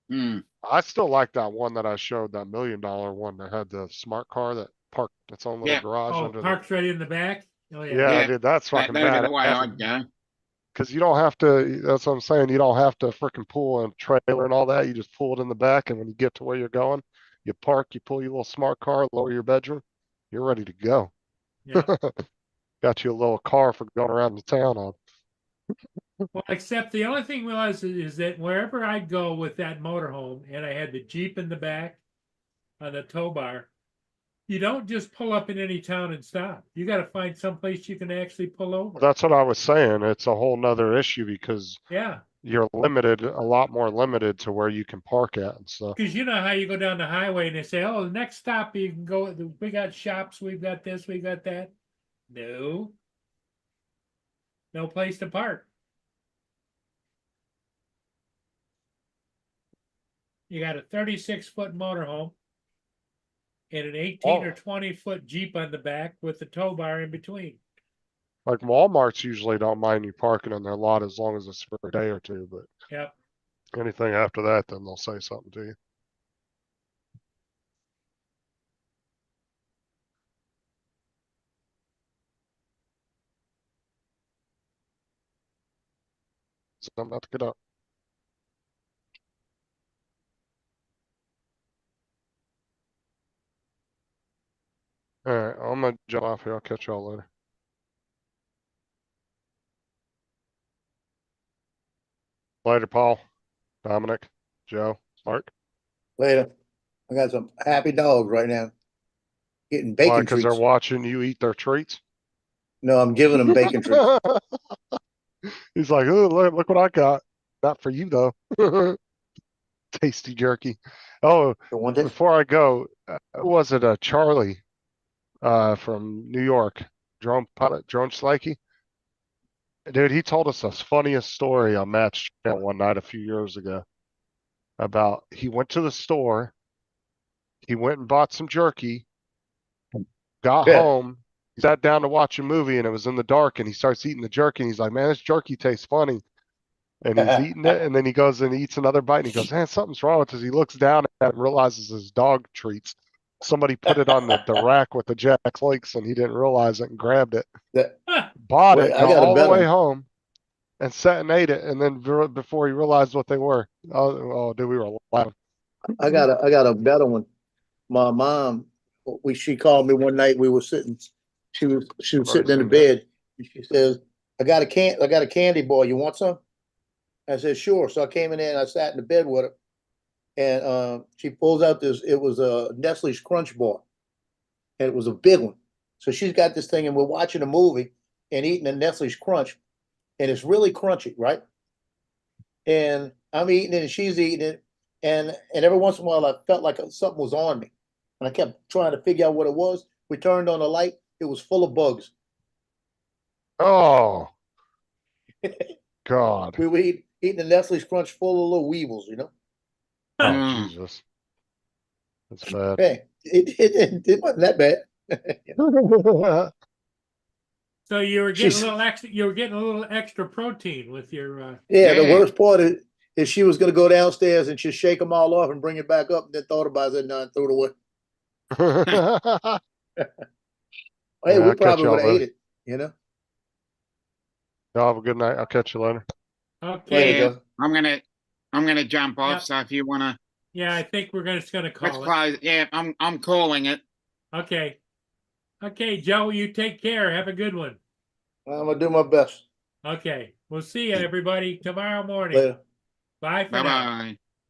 Hmm. I still like that one that I showed, that $1 million one that had the smart car that parked its own little Yeah. garage Oh, under parks right in the back? Oh, the. yeah. Yeah, Yeah. dude, that's fucking That'd be the way badass. I'd go. Because you don't have to. That's what I'm saying. You don't have to freaking pull a trailer and all that. You just pull it in the back, and when you get to where you're going, you park, you pull your little smart car, lower your bedroom, you're ready to go. Yeah. Got you a little car for going around the town on. Well, except the only thing was is that wherever I'd go with that motorhome and I had the Jeep in the back on the tow bar, you don't just pull up in any town and stop. You got to find someplace you can actually pull over. That's what I was saying. It's a whole nother issue because Yeah. you're limited, a lot more limited to where you can park at and stuff. Because you know how you go down the highway and they say, oh, the next stop you can go, we got shops, we've got this, we got that. No. No place to park. You got a 36-foot motorhome and an 18 or Oh. 20-foot Jeep on the back with the tow bar in between. Like Walmart's usually don't mind you parking in their lot as long as it's for a day or two, but Yep. anything after that, then they'll say something to you. So I'm about to get up. All right, I'm gonna jump off here. I'll catch y'all later. Later, Paul, Dominic, Joe, Mark. Later. I got some happy dogs right now. Getting Why? bacon Because they're treats. watching you eat their treats. No, I'm giving them bacon treats. He's like, oh, look what I got. Not for you though. Tasty jerky. Oh, You want this? before I go, was it Charlie from New York, drone pilot, drone Slakey? Dude, he told us the funniest story on Match Channel one night a few years ago about he went to the store, he went and bought some jerky, got Yeah. home, he sat down to watch a movie, and it was in the dark, and he starts eating the jerky, and he's like, man, this jerky tastes funny. And he's eating it, and then he goes and eats another bite, and he goes, man, something's wrong with this. He looks down at it and realizes his dog treats. Somebody put it on the rack with the Jack Links, and he didn't realize it and grabbed it, That- bought Wait, it, I got got a all the better way one. home, and sat and ate it. And then before he realized what they were, oh dude, we were laughing. I got a better one. My mom, she called me one night. We were sitting. She was sitting in the seen that. bed, and she says, I got a candy bar. You want some? I said, sure. So I came in there and I sat in the bed with her, and she pulls out this. It was a Nestle's Crunch bar, and it was a big one. So she's got this thing, and we're watching a movie and eating a Nestle's Crunch, and it's really crunchy, right? And I'm eating it, and she's eating it, and every once in a while I felt like something was on me, and I kept trying to figure out what it was. We turned on the light; it was full of bugs. Oh, God. We were eating the Nestle's Crunch full of little weevils, you know. Oh, Mm. Jesus. That's bad. Hey, it wasn't that bad. So you were getting She's- a little extra. You were getting a little extra protein with your. Yeah, the Yeah. worst part is she was going to go downstairs and just shake them all off and bring it back up, and then thought about it and then threw it away. Hey, Yeah, we I'll catch probably y'all would have later. ate it, you know. Y'all have a good night. I'll catch you later. Okay. Later, Yeah. Joe. I'm gonna jump off. Yep. So if you wanna, Yeah, I think we're just gonna let's call it. close. Yeah, I'm calling it. Okay. Okay, Joe, you take care. Have a good one. I'm gonna do my best. Okay. We'll see you everybody tomorrow morning. Later. Bye for Bye now. bye.